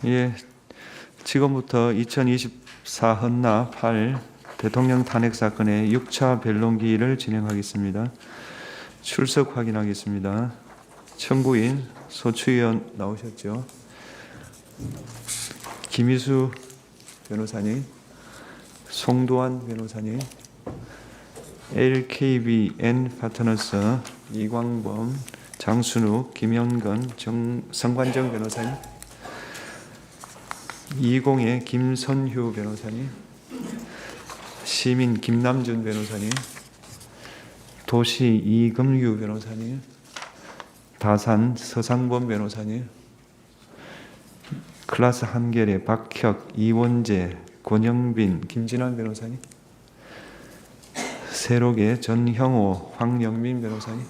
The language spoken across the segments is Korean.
예, 지금부터 2024 헌나 8 대통령 탄핵 사건의 6차 변론기를 진행하겠습니다. 출석 확인하겠습니다. 청구인 소추위원 나오셨죠? 김희수 변호사님, 송도환 변호사님, LKBN 파트너스 이광범, 장순욱, 김영건, 성관정 변호사님, 20의 김선휴 변호사님, 시민 김남준 변호사님, 도시 이금유 변호사님, 다산 서상범 변호사님, 클라스 한결의 박혁, 이원재, 권영빈, 김진환 변호사님, 세록의 전형호, 황영민 변호사님,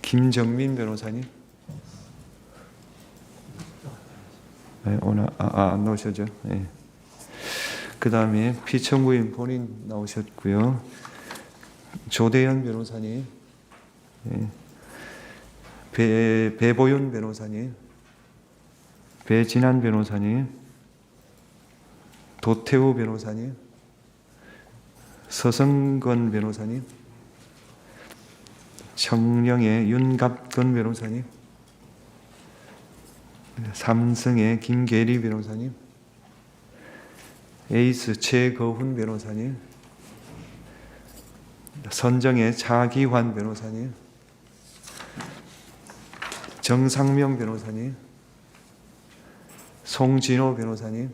김정민 변호사님, 네, 오늘 안 나오셨죠? 네. 그 다음에 피청구인 본인 나오셨고요. 조대현 변호사님, 네. 배보윤 변호사님, 배진환 변호사님, 도태우 변호사님, 서성건 변호사님, 청령의 윤갑근 변호사님, 삼성의 김계리 변호사님, 에이스 최거훈 변호사님, 선정의 차기환 변호사님, 정상명 변호사님, 송진호 변호사님,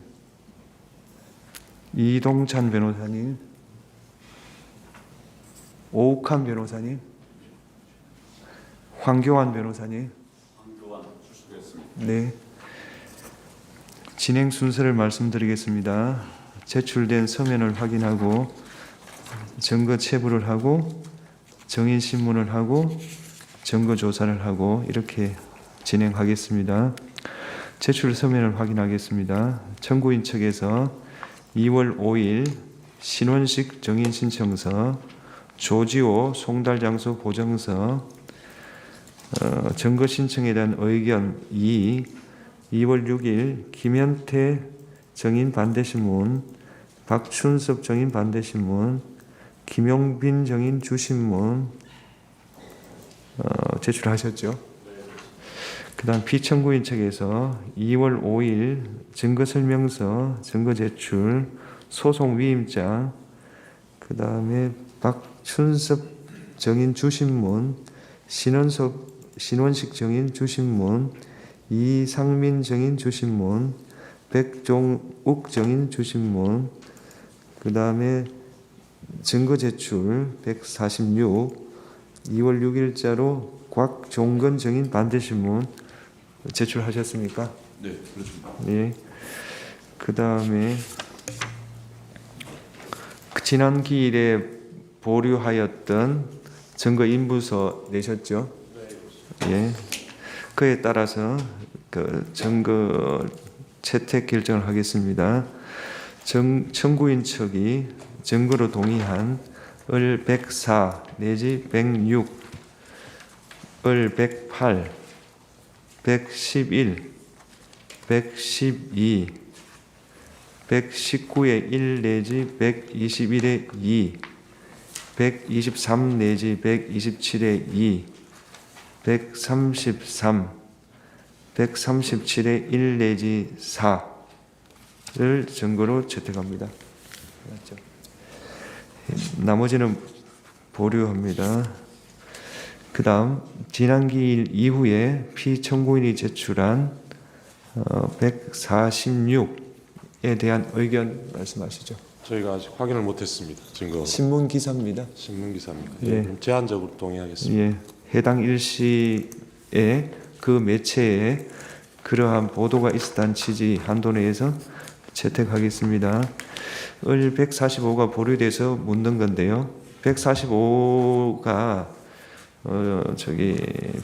이동찬 변호사님, 오욱한 변호사님, 황교안 변호사님. 네. 진행 순서를 말씀드리겠습니다. 제출된 서면을 확인하고 증거 체부를 하고 정인 신문을 하고 증거 조사를 하고 이렇게 진행하겠습니다. 제출 서면을 확인하겠습니다. 청구인 측에서 2월 5일 신원식 정인 신청서, 조지호 송달장소 보정서, 증거 신청에 대한 의견 2, 2월 6일 김현태 정인 반대신문, 박춘섭 정인 반대신문, 김용빈 정인 주신문 제출하셨죠? 그 다음 피청구인 측에서 2월 5일 증거설명서, 증거 제출, 소송 위임장, 그 다음에 박춘섭 정인 주신문, 신원식 정인 주신문, 이상민 정인 주신문, 백종욱 정인 주신문, 그 다음에 증거 제출 146, 2월 6일자로 곽종건 정인 반대신문 제출하셨습니까? 네, 그렇습니다. 예. 그 다음에 지난 기일에 보류하였던 증거 인부서 내셨죠? 네. 예. 그에 따라서 그 증거 채택 결정을 하겠습니다. 청구인 측이 증거로 동의한 을 104 내지 106, 을 108, 111, 112, 119의 1 내지 121의 2, 123 내지 127의 2, 133, 137의 1 내지 4를 증거로 채택합니다. 맞죠? 나머지는 보류합니다. 그 다음 지난 기일 이후에 피청구인이 제출한 146에 대한 의견 말씀하시죠. 저희가 아직 확인을 못했습니다. 증거 신문 기사입니다. 신문 기사입니다. 예. 제한적으로 동의하겠습니다. 예, 해당 일시에 그 매체에 그러한 보도가 있었다는 취지 한도 내에서 채택하겠습니다. 을 145가 보류돼서 묻는 건데요. 145가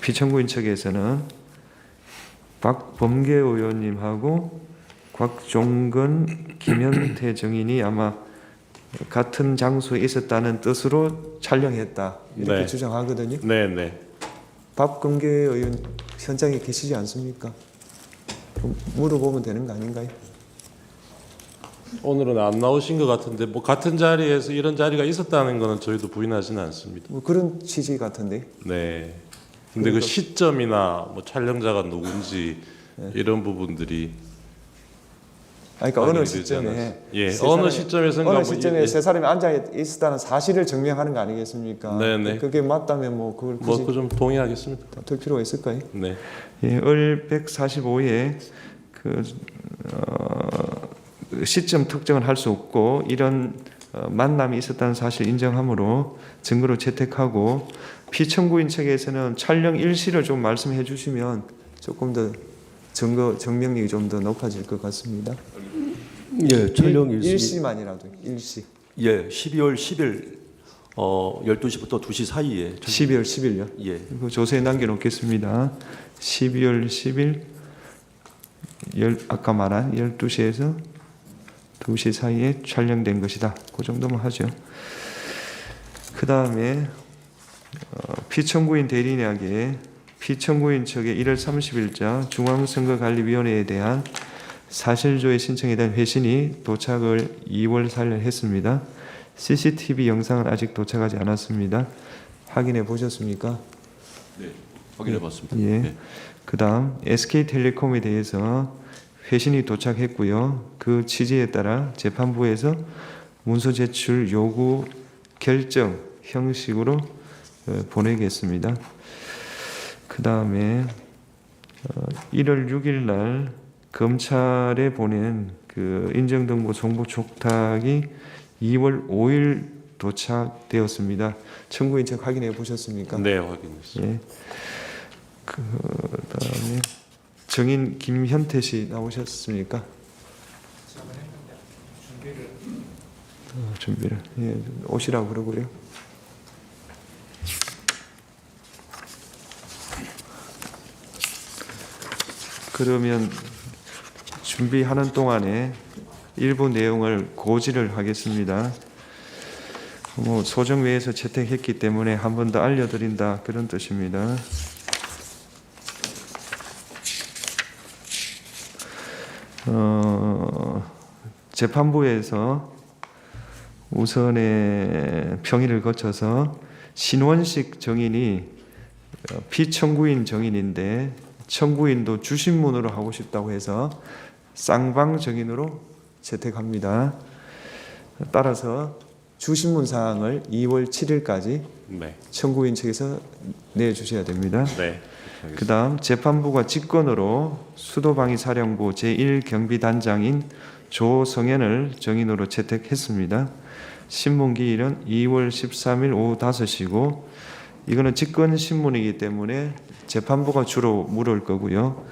피청구인 측에서는 박범계 의원님하고 곽종건, 김현태 정인이 아마 같은 장소에 있었다는 뜻으로 촬영했다 이렇게 네. 주장하거든요. 네, 네. 박범계 의원 현장에 계시지 않습니까? 물어보면 되는 거 아닌가요? 오늘은 안 나오신 것 같은데 뭐 같은 자리에서 이런 자리가 있었다는 거는 저희도 부인하지는 않습니다. 뭐 그런 취지 같은데. 네. 근데 그 시점이나 뭐 촬영자가 누군지 이런 부분들이 그러니까 어느 확인이 되지 시점에 않았- 예, 세 어느 사람이- 시점에선가 어느 뭐 시점에 예. 세 사람이 앉아 있었다는 사실을 증명하는 거 아니겠습니까? 네네. 그게 맞다면 뭐 그걸 굳이 뭐 그 좀 동의하겠습니다. 다툴 필요가 있을까요? 네. 예, 을 145에 시점 특정을 할 수 없고 이런 만남이 있었다는 사실 인정함으로 증거로 채택하고 피청구인 측에서는 촬영 일시를 좀 말씀해 주시면 조금 더 증명력이 좀 더 높아질 것 같습니다. 예, 촬영 일시. 일시만이라도 일시. 예, 12월 10일 12시부터 2시 사이에 12월 10일요. 예. 이거 조서에 남겨놓겠습니다. 12월 10일 아까 말한 12시에서 2시 사이에 촬영된 것이다. 그 정도만 하죠. 그 다음에 피청구인 대리인에게 피청구인 측의 1월 30일자 중앙선거관리위원회에 대한 사실조회 신청에 대한 회신이 도착을 2월 4일 했습니다. CCTV 영상은 아직 도착하지 않았습니다. 확인해 보셨습니까? 네, 확인해 봤습니다. 예. 네. 그 다음 SK텔레콤에 대해서 회신이 도착했고요. 그 취지에 따라 재판부에서 문서 제출 요구 결정 형식으로 보내겠습니다. 그 다음에 1월 6일 날 검찰에 보낸 그 인정등본 송부 촉탁이 2월 5일 도착되었습니다. 청구인 측 확인해 보셨습니까? 네, 확인했습니다. 예. 그 다음에 정인 김현태 씨 나오셨습니까? 준비를 예, 오시라고 그러고요. 그러면 준비하는 동안에 일부 내용을 고지를 하겠습니다. 뭐 소정위에서 채택했기 때문에 한 번 더 알려드린다 그런 뜻입니다. 재판부에서 우선의 평의를 거쳐서 신원식 정인이 피청구인 정인인데 청구인도 주신문으로 하고 싶다고 해서 쌍방 정인으로 채택합니다. 따라서 주신문 사항을 2월 7일까지 네. 청구인 측에서 내주셔야 됩니다. 네. 그 다음 재판부가 직권으로 수도방위사령부 제1경비단장인 조성현을 정인으로 채택했습니다. 신문기일은 2월 13일 오후 5시고 이거는 직권신문이기 때문에 재판부가 주로 물을 거고요.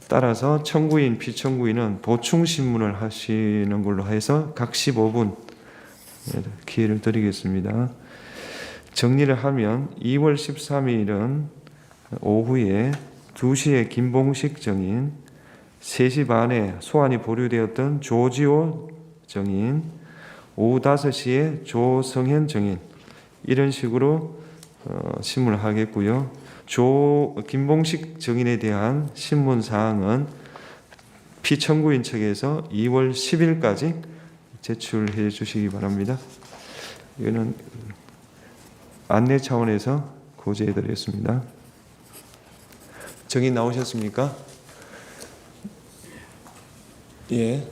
따라서 청구인, 피청구인은 보충신문을 하시는 걸로 해서 각 15분 기회를 드리겠습니다. 정리를 하면 2월 13일은 오후에 2시에 김봉식 정인, 3시 반에 소환이 보류되었던 조지호 정인, 오후 5시에 조성현 정인 이런 식으로 신문을 하겠고요. 김봉식 정인에 대한 신문 사항은 피청구인 측에서 2월 10일까지 제출해 주시기 바랍니다. 이거는 안내 차원에서 고지해 드렸습니다. 정인 나오셨습니까? 예.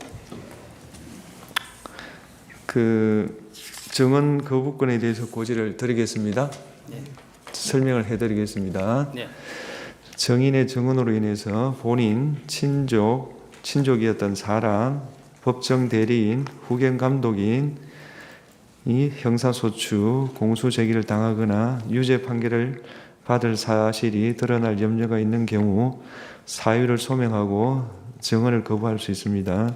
그 정원 거부권에 대해서 고지를 드리겠습니다. 네. 설명을 해드리겠습니다. 네. 정인의 정원으로 인해서 본인, 친족이었던 사람, 법정 대리인, 후견 감독인 이 형사소추, 공소제기를 당하거나 유죄 판결을 받을 사실이 드러날 염려가 있는 경우 사유를 소명하고 정원을 거부할 수 있습니다.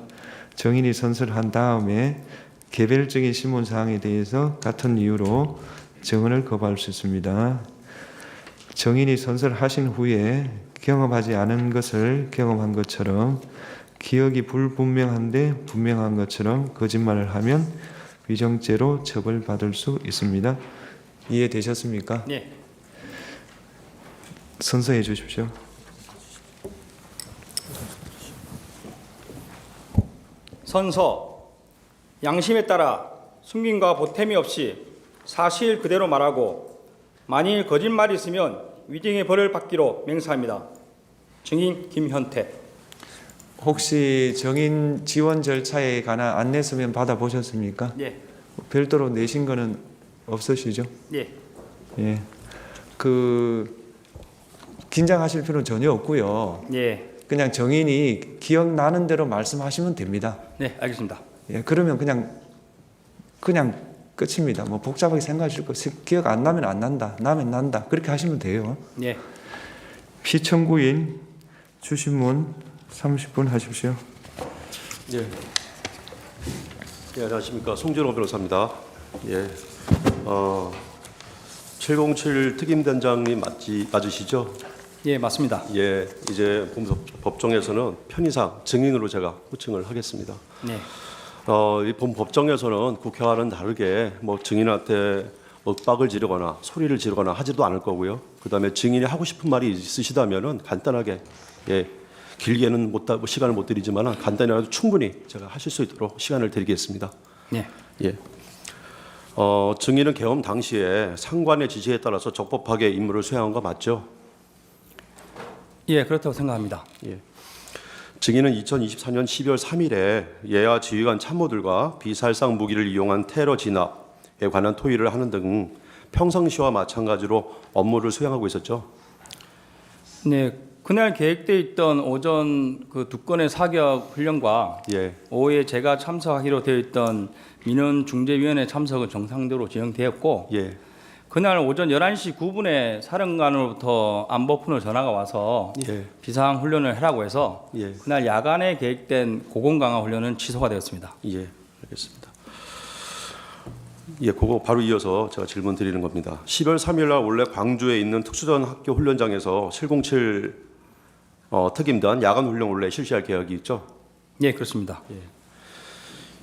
정인이 선서한 다음에 개별적인 신문 사항에 대해서 같은 이유로 정원을 거부할 수 있습니다. 정인이 선서를 하신 후에 경험하지 않은 것을 경험한 것처럼 기억이 불분명한데 분명한 것처럼 거짓말을 하면 위정죄로 처벌받을 수 있습니다. 이해되셨습니까? 네. 선서해 주십시오. 선서, 양심에 따라 숨김과 보탬이 없이 사실 그대로 말하고 만일 거짓말이 있으면 위증의 벌을 받기로 맹세합니다. 증인 김현태. 혹시 정인 지원 절차에 관한 안내서면 받아보셨습니까? 예, 별도로 내신 거는 없으시죠? 예, 예. 긴장하실 필요는 전혀 없고요. 예, 그냥 정인이 기억나는 대로 말씀하시면 됩니다. 네, 알겠습니다. 예, 그러면 그냥 끝입니다. 뭐 복잡하게 생각하실 거 기억 안 나면 안 난다, 나면 난다 그렇게 하시면 돼요. 예, 피청구인 주신문 30분 하십시오. 예. 예, 안녕하십니까. 송진호 변호사입니다. 예. 707 특임단장님 맞으시죠? 예, 맞습니다. 예. 이제 법정에서는 편의상 증인으로 제가 호칭을 하겠습니다. 네, 이 법정에서는 국회와는 다르게 뭐 증인한테 윽박을 지르거나 소리를 지르거나 하지도 않을 거고요. 그다음에 증인이 하고 싶은 말이 있으시다면은 간단하게 예. 길게는 시간을 못 드리지만 간단히라도 충분히 제가 하실 수 있도록 시간을 드리겠습니다. 네, 예. 증인은 계엄 당시에 상관의 지시에 따라서 적법하게 임무를 수행한 거 맞죠? 예, 그렇다고 생각합니다. 예. 증인은 2024년 12월 3일에 예하 지휘관 참모들과 비살상 무기를 이용한 테러 진압에 관한 토의를 하는 등 평상시와 마찬가지로 업무를 수행하고 있었죠. 네, 그날 계획돼 있던 오전 그 두 건의 사격 훈련과 예. 오후에 제가 참석하기로 되어 있던 민원중재위원회 참석은 정상대로 진행되었고 예. 그날 오전 11시 9분에 사령관으로부터 안보푼으로 전화가 와서 예. 비상 훈련을 하라고 해서 예. 그날 야간에 계획된 고공 강화 훈련은 취소가 되었습니다. 예. 알겠습니다. 예, 그거 바로 이어서 제가 질문 드리는 겁니다. 10월 3일 날 원래 광주에 있는 특수전 학교 훈련장에서 707 특임단 야간 훈련 원래 실시할 계획이 있죠? 예, 그렇습니다.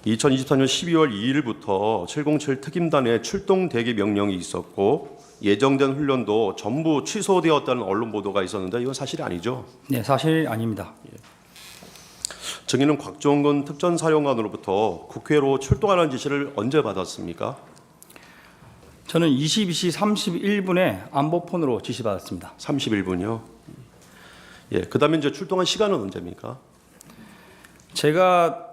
2024년 12월 2일부터 707 특임단의 출동 대기 명령이 있었고 예정된 훈련도 전부 취소되었다는 언론 보도가 있었는데 이건 사실이 아니죠? 네, 사실 아닙니다. 증인은 곽종근 특전사령관으로부터 국회로 출동하라는 지시를 언제 받았습니까? 저는 22시 31분에 안보폰으로 지시받았습니다. 31분이요. 예, 그다음에 이제 출동한 시간은 언제입니까? 제가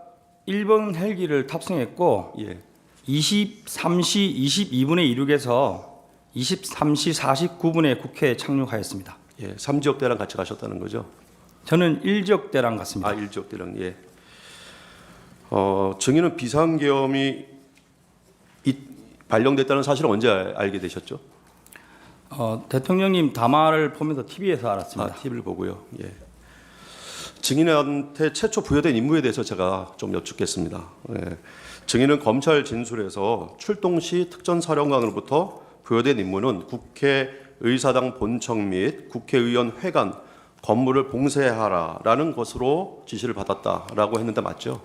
1번 헬기를 탑승했고 예. 23시 22분에 이륙해서 23시 49분에 국회에 착륙하였습니다. 예, 3지역대랑 같이 가셨다는 거죠? 저는 1지역대랑 갔습니다. 아, 1지역대랑 예. 증인은 비상계엄이 발령됐다는 사실을 언제 알게 되셨죠? 대통령님 담화를 보면서 TV에서 알았습니다. TV를 보고요. 예. 증인한테 최초 부여된 임무에 대해서 제가 좀 여쭙겠습니다. 예. 증인은 검찰 진술에서 출동 시 특전사령관으로부터 부여된 임무는 국회의사당 본청 및 국회의원 회관 건물을 봉쇄하라라는 것으로 지시를 받았다라고 했는데 맞죠?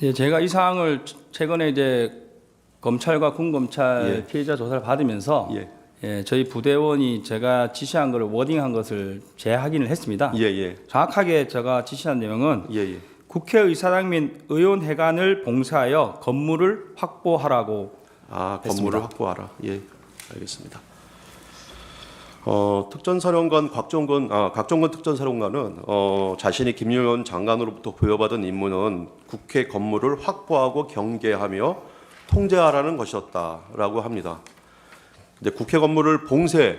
네, 제가 이 사항을 최근에 이제 검찰과 군검찰 예. 피해자 조사를 받으면서 예. 예, 저희 부대원이 제가 지시한 것을 워딩한 것을 재확인을 했습니다. 예, 예. 정확하게 제가 지시한 내용은 예, 예. 국회의사당 및 의원회관을 봉쇄하여 건물을 확보하라고 건물을 했습니다. 확보하라. 예, 알겠습니다. 특전사령관 곽종근 특전사령관은 자신이 김용현 장관으로부터 부여받은 임무는 국회 건물을 확보하고 경계하며 통제하라는 것이었다라고 합니다. 근데 국회 건물을 봉쇄와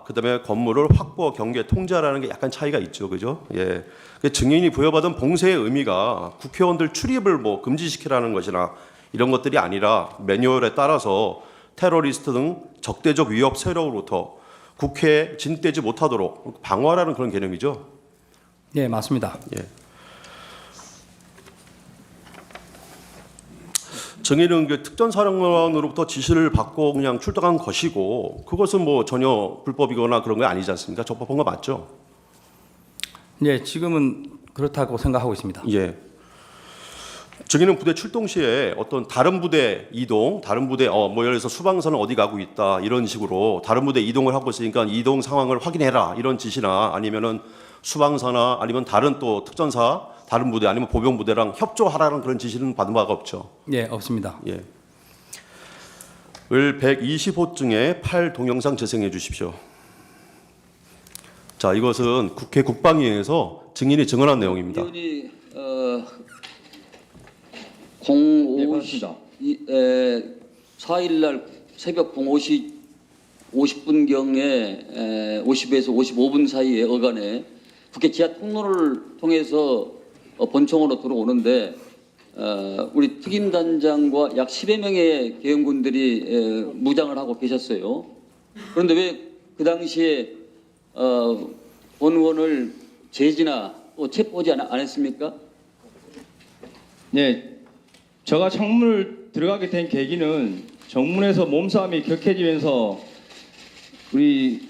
그다음에 건물을 확보, 경계, 통제하라는 게 약간 차이가 있죠, 그죠? 예. 증인이 부여받은 봉쇄의 의미가 국회의원들 출입을 뭐 금지시키라는 것이나 이런 것들이 아니라 매뉴얼에 따라서 테러리스트 등 적대적 위협 세력으로부터 국회에 진입되지 못하도록 방어하라는 그런 개념이죠. 네, 맞습니다. 예. 증인은 그 특전사령관으로부터 지시를 받고 그냥 출동한 것이고 그것은 뭐 전혀 불법이거나 그런 게 아니지 않습니까? 적법한 거 맞죠? 네, 지금은 그렇다고 생각하고 있습니다. 예. 증인은 부대 출동 시에 어떤 다른 부대 이동, 다른 부대 뭐 예를 들어서 수방선은 어디 가고 있다 이런 식으로 다른 부대 이동을 하고 있으니까 이동 상황을 확인해라 이런 지시나 아니면은 수방사나 아니면 다른 또 특전사 다른 부대 아니면 보병 부대랑 협조하라는 그런 지시는 받은 바가 없죠. 예, 없습니다. 예. 을 120호증에 8 동영상 재생해 주십시오. 자, 이것은 국회 국방위에서 증인이 증언한 내용입니다. 의원이 4일 날 새벽 05시 50분경에 50에서 55분 사이에 어간에 국회 지하 통로를 통해서 본청으로 들어오는데 우리 특임단장과 약 10여 명의 계엄군들이 무장을 하고 계셨어요. 그런데 왜 그 당시에 본 의원을 제지나 또 체포하지 않았습니까? 네, 제가 창문을 들어가게 된 계기는 정문에서 몸싸움이 격해지면서 우리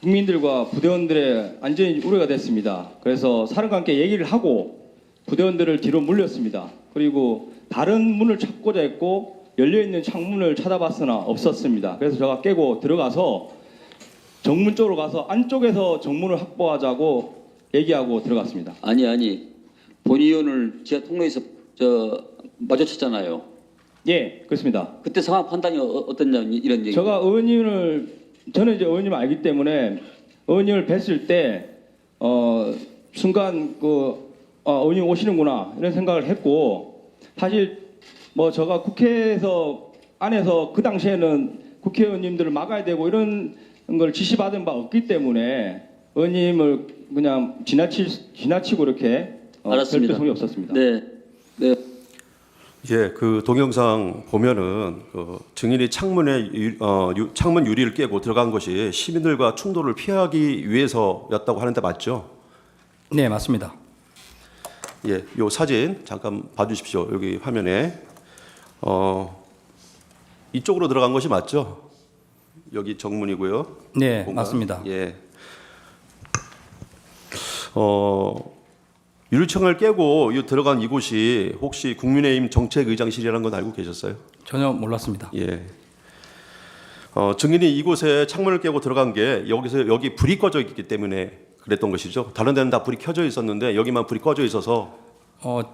국민들과 부대원들의 안전이 우려가 됐습니다. 그래서 사령관께 얘기를 하고 부대원들을 뒤로 물렸습니다. 그리고 다른 문을 찾고자 했고 열려있는 창문을 찾아봤으나 없었습니다. 그래서 제가 깨고 들어가서 정문 쪽으로 가서 안쪽에서 정문을 확보하자고 얘기하고 들어갔습니다. 아니 본 의원을 지하 통로에서 마주쳤잖아요. 예, 그렇습니다. 그때 상황 판단이 어떻냐 이런 얘기. 저는 이제 의원님을 알기 때문에 의원님을 뵀을 때 순간 의원님 오시는구나 이런 생각을 했고, 사실 뭐 제가 국회에서 안에서 그 당시에는 국회의원님들을 막아야 되고 이런 걸 지시받은 바 없기 때문에 의원님을 그냥 지나치고 이렇게 알았습니다. 별도성이 없었습니다. 네. 예, 그 동영상 보면은 증인이 창문 유리를 깨고 들어간 것이 시민들과 충돌을 피하기 위해서였다고 하는데 맞죠? 네, 맞습니다. 예, 요 사진 잠깐 봐주십시오. 여기 화면에 이쪽으로 들어간 것이 맞죠? 여기 정문이고요. 네, 공간. 맞습니다. 예. 유리창을 깨고 들어간 이곳이 혹시 국민의힘 정책의장실이라는 건 알고 계셨어요? 전혀 몰랐습니다. 예. 증인이 이곳에 창문을 깨고 들어간 게 여기 불이 꺼져 있기 때문에 그랬던 것이죠. 다른 데는 다 불이 켜져 있었는데 여기만 불이 꺼져 있어서.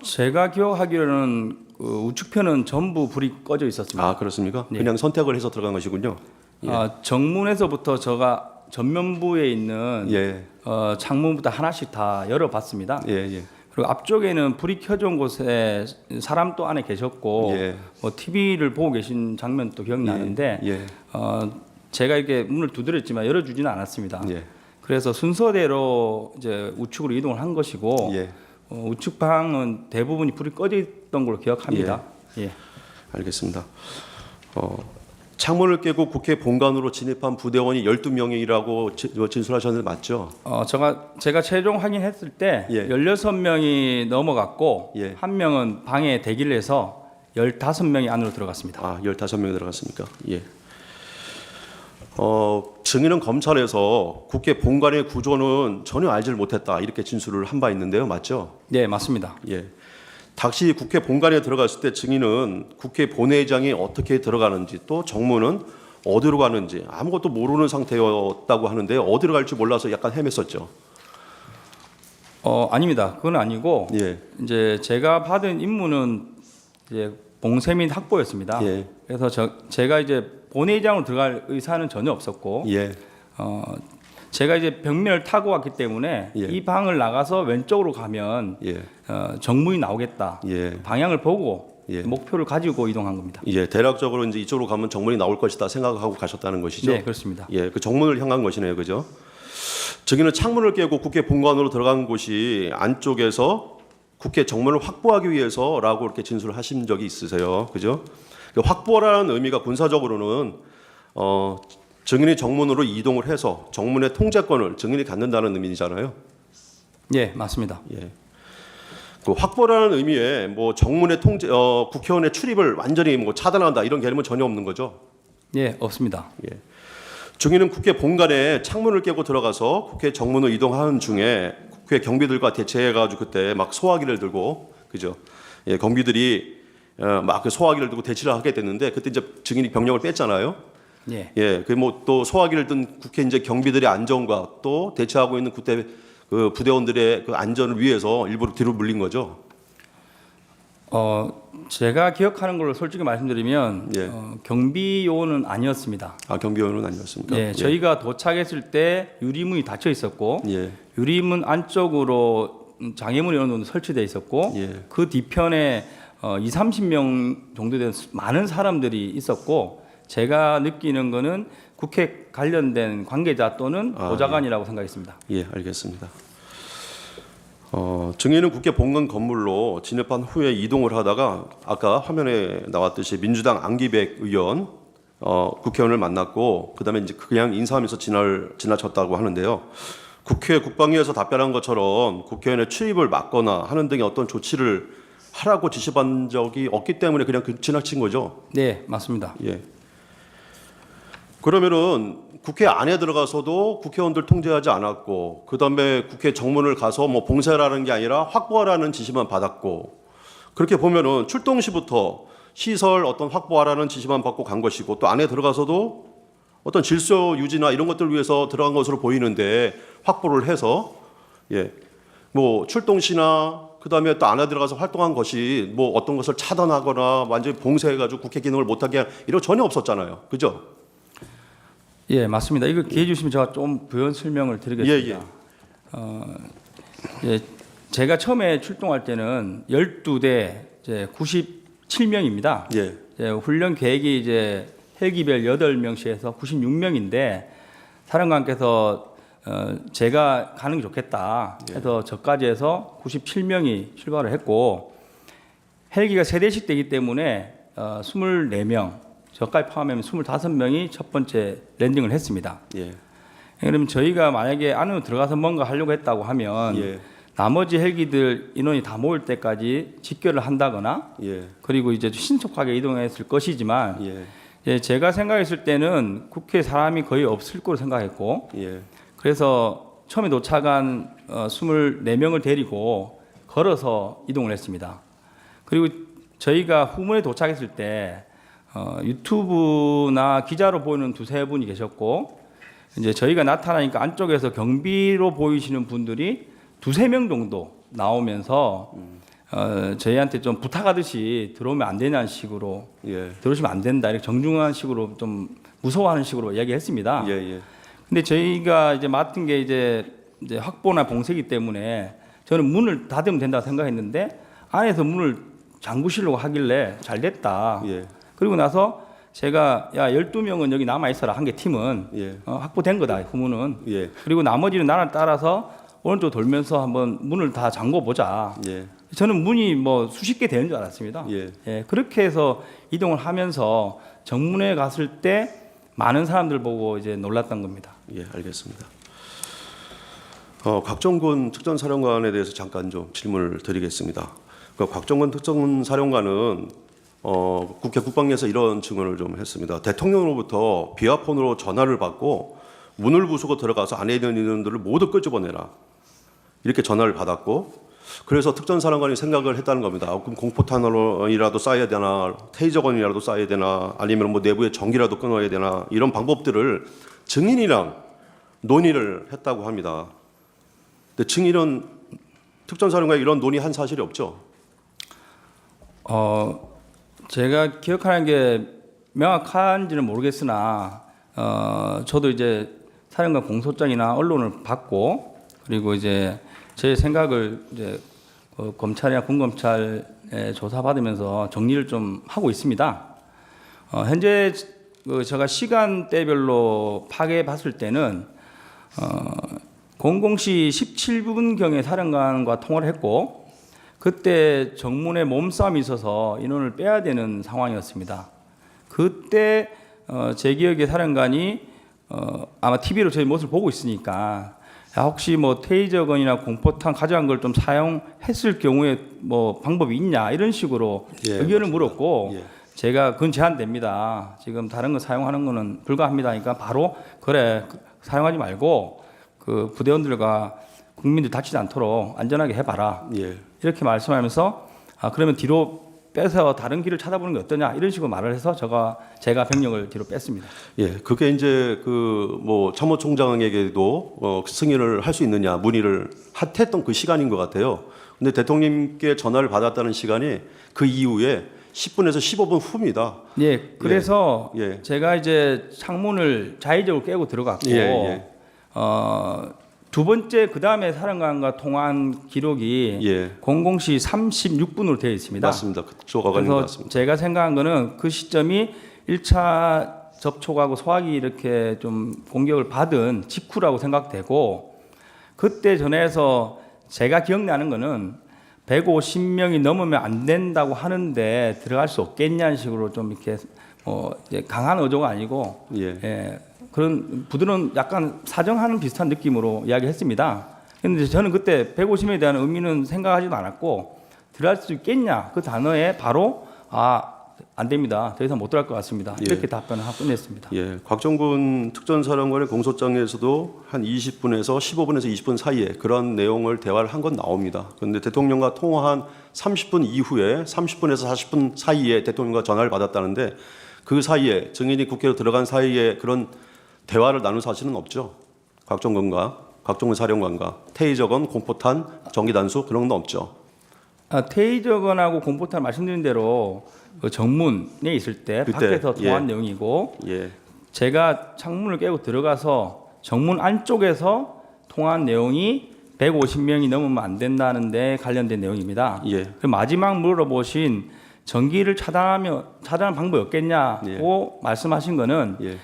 제가 기억하기로는 우측편은 전부 불이 꺼져 있었습니다. 아, 그렇습니까? 네. 그냥 선택을 해서 들어간 것이군요. 예. 정문에서부터 제가 전면부에 있는 예. 창문부터 하나씩 다 열어봤습니다. 예, 예. 그리고 앞쪽에는 불이 켜져 온 곳에 사람도 안에 계셨고 예. TV를 보고 계신 장면도 기억나는데 예. 제가 이렇게 문을 두드렸지만 열어주지는 않았습니다. 예. 그래서 순서대로 이제 우측으로 이동을 한 것이고 예. 우측 방은 대부분이 불이 꺼져 있던 걸로 기억합니다. 예. 알겠습니다. 창문을 깨고 국회 본관으로 진입한 부대원이 12명이라고 진술하셨는데 맞죠? 제가 최종 확인했을 때 예. 16명이 넘어갔고 예. 한 명은 방에 대기를 해서 15명이 안으로 들어갔습니다. 아, 15명이 들어갔습니까? 예. 증인은 검찰에서 국회 본관의 구조는 전혀 알지를 못했다 이렇게 진술을 한 바 있는데요. 맞죠? 네, 맞습니다. 예. 당시 국회 본관에 들어갔을 때 증인은 국회 본회의장이 어떻게 들어가는지 또 정문은 어디로 가는지 아무것도 모르는 상태였다고 하는데 어디로 갈지 몰라서 약간 헤맸었죠. 아닙니다. 그건 아니고 예. 이제 제가 받은 임무는 이제 봉쇄 및 확보였습니다. 예. 그래서 제가 이제 본회의장으로 들어갈 의사는 전혀 없었고 예. 제가 이제 벽면을 타고 왔기 때문에 예. 이 방을 나가서 왼쪽으로 가면 예. 정문이 나오겠다. 예. 방향을 보고 예. 목표를 가지고 이동한 겁니다. 예. 대략적으로 이제 이쪽으로 가면 정문이 나올 것이다 생각하고 가셨다는 것이죠. 네, 그렇습니다. 예. 그 정문을 향한 것이네요. 그죠? 증인은 창문을 깨고 국회 본관으로 들어간 곳이 안쪽에서 국회 정문을 확보하기 위해서라고 이렇게 진술을 하신 적이 있으세요. 그죠? 그 확보라는 의미가 군사적으로는 증인이 정문으로 이동을 해서 정문의 통제권을 증인이 갖는다는 의미잖아요. 예, 맞습니다. 예. 그 확보라는 의미에 뭐 정문의 통제, 국회의원의 출입을 완전히 뭐 차단한다 이런 개념은 전혀 없는 거죠. 예, 없습니다. 예. 증인은 국회 본관에 창문을 깨고 들어가서 국회 정문으로 이동하는 중에 국회 경비들과 대치해가지고 그때 막 소화기를 들고 그죠? 예, 경비들이 막 그 소화기를 들고 대치를 하게 됐는데 그때 이제 증인이 병력을 뺐잖아요. 예. 예, 그 뭐 또 소화기를 든 국회 이제 경비들의 안전과 또 대치하고 있는 그 부대원들의 그 안전을 위해서 일부러 뒤로 물린 거죠. 제가 기억하는 걸로 솔직히 말씀드리면 예. 경비 요원은 아니었습니다. 아, 경비원은 아니었습니까? 예, 저희가 도착했을 때 유리문이 닫혀 있었고 예. 유리문 안쪽으로 장애물이 어느 정도 설치되어 있었고 예. 그 뒤편에 20-30명 정도 되는 많은 사람들이 있었고 제가 느끼는 거는 국회 관련된 관계자 또는 보좌관이라고 생각했습니다. 예, 알겠습니다. 증인은 국회 본관 건물로 진입한 후에 이동을 하다가 아까 화면에 나왔듯이 민주당 안기백 의원 국회의원을 만났고 그다음에 이제 그냥 인사하면서 지나쳤다고 하는데요. 국회 국방위에서 답변한 것처럼 국회의원의 출입을 막거나 하는 등의 어떤 조치를 하라고 지시받은 적이 없기 때문에 그냥 지나친 거죠. 네, 맞습니다. 예. 그러면은 국회 안에 들어가서도 국회의원들 통제하지 않았고 그다음에 국회 정문을 가서 뭐 봉쇄라는 게 아니라 확보하라는 지시만 받았고 그렇게 보면은 출동 시부터 시설 어떤 확보하라는 지시만 받고 간 것이고 또 안에 들어가서도 어떤 질서 유지나 이런 것들을 위해서 들어간 것으로 보이는데 확보를 해서 예. 뭐 출동 시나 그다음에 또 안에 들어가서 활동한 것이 뭐 어떤 것을 차단하거나 완전히 봉쇄해 가지고 국회 기능을 못 하게 이런 거 전혀 없었잖아요. 그죠? 예, 맞습니다. 이거 기회 주시면 제가 좀 부연 설명을 드리겠습니다. 예, 제가 처음에 출동할 때는 12대 이제 97명입니다. 예. 훈련 계획이 이제 헬기별 8명씩 해서 96명인데 사령관께서 제가 가는 게 좋겠다 해서 저까지 해서 97명이 출발을 했고 헬기가 3대씩 되기 때문에 24명 저까지 포함하면 25명이 첫 번째 랜딩을 했습니다. 예. 그러면 저희가 만약에 안으로 들어가서 뭔가 하려고 했다고 하면 예. 나머지 헬기들 인원이 다 모일 때까지 직결을 한다거나 예. 그리고 이제 신속하게 이동했을 것이지만 예. 예, 제가 생각했을 때는 국회에 사람이 거의 없을 거로 생각했고 예. 그래서 처음에 도착한 24명을 데리고 걸어서 이동을 했습니다. 그리고 저희가 후문에 도착했을 때 유튜브나 기자로 보이는 2-3분이 계셨고 이제 저희가 나타나니까 안쪽에서 경비로 보이시는 분들이 2-3명 정도 나오면서 저희한테 좀 부탁하듯이 들어오면 안 되냐는 식으로 예. 들어오시면 안 된다 이렇게 정중한 식으로 좀 무서워하는 식으로 이야기했습니다. 예. 예. 근데 저희가 이제 맡은 게 이제 확보나 봉쇄기 때문에 저는 문을 닫으면 된다고 생각했는데 안에서 문을 잠그시려고 하길래 잘 됐다. 예. 그리고 나서 제가 야 12명은 여기 남아 있어라 한 개 팀은 예. 확보된 거다 후문은. 예. 그리고 나머지는 나를 따라서 오른쪽 돌면서 한번 문을 다 잠궈 보자. 예. 저는 문이 뭐 수십 개 되는 줄 알았습니다. 예. 그렇게 해서 이동을 하면서 정문에 갔을 때 많은 사람들 보고 이제 놀랐던 겁니다. 예, 알겠습니다. 곽정근 특전사령관에 대해서 잠깐 좀 질문을 드리겠습니다. 곽정근 특전사령관은 국회 국방위에서 이런 증언을 좀 했습니다. 대통령으로부터 비화폰으로 전화를 받고 문을 부수고 들어가서 안에 있는 인원들을 모두 끄집어내라 이렇게 전화를 받았고 그래서 특전사령관이 생각을 했다는 겁니다. 그럼 공포탄이라도 쏴야 되나 테이저건이라도 쏴야 되나 아니면 뭐 내부에 전기라도 끊어야 되나 이런 방법들을 증인이랑 논의를 했다고 합니다. 근데 증인은 특전사령관이 이런 논의한 사실이 없죠? 제가 기억하는 게 명확한지는 모르겠으나 저도 이제 사령관 공소장이나 언론을 받고 그리고 이제 제 생각을 이제 검찰이나 군검찰에 조사받으면서 정리를 좀 하고 있습니다. 현재 제가 시간대별로 파악해 봤을 때는 00시 17분경에 사령관과 통화를 했고 그때 정문에 몸싸움이 있어서 인원을 빼야 되는 상황이었습니다. 그때 제 기억에 사령관이 아마 TV로 저희 모습을 보고 있으니까 야, 혹시 뭐 테이저건이나 공포탄 가져간 걸 좀 사용했을 경우에 뭐 방법이 있냐 이런 식으로 의견을 물었고 제가 그건 제한됩니다. 지금 다른 거 사용하는 거는 불가합니다. 그러니까 바로 그래 사용하지 말고 그 부대원들과 국민들 다치지 않도록 안전하게 해봐라. 이렇게 말씀하면서 그러면 뒤로 빼서 다른 길을 찾아보는 게 어떠냐 이런 식으로 말을 해서 제가 병력을 뒤로 뺐습니다. 예, 그게 이제 그 뭐 참모총장에게도 승인을 할 수 있느냐 문의를 했던 그 시간인 것 같아요. 근데 대통령님께 전화를 받았다는 시간이 그 이후에 10분에서 15분 후입니다. 예, 그래서 예. 제가 이제 창문을 자의적으로 깨고 들어갔고 예. 두 번째 그 다음에 사령관과 통화한 기록이 예. 00시 36분으로 되어 있습니다. 맞습니다. 그쪽 어간인 것 그래서 같습니다. 제가 생각한 거는 그 시점이 1차 접촉하고 소화기 이렇게 좀 공격을 받은 직후라고 생각되고 그때 전에서 제가 기억나는 거는 150명이 넘으면 안 된다고 하는데 들어갈 수 없겠냐는 식으로 좀 이렇게 이제 강한 어조가 아니고 예. 그런 부드러운 약간 사정하는 비슷한 느낌으로 이야기했습니다. 그런데 저는 그때 150명에 대한 의미는 생각하지도 않았고 들어갈 수 있겠냐 그 단어에 바로 안 됩니다. 더 이상 못 들어갈 것 같습니다. 예. 이렇게 답변을 하고 끝냈습니다. 예, 곽정근 특전사령관의 공소장에서도 한 20분에서 15분에서 20분 사이에 그런 내용을 대화를 한 건 나옵니다. 그런데 대통령과 통화한 30분 이후에 30분에서 40분 사이에 대통령과 전화를 받았다는데 그 사이에 증인이 국회로 들어간 사이에 그런 대화를 나눈 사실은 없죠. 곽정근 사령관과 테이저건, 공포탄, 전기단수 그런 건 없죠. 테이저건하고 공포탄 말씀드린 대로 그 정문에 있을 때 그때, 밖에서 통화한 예. 내용이고 예, 제가 창문을 깨고 들어가서 정문 안쪽에서 통화한 내용이 150명이 넘으면 안 된다는데 관련된 내용입니다. 예. 그 마지막 물어보신 전기를 차단하는 방법이 없겠냐고 말씀하신 거는 예.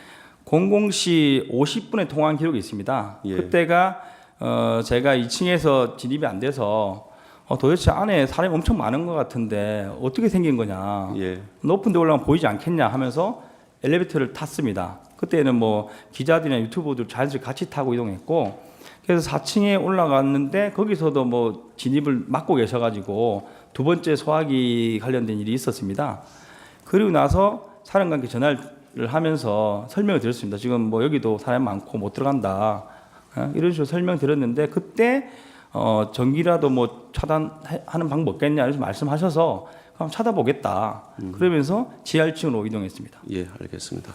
00시 50분에 통화한 기록이 있습니다. 예. 그때가 제가 2층에서 진입이 안 돼서 도대체 안에 사람이 엄청 많은 것 같은데 어떻게 생긴 거냐. 예. 높은 데 올라가면 보이지 않겠냐 하면서 엘리베이터를 탔습니다. 그때는 뭐 기자들이나 유튜버들 자연스럽게 같이 타고 이동했고 그래서 4층에 올라갔는데 거기서도 뭐 진입을 막고 계셔가지고 두 번째 소화기 관련된 일이 있었습니다. 그리고 나서 사령관께 전화를 하면서 설명을 드렸습니다. 지금 뭐 여기도 사람 많고 못 들어간다. 이런 식으로 설명드렸는데 그때 전기라도 뭐 차단하는 방법 없겠냐 이렇게 말씀하셔서 그럼 찾아보겠다. 그러면서 지하 1층으로 이동했습니다. 예, 알겠습니다.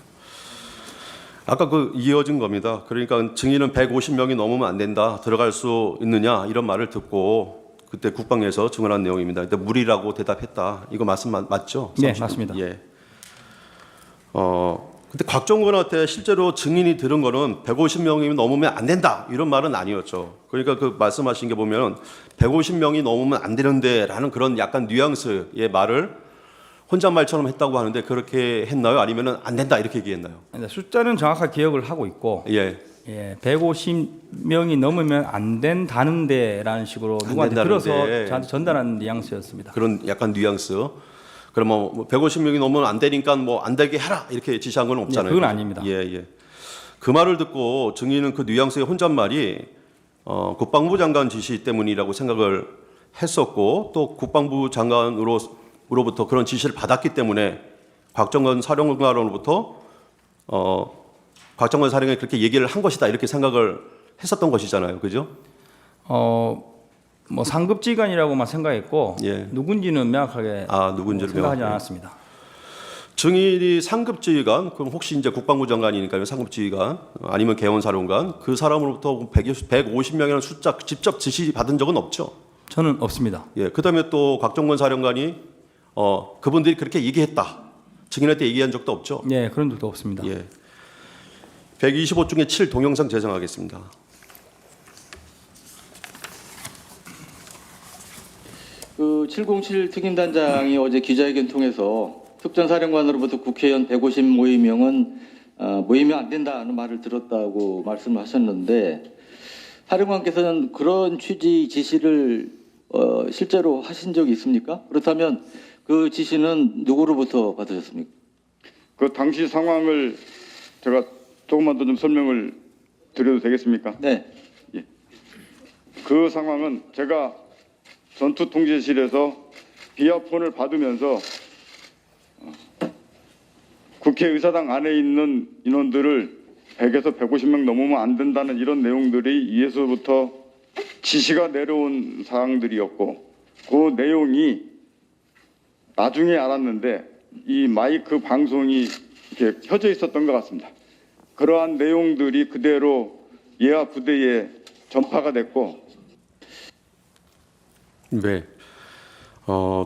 아까 그 이어진 겁니다. 그러니까 증인은 150명이 넘으면 안 된다. 들어갈 수 있느냐 이런 말을 듣고 그때 국방에서 증언한 내용입니다. 근데 무리라고 대답했다. 이거 말씀 맞죠? 네, 30분. 맞습니다. 예. 근데 곽정근한테 실제로 증인이 들은 거는 150명이 넘으면 안 된다 이런 말은 아니었죠. 그러니까 그 말씀하신 게 보면 150명이 넘으면 안 되는데라는 그런 약간 뉘앙스의 말을 혼잣말처럼 했다고 하는데 그렇게 했나요? 아니면은 안 된다 이렇게 얘기했나요? 숫자는 정확하게 기억을 하고 있고 예. 150명이 넘으면 안 된다는데라는 식으로 누구한테 들어서 된다는데. 저한테 전달하는 뉘앙스였습니다. 그런 약간 뉘앙스. 그럼 뭐 150명이 넘으면 안 되니까 뭐 안 되게 해라 이렇게 지시한 건 없잖아요. 그건 아닙니다. 예. 그 말을 듣고 증인은 그 뉘앙스의 혼잣말이 국방부 장관 지시 때문이라고 생각을 했었고 또 국방부 장관으로부터 그런 지시를 받았기 때문에 곽정근 사령관으로부터 곽정근 사령관이 그렇게 얘기를 한 것이다 이렇게 생각을 했었던 것이잖아요, 그죠? 뭐 상급지휘관이라고만 생각했고 예. 누군지는 명확하게 누군지를 생각하지 명확하게. 않았습니다. 증인이 상급지휘관, 그럼 혹시 이제 국방부 장관이니까요, 상급지휘관 아니면 개원사령관 그 사람으로부터 150명이라는 숫자 직접 지시 받은 적은 없죠. 저는 없습니다. 예, 그다음에 또 곽정근 사령관이 그분들이 그렇게 얘기했다. 증인한테 얘기한 적도 없죠. 네, 그런 적도 없습니다. 예. 125 중에 7 동영상 재생하겠습니다. 그 707 특임단장이 어제 기자회견 통해서 특전사령관으로부터 국회의원 150명은 모이면 안 된다는 말을 들었다고 말씀하셨는데 사령관께서는 그런 취지 지시를 실제로 하신 적이 있습니까? 그렇다면 그 지시는 누구로부터 받으셨습니까? 그 당시 상황을 제가 조금만 더 좀 설명을 드려도 되겠습니까? 네. 그 상황은 제가 전투통제실에서 비아폰을 받으면서 국회의사당 안에 있는 인원들을 100에서 150명 넘으면 안 된다는 이런 내용들이 위에서부터 지시가 내려온 사항들이었고 그 내용이 나중에 알았는데 이 마이크 방송이 이렇게 켜져 있었던 것 같습니다. 그러한 내용들이 그대로 예하 부대에 전파가 됐고 네.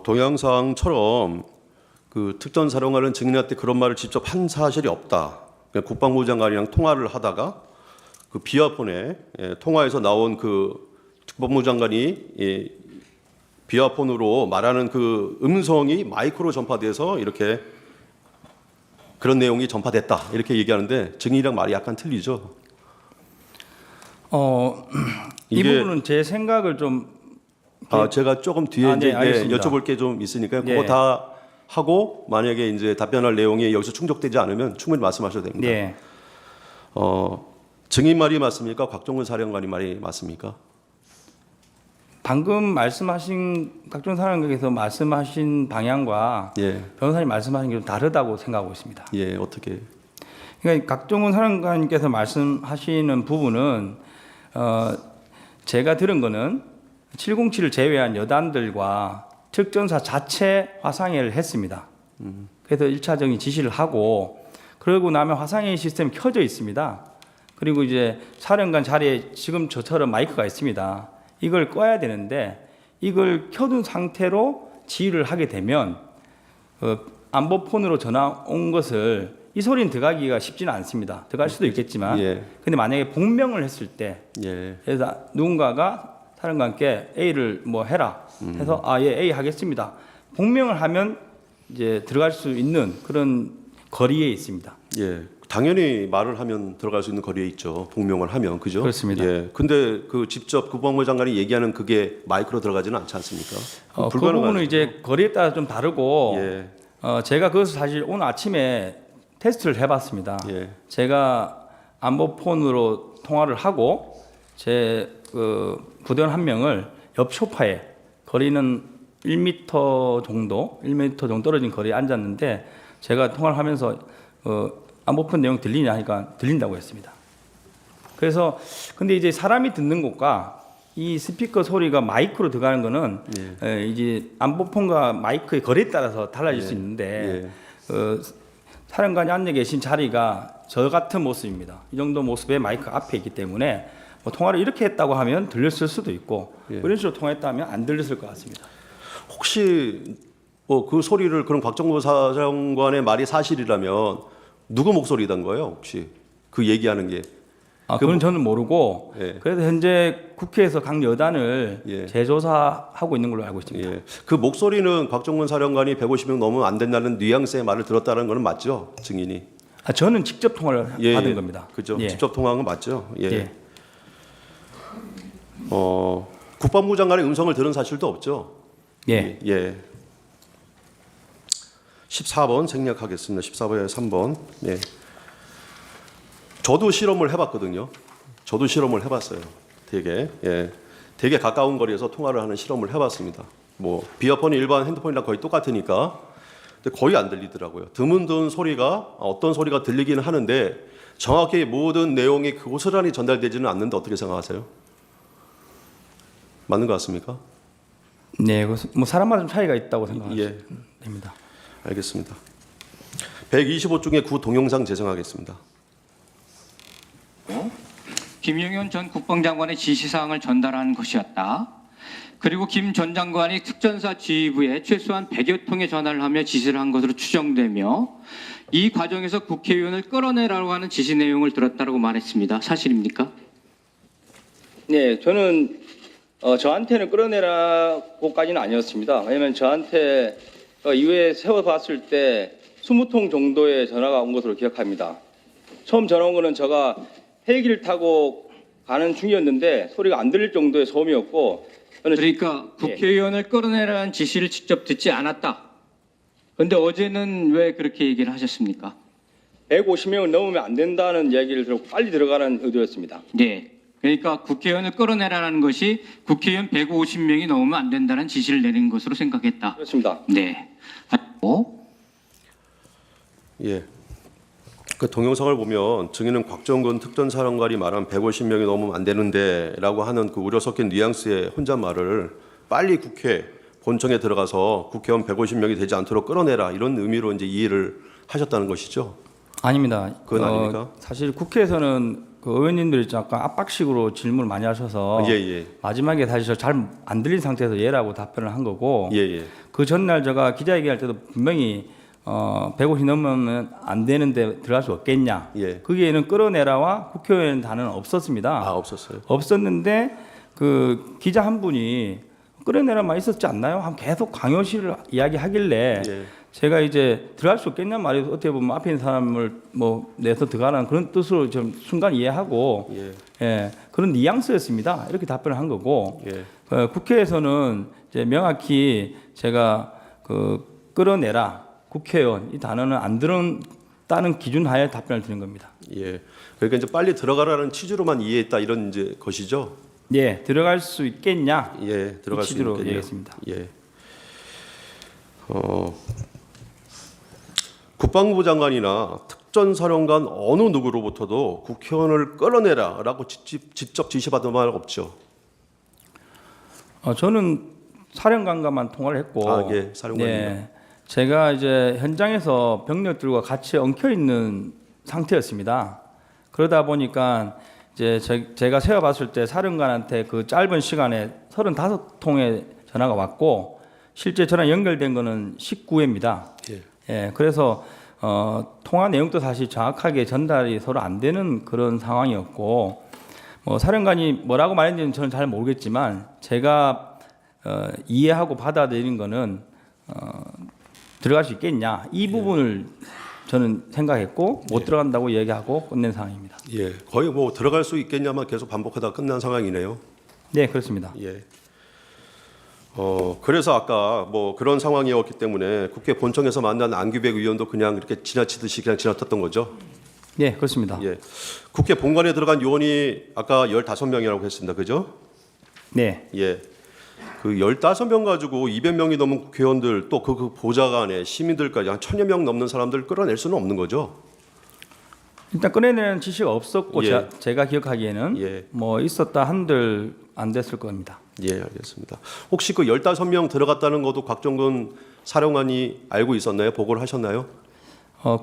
동영상처럼 그 특전사령관은 증인한테 그런 말을 직접 한 사실이 없다. 그러니까 국방부 장관이랑 통화를 하다가 그 비화폰에 통화에서 나온 그 국방부 장관이 비화폰으로 말하는 그 음성이 마이크로 전파돼서 이렇게 그런 내용이 전파됐다. 이렇게 얘기하는데 증인이랑 말이 약간 틀리죠. 이 이게- 부분은 제 생각을 좀 제가 조금 뒤에 네, 이제 알겠습니다. 여쭤볼 게 좀 있으니까요. 네. 그거 다 하고 만약에 이제 답변할 내용이 여기서 충족되지 않으면 충분히 말씀하셔도 됩니다. 네. 증인 말이 맞습니까? 곽종근 사령관이 말이 맞습니까? 방금 말씀하신 각종 사람께서 말씀하신 방향과 예, 변호사님 말씀하신 게 좀 다르다고 생각하고 있습니다. 예, 어떻게? 그러니까 각종훈 사령관께서 말씀하시는 부분은 제가 들은 거는 707을 제외한 여단들과 특전사 자체 화상회의를 했습니다. 그래서 1차적인 지시를 하고 그러고 나면 화상회의 시스템이 켜져 있습니다. 그리고 이제 사령관 자리에 지금 저처럼 마이크가 있습니다. 이걸 꺼야 되는데 이걸 켜둔 상태로 지휘를 하게 되면 안보폰으로 전화 온 것을 이 소리는 들어가기가 쉽지는 않습니다. 들어갈 수도 있겠지만 예, 근데 만약에 복명을 했을 때 예, 그래서 누군가가 사령관께 A를 뭐 해라 해서 예 A 하겠습니다. 복명을 하면 이제 들어갈 수 있는 그런 거리에 있습니다. 예. 당연히 말을 하면 들어갈 수 있는 거리에 있죠. 복명을 하면 그죠? 그렇습니다. 예. 근데 그 직접 국방부 장관이 얘기하는 그게 마이크로 들어가지는 않지 않습니까? 그 불가능하죠. 부분은 이제 거리에 따라 좀 다르고 예, 제가 그것을 사실 오늘 아침에 테스트를 해봤습니다. 예, 제가 안보폰으로 통화를 하고 제 부대원 한 명을 옆 소파에 거리는 1m 정도 떨어진 거리에 앉았는데 제가 통화를 하면서 안보폰 내용 들리냐 하니까 들린다고 했습니다. 그래서 근데 이제 사람이 듣는 것과 이 스피커 소리가 마이크로 들어가는 거는 이제 안보폰과 마이크의 거리에 따라서 달라질 수 있는데 사령관이 앉아 계신 자리가 저 같은 모습입니다. 이 정도 모습의 마이크 앞에 있기 때문에 뭐 통화를 이렇게 했다고 하면 들렸을 수도 있고 이런 식으로 통화했다면 안 들렸을 것 같습니다. 혹시 그 소리를 그런 곽정부 사령관의 말이 사실이라면 누구 목소리단 거예요? 혹시 그 얘기하는 게? 그건 저는 모르고 예. 그래서 현재 국회에서 각 여단을 예. 재조사하고 있는 걸로 알고 있습니다. 예. 그 목소리는 곽정근 사령관이 150명 넘으면 안 된다는 뉘앙스의 말을 들었다는 거는 맞죠? 증인이. 저는 직접 통화를 받은 겁니다. 그죠? 예. 직접 통화한 건 맞죠? 예. 예. 국방부 장관의 음성을 들은 사실도 없죠? 예. 예. 14번 생략하겠습니다. 14번에 3번. 예. 저도 실험을 해봤거든요. 저도 실험을 해봤어요. 되게 되게 가까운 거리에서 통화를 하는 실험을 해봤습니다. 뭐 비어폰이 일반 핸드폰이랑 거의 똑같으니까 근데 거의 안 들리더라고요. 드문드문 소리가 어떤 소리가 들리기는 하는데 정확히 모든 내용이 고스란히 전달되지는 않는데 어떻게 생각하세요? 맞는 것 같습니까? 네, 뭐 사람마다 좀 차이가 있다고 생각합니다. 예. 됩니다. 알겠습니다. 125 중에 구 동영상 제정하겠습니다. 김영현 전 국방장관의 지시사항을 전달한 것이었다. 그리고 김 전 장관이 특전사 지휘부에 최소한 100여 통의 전화를 하며 지시를 한 것으로 추정되며 이 과정에서 국회의원을 끌어내라고 하는 지시 내용을 들었다고 말했습니다. 사실입니까? 네, 저는 저한테는 끌어내라고까지는 아니었습니다. 왜냐하면 저한테 이후에 세워봤을 때 20통 정도의 전화가 온 것으로 기억합니다. 처음 전화 온 거는 제가 헬기를 타고 가는 중이었는데 소리가 안 들릴 정도의 소음이었고 저는 그러니까 국회의원을 끌어내라는 지시를 직접 듣지 않았다. 그런데 어제는 왜 그렇게 얘기를 하셨습니까? 150명을 넘으면 안 된다는 이야기를 들고 빨리 들어가는 의도였습니다. 네. 그러니까 국회의원을 끌어내라는 것이 국회의원 150명이 넘으면 안 된다는 지시를 내린 것으로 생각했다. 그렇습니다. 네. 예. 그 동영상을 보면 증인은 곽정근 특전사령관이 말한 150명이 넘으면 안 되는데라고 하는 그 우려 섞인 뉘앙스의 혼잣말을 빨리 국회 본청에 들어가서 국회의원 150명이 되지 않도록 끌어내라 이런 의미로 이제 이해를 하셨다는 것이죠. 아닙니다. 그건 아닙니까? 사실 국회에서는 그 의원님들이 약간 압박식으로 질문을 많이 하셔서 예. 마지막에 사실 잘 안 들린 상태에서 예라고 답변을 한 거고 예. 그 전날 제가 기자회견할 때도 분명히 150 넘으면 안 되는데 들어갈 수 없겠냐. 예. 거기에는 끌어내라와 국회의원 단어는 없었습니다. 아, 없었어요. 없었는데 그 기자 한 분이 끌어내라만 있었지 않나요? 한 계속 강요실을 이야기하길래 예. 제가 이제 들어갈 수 없겠냐 말이 어떻게 보면 앞에 있는 사람을 뭐 내서 들어가라는 그런 뜻으로 좀 순간 이해하고 예, 그런 뉘앙스였습니다. 이렇게 답변을 한 거고 예. 국회에서는 이제 명확히 제가 그 끌어내라 국회의원 이 단어는 안 들었다는 기준 하에 답변을 드린 겁니다. 예. 그러니까 이제 빨리 들어가라는 취지로만 이해했다 이런 이제 것이죠. 예, 들어갈 수 있겠냐? 예, 들어갈 수 취지로 있겠네요. 얘기했습니다. 예. 국방부 장관이나 특전사령관 어느 누구로부터도 국회의원을 끌어내라라고 직접 지시받은 말 없죠. 저는 사령관과만 통화를 했고, 아, 예, 사령관이요. 네, 제가 이제 현장에서 병력들과 같이 엉켜 있는 상태였습니다. 그러다 보니까 이제 제가 세어봤을 때 사령관한테 그 짧은 시간에 35통의 전화가 왔고, 실제 전화 연결된 거는 19회입니다. 예. 예, 그래서 통화 내용도 사실 정확하게 전달이 서로 안 되는 그런 상황이었고, 뭐 사령관이 뭐라고 말했는지는 저는 잘 모르겠지만 제가 이해하고 받아들인 거는 들어갈 수 있겠냐 이 부분을 저는 생각했고 못 들어간다고 얘기하고 끝낸 상황입니다. 예. 거의 뭐 들어갈 수 있겠냐만 계속 반복하다 끝난 상황이네요. 네, 그렇습니다. 예. 그래서 아까 뭐 그런 상황이었기 때문에 국회 본청에서 만난 안규백 의원도 그냥 이렇게 지나치듯이 그냥 지나쳤던 거죠. 네, 그렇습니다. 예. 국회 본관에 들어간 요원이 아까 15명이라고 했습니다. 그죠? 네, 예. 그 15명 가지고 200명이 넘은 국회의원들 또 그 보좌관에 시민들까지 한 1000여 명 넘는 사람들 끌어낼 수는 없는 거죠. 일단 꺼내내는 지시가 없었고 예. 제가 기억하기에는 예. 뭐 있었다 한들 안 됐을 겁니다. 예, 알겠습니다. 혹시 그 15명 들어갔다는 것도 곽정근 사령관이 알고 있었나요? 보고를 하셨나요?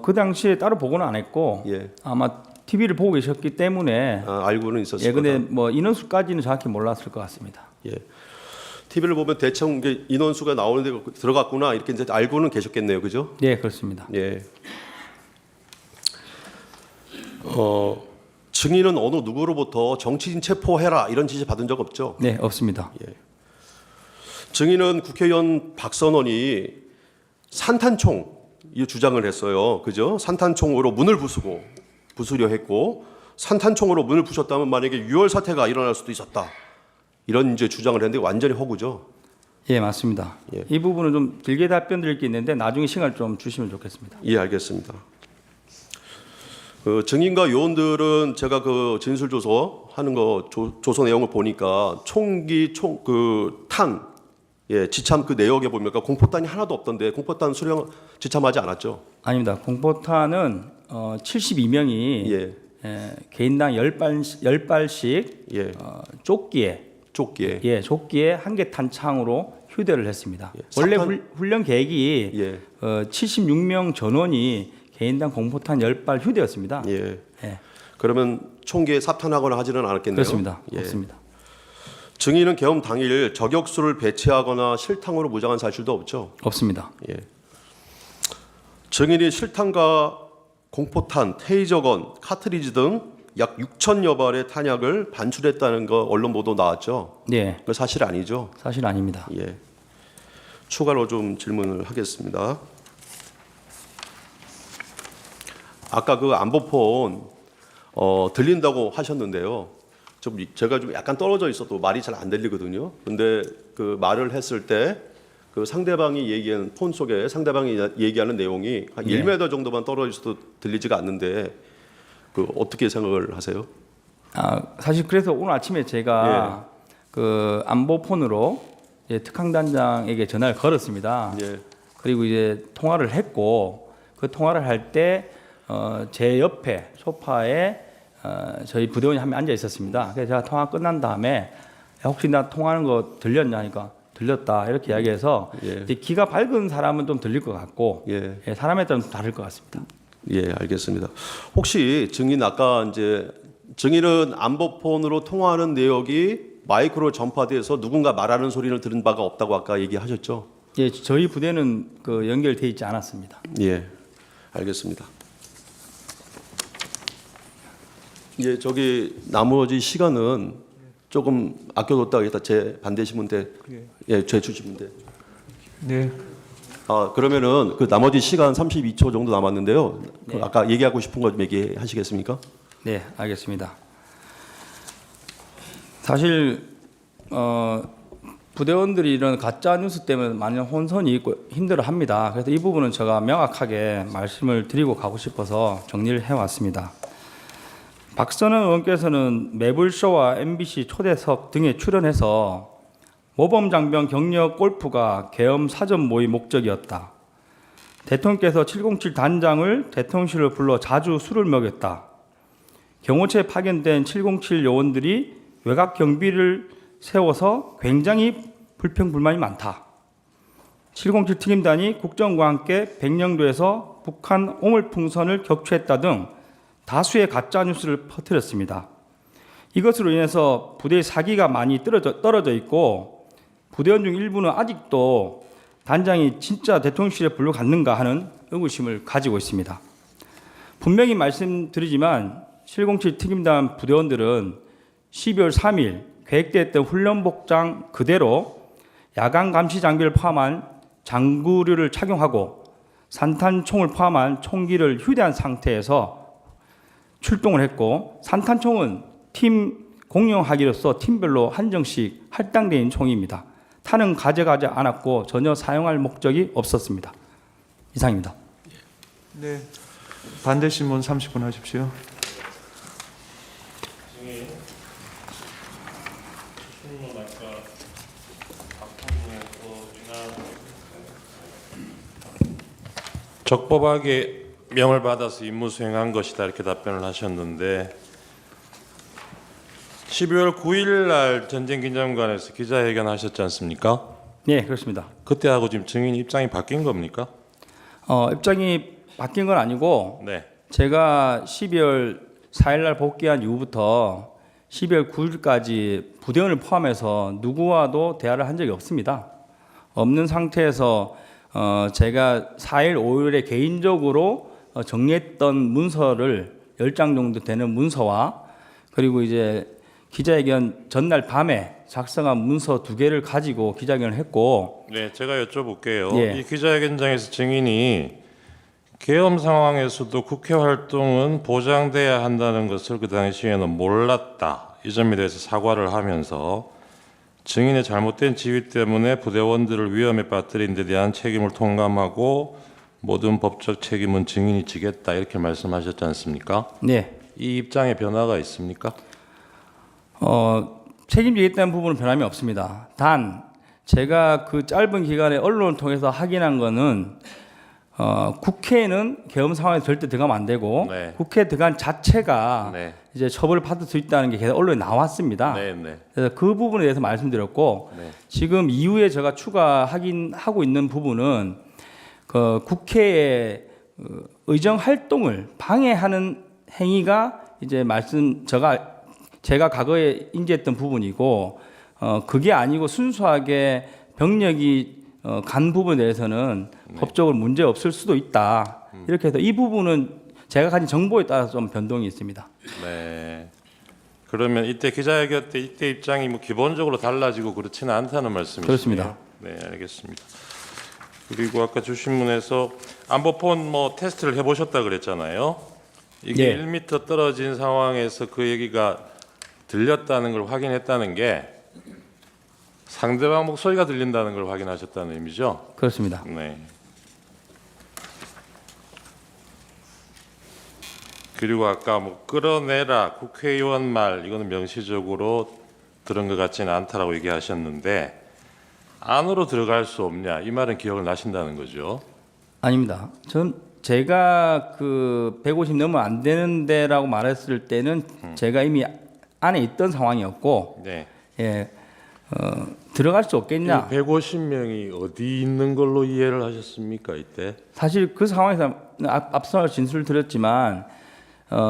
그 당시에 따로 보고는 안 했고 예. 아마 TV를 보고 계셨기 때문에 알고는 있었을 예, 근데 거다. 뭐 인원수까지는 정확히 몰랐을 것 같습니다. 예. TV를 보면 대충 이게 인원수가 나오는데 들어갔구나 이렇게 이제 알고는 계셨겠네요, 그죠? 네, 그렇습니다. 예. 증인은 어느 누구로부터 정치인 체포해라 이런 지시 받은 적 없죠? 네, 없습니다. 증인은 국회의원 박선원이 산탄총 이 주장을 했어요, 그죠? 산탄총으로 문을 부수려 했고 산탄총으로 문을 부셨다면 만약에 유혈 사태가 일어날 수도 있었다. 이런 이제 주장을 했는데 완전히 허구죠. 예, 맞습니다. 예. 이 부분은 좀 길게 답변 드릴 게 있는데 나중에 시간을 좀 주시면 좋겠습니다. 예, 알겠습니다. 그 증인과 요원들은 제가 그 진술 조서 하는 거 조서 내용을 보니까 총기 탄 지참 그 내역에 보면 공포탄이 하나도 없던데 공포탄 수령 지참하지 않았죠? 아닙니다. 공포탄은 72명이 예. 개인당 10발씩 예. 조끼에 조끼에 한 개 탄창으로 휴대를 했습니다. 예. 원래 삽탄- 훈련 계획이 예. 76명 전원이 개인당 공포탄 10발 휴대였습니다. 예. 예. 그러면 총기에 삽탄하거나 하지는 않았겠네요. 그렇습니다. 예. 없습니다. 증인은 계엄 당일 저격수를 배치하거나 실탄으로 무장한 사실도 없죠. 없습니다. 예. 증인이 실탄과 공포탄, 테이저건, 카트리지 등 약 6천여 발의 탄약을 반출했다는 거 언론 보도 나왔죠. 네, 그 사실 아니죠. 사실 아닙니다. 예. 추가로 좀 질문을 하겠습니다. 아까 그 안보폰 들린다고 하셨는데요. 제가 좀 약간 떨어져 있어도 말이 잘 안 들리거든요. 근데 그 말을 했을 때 그 상대방이 얘기하는 폰 속에 상대방이 얘기하는 내용이 한 네. 1m 정도만 떨어져 있어도 들리지가 않는데 그 어떻게 생각을 하세요? 사실 그래서 오늘 아침에 제가 그 안보폰으로 특강단장에게 전화를 걸었습니다. 예. 그리고 이제 통화를 했고 그 통화를 할 때 제 옆에 소파에 저희 부대원이 한 명 앉아 있었습니다. 그래서 제가 통화 끝난 다음에 혹시 나 통화하는 거 들렸냐 하니까 들렸다 이렇게 이야기해서 예. 이제 귀가 밝은 사람은 좀 들릴 것 같고 예. 예, 사람에 따라 좀 다를 것 같습니다. 예, 알겠습니다. 혹시 증인 아까 이제 증인은 안보폰으로 통화하는 내역이 마이크로 전파돼서 누군가 말하는 소리를 들은 바가 없다고 아까 얘기하셨죠? 예, 저희 부대는 그 연결돼 있지 않았습니다. 예, 알겠습니다. 예, 저기 나머지 시간은 조금 아껴뒀다가 이따 제 반대시면 돼. 예, 제 주시면 돼. 네. 아, 그러면은 그 나머지 시간 32초 정도 남았는데요. 그 네. 아까 얘기하고 싶은 거 좀 얘기하시겠습니까? 네, 알겠습니다. 사실 부대원들이 이런 가짜 뉴스 때문에 많은 혼선이 있고 힘들어합니다. 그래서 이 부분은 제가 명확하게 말씀을 드리고 가고 싶어서 정리를 해왔습니다. 박선원 의원께서는 매불쇼와 MBC 초대석 등에 출연해서 모범장병 격려 골프가 계엄 사전 모의 목적이었다. 대통령께서 707 단장을 대통령실로 불러 자주 술을 먹였다. 경호처에 파견된 707 요원들이 외곽 경비를 세워서 굉장히 불평불만이 많다. 707 특임단이 국정과 함께 백령도에서 북한 오물풍선을 격추했다 등 다수의 가짜 뉴스를 퍼뜨렸습니다. 이것으로 인해서 부대의 사기가 많이 떨어져 있고 부대원 중 일부는 아직도 단장이 진짜 대통령실에 불러갔는가 하는 의구심을 가지고 있습니다. 분명히 말씀드리지만 707 특임단 부대원들은 12월 3일 계획됐던 훈련 복장 그대로 야간 감시 장비를 포함한 장구류를 착용하고 산탄총을 포함한 총기를 휴대한 상태에서 출동을 했고, 산탄총은 팀 공용하기로서 팀별로 한정씩 할당된 총입니다. 탄은 가져가지 않았고 전혀 사용할 목적이 없었습니다. 이상입니다. 네. 반대 신문 30분 하십시오. 적법하게 명을 받아서 임무 수행한 것이다 이렇게 답변을 하셨는데 12월 9일 날 전쟁기념관에서 기자회견 하셨지 않습니까? 네, 그렇습니다. 그때하고 지금 증인 입장이 바뀐 겁니까? 입장이 바뀐 건 아니고 네. 제가 12월 4일 날 복귀한 이후부터 12월 9일까지 부대원을 포함해서 누구와도 대화를 한 적이 없습니다. 없는 상태에서 제가 4일, 5일에 개인적으로 정리했던 문서를 10장 정도 되는 문서와 그리고 이제 기자회견 전날 밤에 작성한 문서 2개를 가지고 기자회견을 했고. 네, 제가 여쭤볼게요. 예. 이 기자회견장에서 증인이 계엄 상황에서도 국회 활동은 보장돼야 한다는 것을 그 당시에는 몰랐다. 이 점에 대해서 사과를 하면서 증인의 잘못된 지휘 때문에 부대원들을 위험에 빠뜨린 데 대한 책임을 통감하고 모든 법적 책임은 증인이 지겠다 이렇게 말씀하셨지 않습니까? 네. 이 입장에 변화가 있습니까? 책임지겠다는 부분은 변함이 없습니다. 단 제가 그 짧은 기간에 언론을 통해서 확인한 거는 국회에는 계엄 상황에 절대 들어가면 안 되고 네. 국회에 들어간 자체가 네. 이제 처벌을 받을 수 있다는 게 계속 언론에 나왔습니다. 네, 네. 그래서 그 부분에 대해서 말씀드렸고 네. 지금 이후에 제가 추가 확인하고 있는 부분은 그 국회의 의정 활동을 방해하는 행위가 이제 제가 과거에 인지했던 부분이고 그게 아니고 순수하게 병력이 간 부분에 대해서는 법적으로 문제 없을 수도 있다. 이렇게 해서 이 부분은 제가 가진 정보에 따라서 좀 변동이 있습니다. 네. 그러면 이때 기자회견 때 이때 입장이 뭐 기본적으로 달라지고 그렇지는 않다는 말씀이시죠? 그렇습니다. 네, 알겠습니다. 그리고 아까 주신문에서 안보폰 뭐 테스트를 해보셨다 그랬잖아요. 이게 네. 1m 떨어진 상황에서 그 얘기가 들렸다는 걸 확인했다는 게 상대방 목소리가 들린다는 걸 확인하셨다는 의미죠? 그렇습니다. 네. 그리고 아까 뭐 끌어내라 국회의원 말 이거는 명시적으로 들은 것 같지는 않다라고 얘기하셨는데 안으로 들어갈 수 없냐 이 말은 기억을 나신다는 거죠? 아닙니다. 제가 그 150 넘으면 안 되는데라고 말했을 때는 제가 이미 안에 있던 상황이었고 네. 예, 들어갈 수 없겠냐? 150명이 어디 있는 걸로 이해를 하셨습니까 이때? 사실 그 상황에서 앞서 진술을 드렸지만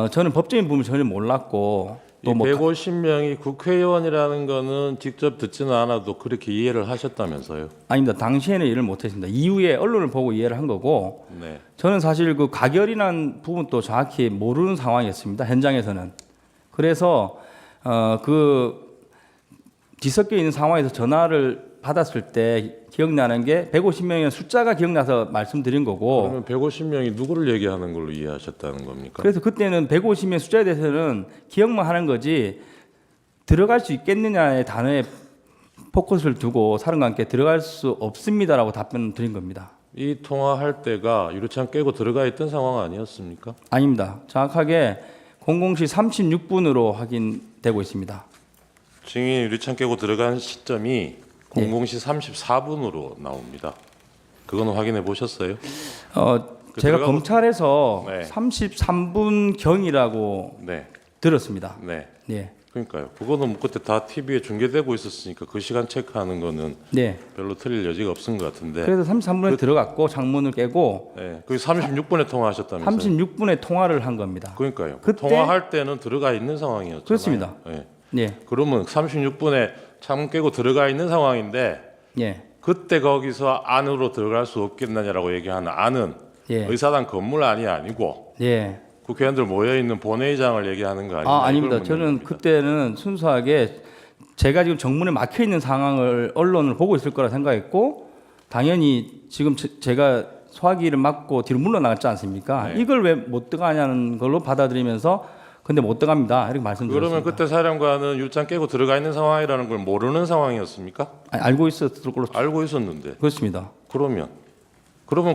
저는 법적인 부분을 전혀 몰랐고 이 150명이 국회의원이라는 거는 직접 듣지는 않아도 그렇게 이해를 하셨다면서요? 아닙니다. 당시에는 이해를 못했습니다. 이후에 언론을 보고 이해를 한 거고 네. 저는 사실 그 가결이라는 부분도 정확히 모르는 상황이었습니다. 현장에서는. 그래서 그 뒤섞여 있는 상황에서 전화를 받았을 때 기억나는 게 150명이라는 숫자가 기억나서 말씀드린 거고 그러면 150명이 누구를 얘기하는 걸로 이해하셨다는 겁니까? 그래서 그때는 150명 숫자에 대해서는 기억만 하는 거지 들어갈 수 있겠느냐의 단어에 포커스를 두고 사령관께 들어갈 수 없습니다라고 답변을 드린 겁니다. 이 통화할 때가 유리창 깨고 들어가 있던 상황 아니었습니까? 아닙니다. 정확하게 00시 36분으로 확인되고 있습니다. 증인이 유리창 깨고 들어간 시점이 00시 34분으로 나옵니다. 그거는 확인해 보셨어요? 제가 검찰에서 네. 33분 경이라고 네. 들었습니다. 네. 네. 그러니까요. 그거는 뭐 그때 다 TV에 중계되고 있었으니까 그 시간 체크하는 거는 네. 별로 틀릴 여지가 없은 것 같은데. 그래서 33분에 들어갔고 창문을 깨고 네. 그 36분에 통화하셨다면서요? 36분에 통화를 한 겁니다. 그러니까요. 그때- 통화할 때는 들어가 있는 상황이었잖아요. 그렇습니다. 네. 네. 그러면 36분에 창문 깨고 들어가 있는 상황인데 예. 그때 거기서 안으로 들어갈 수 없겠느냐라고 얘기하는 안은 예. 의사당 건물 안이 아니고 예. 국회의원들 모여 있는 본회의장을 얘기하는 거 아니에요? 아닙니다. 저는 그때는 순수하게 제가 지금 정문에 막혀 있는 상황을 언론을 보고 있을 거라 생각했고 당연히 지금 제가 소화기를 맞고 뒤로 물러나갔지 않습니까? 네. 이걸 왜 못 들어가냐는 걸로 받아들이면서 근데 못 들어갑니다. 이렇게 말씀드렸습니다. 그러면 그때 사령관은 유리창 깨고 들어가 있는 상황이라는 걸 모르는 상황이었습니까? 알고 있었을 걸로 알고 있었는데. 그렇습니다. 그러면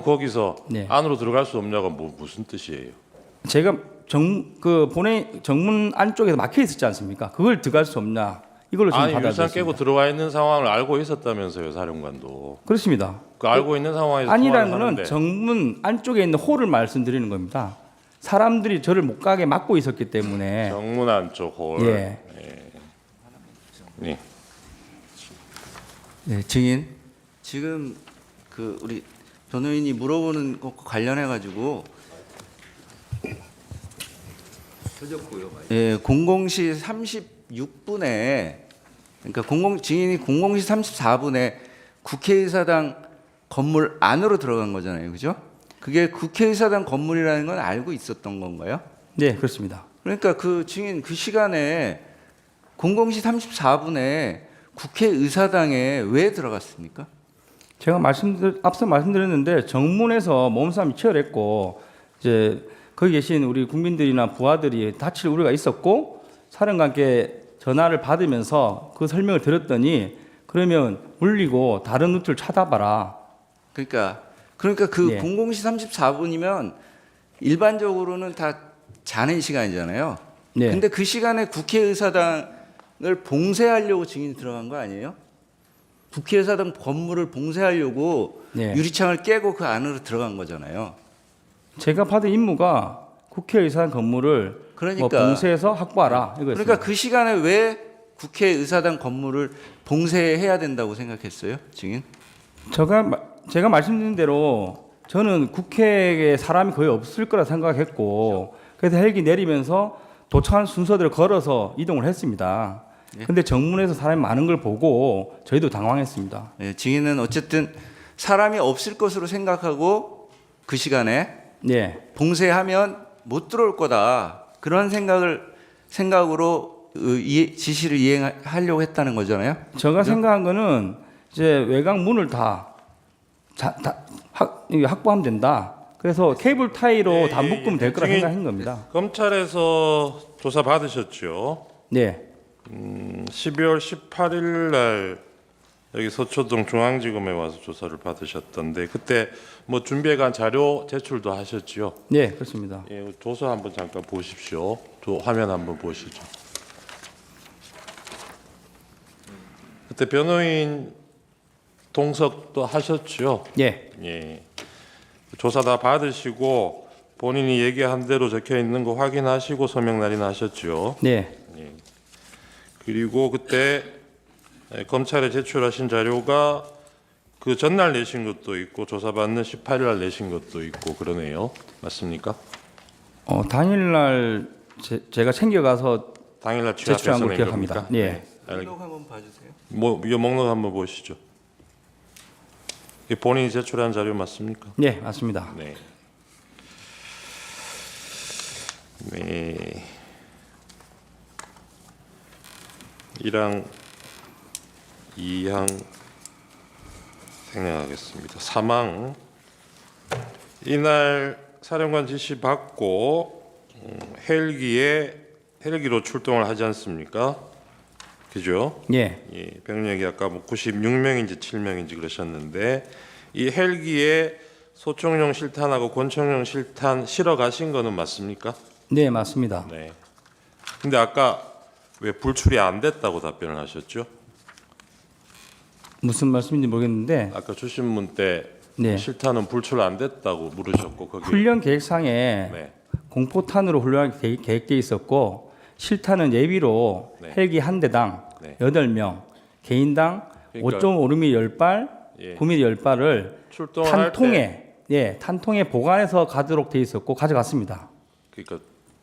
거기서 네. 안으로 들어갈 수 없냐가 무슨 뜻이에요? 제가 정문 안쪽에서 막혀 있었지 않습니까? 그걸 들어갈 수 없냐? 이걸로 지금 아니 유리창 받아들였습니다. 깨고 들어와 있는 상황을 알고 있었다면서요, 사령관도. 그렇습니다. 그 알고 있는 상황에서 아니라는 통화를 거는 하는데. 정문 안쪽에 있는 홀을 말씀드리는 겁니다. 사람들이 저를 못 가게 막고 있었기 때문에. 정문 안쪽 홀. 예. 네. 네, 증인. 지금 그 우리 변호인이 물어보는 것과 관련해 가지고 예, 00시 36분에 그러니까 증인이 00시 34분에 국회의사당 건물 안으로 들어간 거잖아요. 그죠? 그게 국회의사당 건물이라는 건 알고 있었던 건가요? 네, 그렇습니다. 그러니까 그 증인 그 시간에 00시 34분에 국회의사당에 왜 들어갔습니까? 제가 앞서 말씀드렸는데 정문에서 몸싸움이 치열했고 이제 거기 계신 우리 국민들이나 부하들이 다칠 우려가 있었고 사령관께 전화를 받으면서 그 설명을 들었더니 그러면 물리고 다른 루트를 찾아봐라. 그러니까 그 네. 00시 34분이면 일반적으로는 다 자는 시간이잖아요. 네. 근데 그 시간에 국회의사당을 봉쇄하려고 증인이 들어간 거 아니에요? 국회의사당 건물을 봉쇄하려고 네. 유리창을 깨고 그 안으로 들어간 거잖아요. 제가 받은 임무가 국회의사당 건물을 그러니까 봉쇄해서 확보하라 이거였습니다. 그러니까 그 시간에 왜 국회의사당 건물을 봉쇄해야 된다고 생각했어요, 증인? 제가 말씀드린 대로 저는 국회에 사람이 거의 없을 거라 생각했고 그래서 헬기 내리면서 도착하는 순서대로 걸어서 이동을 했습니다. 예. 근데 정문에서 사람이 많은 걸 보고 저희도 당황했습니다. 네, 증인은 어쨌든 사람이 없을 것으로 생각하고 그 시간에 네. 봉쇄하면 못 들어올 거다 그런 생각으로 지시를 이행하려고 했다는 거잖아요. 제가 생각한 거는 이제 외곽 문을 확보하면 된다. 그래서 케이블 타이로 다 묶으면 될 거라 증인, 생각한 겁니다. 검찰에서 조사 받으셨죠? 네. 12월 18일 날 여기 서초동 중앙지검에 와서 조사를 받으셨던데 그때 뭐 준비해간 자료 제출도 하셨지요? 네, 그렇습니다. 예, 조서 한번 잠깐 보십시오. 화면 한번 보시죠. 그때 변호인 동석도 하셨죠? 예. 예. 조사 다 받으시고 본인이 얘기한 대로 적혀 있는 거 확인하시고 서명 날인하셨죠? 네. 그리고 그때 검찰에 제출하신 자료가 그 전날 내신 것도 있고 조사받는 18일 날 내신 것도 있고 그러네요. 맞습니까? 당일날 제가 챙겨가서 당일날 제출한 취합해서 걸 낸 기억합니다. 겁니까? 예. 목록 한번 봐주세요. 이 목록 한번 보시죠. 이게 본인이 제출한 자료 맞습니까? 예, 맞습니다. 네. 네. 1항, 2항 생략하겠습니다. 3항 이날 사령관 지시 받고 헬기로 출동을 하지 않습니까? 그죠? 예. 예, 병력이 아까 뭐 96명인지 7명인지 그러셨는데 이 헬기에 소총용 실탄하고 권총용 실탄 실어 가신 거는 맞습니까? 네, 맞습니다. 네. 근데 아까 왜 불출이 안 됐다고 답변을 하셨죠? 무슨 말씀인지 모르겠는데 아까 주신문 때 네. 실탄은 불출 안 됐다고 물으셨고 거기 훈련 계획상에 네. 공포탄으로 훈련하기 계획되어 있었고 실탄은 예비로 네. 헬기 한 대당 네. 8명, 개인당 그러니까 5.5mm 10발, 예. 9mm 10발을 출동을 할 때 탄통에 보관해서 가도록 되어 있었고 가져갔습니다. 그러니까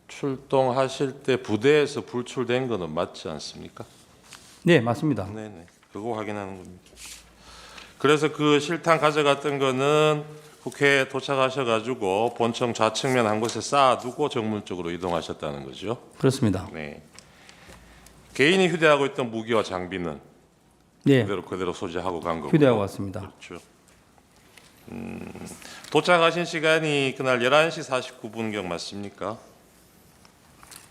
출동하실 때 부대에서 불출된 거는 맞지 않습니까? 네, 맞습니다. 네네. 그거 확인하는 겁니다. 그래서 그 실탄 가져갔던 거는 국회에 도착하셔가지고 본청 좌측면 한 곳에 쌓아두고 정문 쪽으로 이동하셨다는 거죠. 그렇습니다. 네. 개인이 휴대하고 있던 무기와 장비는 네, 그대로 소지하고 간 거고. 휴대하고 왔습니다. 그렇죠. 도착하신 시간이 그날 11시 49분경 맞습니까?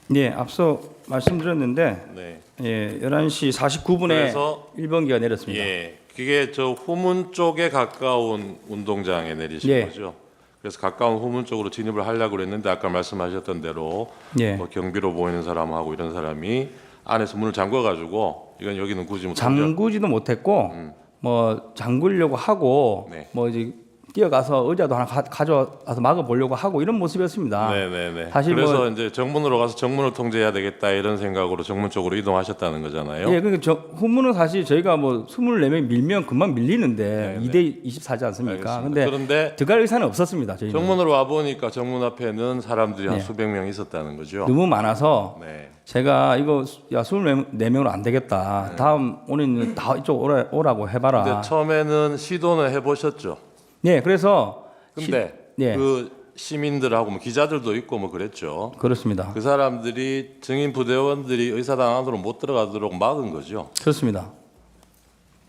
네, 앞서 말씀드렸는데 네. 예, 11시 49분에 그래서 1번기가 내렸습니다. 예, 그게 저 후문 쪽에 가까운 운동장에 내리신 예. 거죠. 그래서 가까운 후문 쪽으로 진입을 하려고 그랬는데 아까 말씀하셨던 대로 예. 뭐 경비로 보이는 사람하고 이런 사람이 안에서 문을 잠궈가지고 이건 여기는 굳이 뭐 잠그지도 못했고 뭐 잠그려고 하고 네. 뭐 이제 뛰어가서 의자도 하나 가져와서 막아보려고 하고 이런 모습이었습니다. 네네네. 사실 그래서 뭐- 이제 정문으로 가서 정문을 통제해야 되겠다 이런 생각으로 정문 쪽으로 이동하셨다는 거잖아요. 예, 그러니까 후문은 사실 저희가 뭐 24명 밀면 금방 밀리는데 네, 2대 24지 않습니까? 알겠습니다. 그런데 들어갈 의사는 없었습니다. 저희는 정문으로 와 보니까 정문 앞에는 사람들이 한 네. 수백 명 있었다는 거죠. 너무 많아서 네. 제가 이거 야 24명으로 안 되겠다. 다음 오늘 다 이쪽 오라고 해봐라. 근데 처음에는 시도는 해보셨죠. 네, 그래서 근데 네. 그 시민들하고 뭐 기자들도 있고 뭐 그랬죠. 그렇습니다. 그 사람들이 증인 부대원들이 의사당 안으로 못 들어가도록 막은 거죠. 그렇습니다.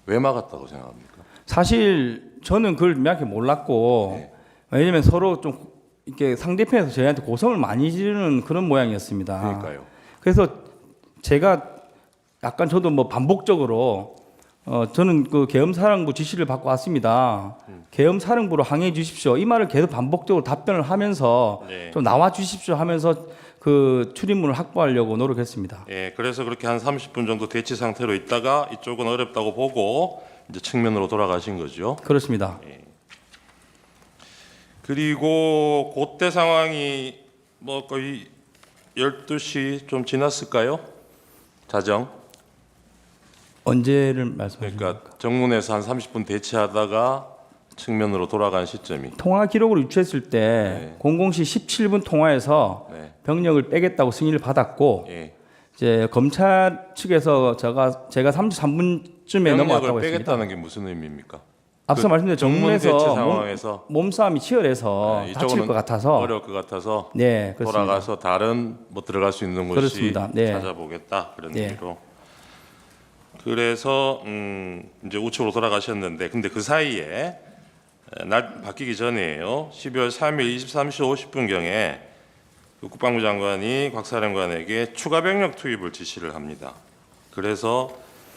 왜 막았다고 생각합니까? 사실 저는 그걸 명확히 몰랐고 네. 왜냐면 서로 좀 이렇게 상대편에서 저희한테 고성을 많이 지르는 그런 모양이었습니다. 그러니까요. 그래서 제가 약간 저도 뭐 반복적으로 저는 그 계엄사령부 지시를 받고 왔습니다. 계엄사령부로 항해해 주십시오. 이 말을 계속 반복적으로 답변을 하면서 네. 좀 나와 주십시오 하면서 그 출입문을 확보하려고 노력했습니다. 예, 그래서 그렇게 한 30분 정도 대치 상태로 있다가 이쪽은 어렵다고 보고 이제 측면으로 돌아가신 거죠. 그렇습니다. 그리고 그때 상황이 뭐 거의 12시 좀 지났을까요? 자정. 언제를 말씀하십니까? 그러니까 정문에서 한 30분 대치하다가 측면으로 돌아간 시점이. 통화 기록을 유추했을 때 네. 00시 17분 통화에서 네. 병력을 빼겠다고 승인을 받았고 예. 이제 검찰 측에서 제가 33분쯤에 넘어왔다고 병력을 했습니다. 빼겠다는 게 무슨 의미입니까? 앞서 그 말씀드린 정문 대치 정문에서 상황에서 몸싸움이 치열해서 네, 다칠 이쪽은 것 같아서 어려울 것 같아서 네, 그렇습니다. 돌아가서 다른 뭐 들어갈 수 있는 곳이 그렇습니다. 네. 찾아보겠다 그런 네. 의미로. 그래서 이제 우측으로 돌아가셨는데 근데 그 사이에 날 바뀌기 전이에요. 12월 3일 23시 50분경에 국방부 장관이 곽 사령관에게 추가 병력 투입을 지시를 합니다. 그래서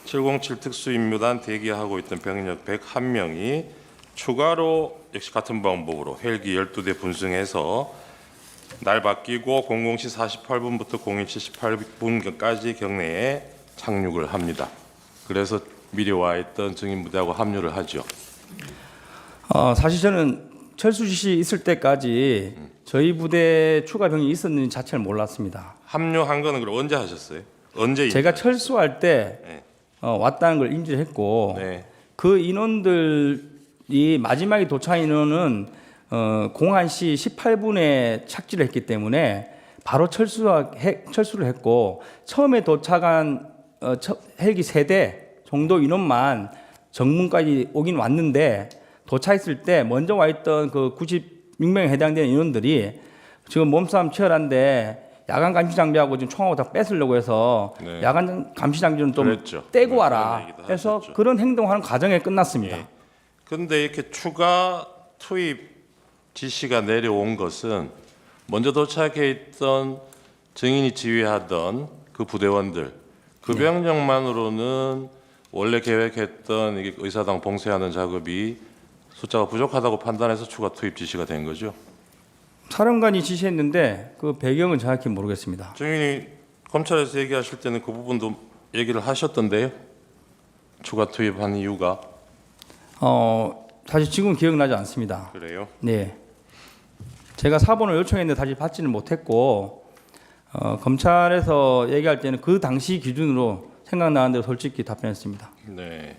707 특수임무단 대기하고 있던 병력 101명이 추가로 역시 같은 방법으로 헬기 12대 분승해서 날 바뀌고 00시 48분부터 01시 78분까지 경내에 착륙을 합니다. 그래서 미리 와 있던 증인 부대하고 합류를 하죠. 사실 저는 철수 지시 있을 때까지 저희 부대 추가 병이 있었는지 자체를 몰랐습니다. 합류한 거는 그럼 언제 하셨어요? 언제 제가 인지하셨어요? 철수할 때 네. 왔다는 걸 인지를 했고 네. 그 인원들이 마지막에 도착한 인원은 01시 18분에 착지를 했기 때문에 바로 철수를 했고 처음에 도착한 헬기 3대 정도 인원만 정문까지 오긴 왔는데 도착했을 때 먼저 와 있던 그 96명에 해당되는 인원들이 지금 몸싸움 치열한데 야간 감시 장비하고 지금 총하고 다 뺏으려고 해서 네. 야간 감시 장비는 좀 그랬죠. 떼고 네, 와라 그런 얘기도 해서 하셨죠. 그런 행동하는 과정에 끝났습니다. 예. 근데 이렇게 추가 투입 지시가 내려온 것은 먼저 도착해 있던 증인이 지휘하던 그 부대원들 그 병력만으로는 원래 계획했던 이게 의사당 봉쇄하는 작업이 숫자가 부족하다고 판단해서 추가 투입 지시가 된 거죠. 사령관이 지시했는데 그 배경은 정확히 모르겠습니다. 증인이 검찰에서 얘기하실 때는 그 부분도 얘기를 하셨던데요. 추가 투입한 이유가 사실 지금 기억나지 않습니다. 그래요. 네. 제가 사본을 요청했는데 다시 받지는 못했고 검찰에서 얘기할 때는 그 당시 기준으로 생각나는 대로 솔직히 답변했습니다. 네.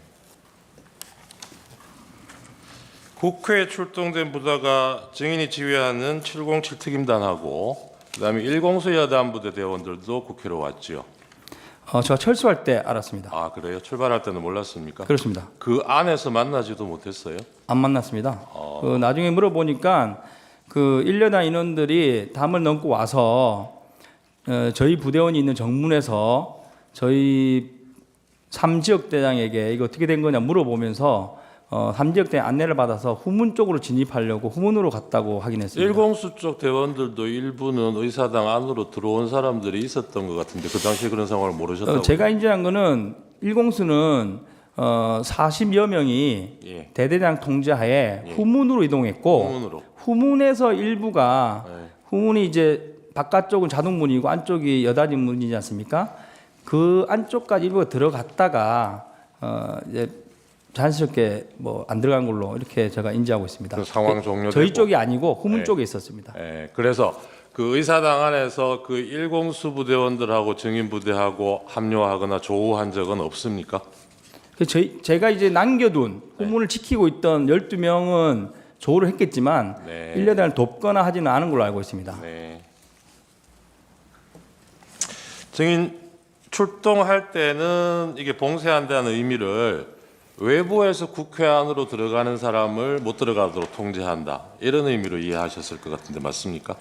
국회에 출동된 부대가 증인이 지휘하는 707 특임단하고 그다음에 1공수 여단부대 대원들도 국회로 왔지요. 제가 철수할 때 알았습니다. 아 그래요? 출발할 때는 몰랐습니까? 그렇습니다. 그 안에서 만나지도 못했어요? 안 만났습니다. 나중에 물어보니까 그 1여단 인원들이 담을 넘고 와서 저희 부대원이 있는 정문에서 저희 3지역 대장에게 이거 어떻게 된 거냐 물어보면서 3지역 대 안내를 받아서 후문 쪽으로 진입하려고 후문으로 갔다고 확인했습니다. 1공수 쪽 대원들도 일부는 의사당 안으로 들어온 사람들이 있었던 것 같은데 그 당시에 그런 상황을 모르셨다고? 제가 인지한 거는 1공수는 40여 명이 예. 대대장 통제하에 예. 후문으로 이동했고 후문으로. 후문에서 일부가 네. 후문이 이제 바깥쪽은 자동문이고 안쪽이 여닫이 문이지 않습니까? 그 안쪽까지 일부가 들어갔다가 이제 자연스럽게 뭐 안 들어간 걸로 이렇게 제가 인지하고 있습니다. 그 상황 종료되고. 저희 쪽이 아니고 후문 네. 쪽에 있었습니다. 예, 그래서 그 의사당 안에서 그 1공수 부대원들하고 증인 부대하고 합류하거나 조우한 적은 없습니까? 제가 이제 남겨둔 네. 후문을 지키고 있던 12명은 조우를 했겠지만 네. 1여단을 돕거나 하지는 않은 걸로 알고 있습니다. 네. 증인 출동할 때는 이게 봉쇄한다는 의미를 외부에서 국회 안으로 들어가는 사람을 못 들어가도록 통제한다 이런 의미로 이해하셨을 것 같은데 맞습니까?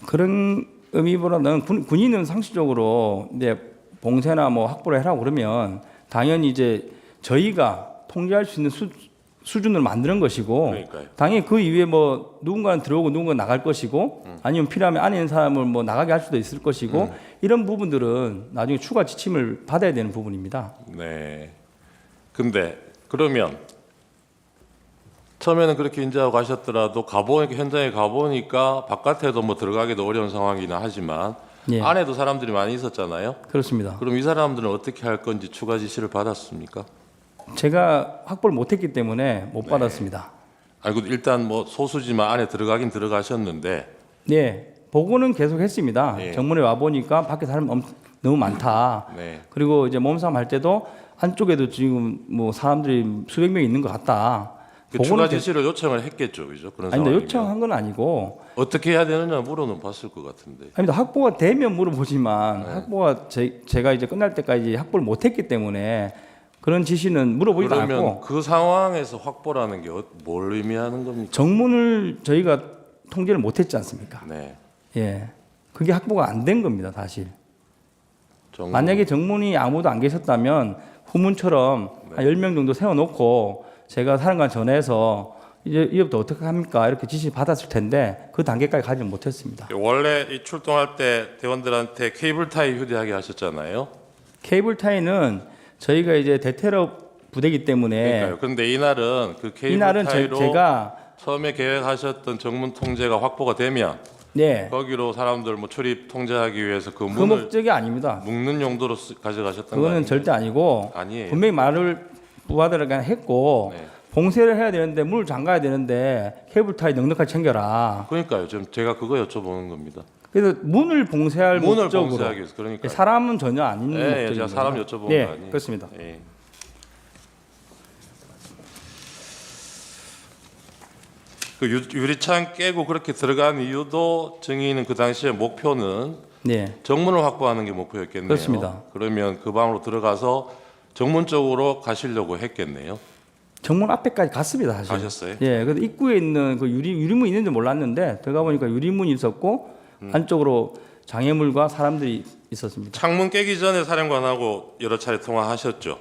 그런 의미보다는 군인은 상식적으로 이제 봉쇄나 뭐 확보를 해라고 그러면 당연히 이제 저희가 통제할 수 있는 수준을 만드는 것이고 그러니까요. 당연히 그 이후에 뭐 누군가는 들어오고 누군가는 나갈 것이고 아니면 필요하면 안에 있는 사람을 뭐 나가게 할 수도 있을 것이고 이런 부분들은 나중에 추가 지침을 받아야 되는 부분입니다. 네. 근데 그러면 처음에는 그렇게 인지하고 가셨더라도 현장에 가보니까 바깥에도 뭐 들어가기도 어려운 상황이긴 하지만 예. 안에도 사람들이 많이 있었잖아요. 그렇습니다. 그럼 이 사람들은 어떻게 할 건지 추가 지시를 받았습니까? 제가 확보를 못했기 때문에 못 받았습니다. 아니 일단 뭐 소수지만 안에 들어가긴 들어가셨는데 네, 보고는 계속 했습니다. 예. 정문에 와 보니까 밖에 사람 너무 많다. 네. 그리고 이제 몸싸움 할 때도 안쪽에도 지금 뭐 사람들이 수백 명 있는 것 같다. 그 추가 지시를 요청을 했겠죠, 그죠? 그런 아닙니다. 상황이면 요청한 건 아니고. 어떻게 해야 되느냐 물어는 봤을 것 같은데. 아닙니다. 확보가 되면 물어보지만 확보가 제가 이제 끝날 때까지 확보를 못했기 때문에 그런 지시는 물어보지도 그러면 않고 그 상황에서 확보라는 게 뭘 의미하는 겁니까? 정문을 저희가 통제를 못했지 않습니까? 네. 예, 그게 확보가 안 된 겁니다, 사실. 정문. 만약에 정문이 아무도 안 계셨다면 후문처럼 한 10명 정도 세워놓고 제가 사령관 전해서 이제부터 어떻게 합니까? 이렇게 지시 받았을 텐데 그 단계까지 가지 못했습니다. 원래 이 출동할 때 대원들한테 케이블 타이 휴대하게 하셨잖아요. 케이블 타이는 저희가 이제 대테러 부대이기 때문에 그러니까요. 그런데 이날은 그 케이블 이날은 타이로 제가 처음에 계획하셨던 정문 통제가 확보가 되면 네, 거기로 사람들 뭐 출입 통제하기 위해서 그 그 문을 목적이 아닙니다. 묶는 용도로 가져가셨던 거 그거는 아니에요? 절대 아니고 아니에요. 분명히 말을 부하들에게 했고 네. 봉쇄를 해야 되는데 문을 잠가야 되는데 케이블 타이 넉넉하게 챙겨라. 그러니까요. 지금 제가 그거 여쭤보는 겁니다. 그래서 문을 봉쇄할 문을 목적으로 봉쇄하기 위해서 그러니까. 사람은 전혀 아닌 예, 목적입니다. 제가 사람 여쭤본 예, 거 아니에요. 그렇습니다. 예. 그 유리창 깨고 그렇게 들어간 이유도 증인은 그 당시에 목표는 네, 정문을 확보하는 게 목표였겠네요. 그렇습니다. 그러면 그 방으로 들어가서 정문 쪽으로 가시려고 했겠네요. 정문 앞에까지 갔습니다, 사실. 가셨어요? 예, 그래서 입구에 있는 그 유리문 있는지 몰랐는데 들어가 보니까 유리문이 있었고 안쪽으로 장애물과 사람들이 있었습니다. 창문 깨기 전에 사령관하고 여러 차례 통화하셨죠.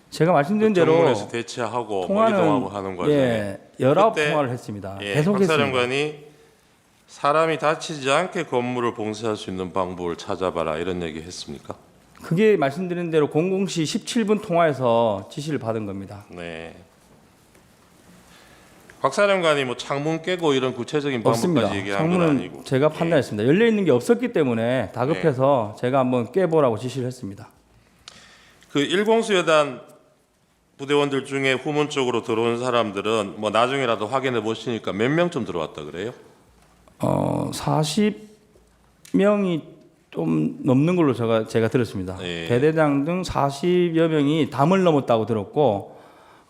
제가 말씀드린 대로 정문에서 대치하고 뭐 통화는 이동하고 하는 과정에 예, 19 그때, 통화를 했습니다. 예, 계속 박 했습니다. 사령관이 사람이 다치지 않게 건물을 봉쇄할 수 있는 방법을 찾아봐라 이런 얘기 했습니까? 그게 말씀드린 대로 00시 17분 통화에서 지시를 받은 겁니다. 네. 박 사령관이 뭐 창문 깨고 이런 구체적인 없습니다. 방법까지 얘기한 건 창문은 아니고. 제가 판단했습니다. 열려 있는 게 없었기 때문에 다급해서 제가 한번 깨보라고 지시를 했습니다. 그 1공수여단 부대원들 중에 후문 쪽으로 들어온 사람들은 뭐 나중에라도 확인해 보시니까 몇 명쯤 들어왔다 그래요? 40명이 좀 넘는 걸로 제가 들었습니다. 예. 대대장 등 40여 명이 담을 넘었다고 들었고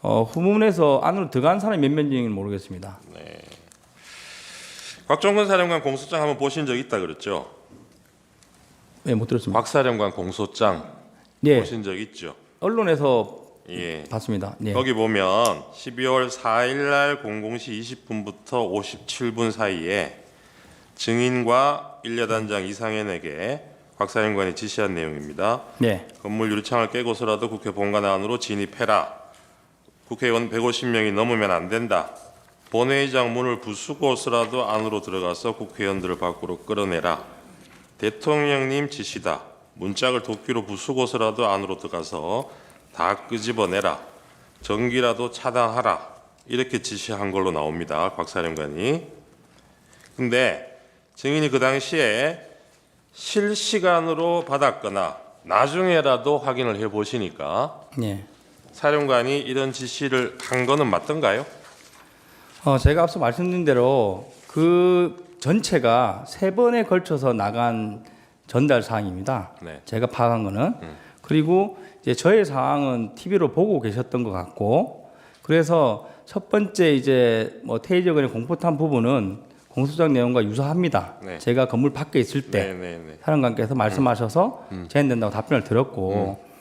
후문에서 안으로 들어간 사람이 몇 명인지는 모르겠습니다. 곽종근 사령관 공소장 한번 보신 적 있다 그랬죠? 네, 못 들었습니다. 박 사령관 공소장 네, 보신 적 있죠? 언론에서 예. 봤습니다. 네. 거기 보면 12월 4일 날 00시 20분부터 57분 사이에 증인과 1여단장 이상현에게 곽 사령관이 지시한 내용입니다. 네. 건물 유리창을 깨고서라도 국회 본관 안으로 진입해라. 국회의원 150명이 넘으면 안 된다. 본회의장 문을 부수고서라도 안으로 들어가서 국회의원들을 밖으로 끌어내라. 대통령님 지시다. 문짝을 도끼로 부수고서라도 안으로 들어가서 다 끄집어내라. 전기라도 차단하라. 이렇게 지시한 걸로 나옵니다. 곽 사령관이. 근데 증인이 그 당시에 실시간으로 받았거나 나중에라도 확인을 해 보시니까 네. 사령관이 이런 지시를 한 거는 맞던가요? 제가 앞서 말씀드린 대로 그 전체가 3번에 걸쳐서 나간 전달 사항입니다. 네. 제가 파악한 거는. 그리고 이제 저의 사항은 TV로 보고 계셨던 것 같고, 그래서 첫 번째 이제 뭐 테이저건의 공포탄 부분은 공소장 내용과 유사합니다. 네. 제가 건물 밖에 있을 때 네. 사령관께서 말씀하셔서 제한된다고 답변을 드렸고,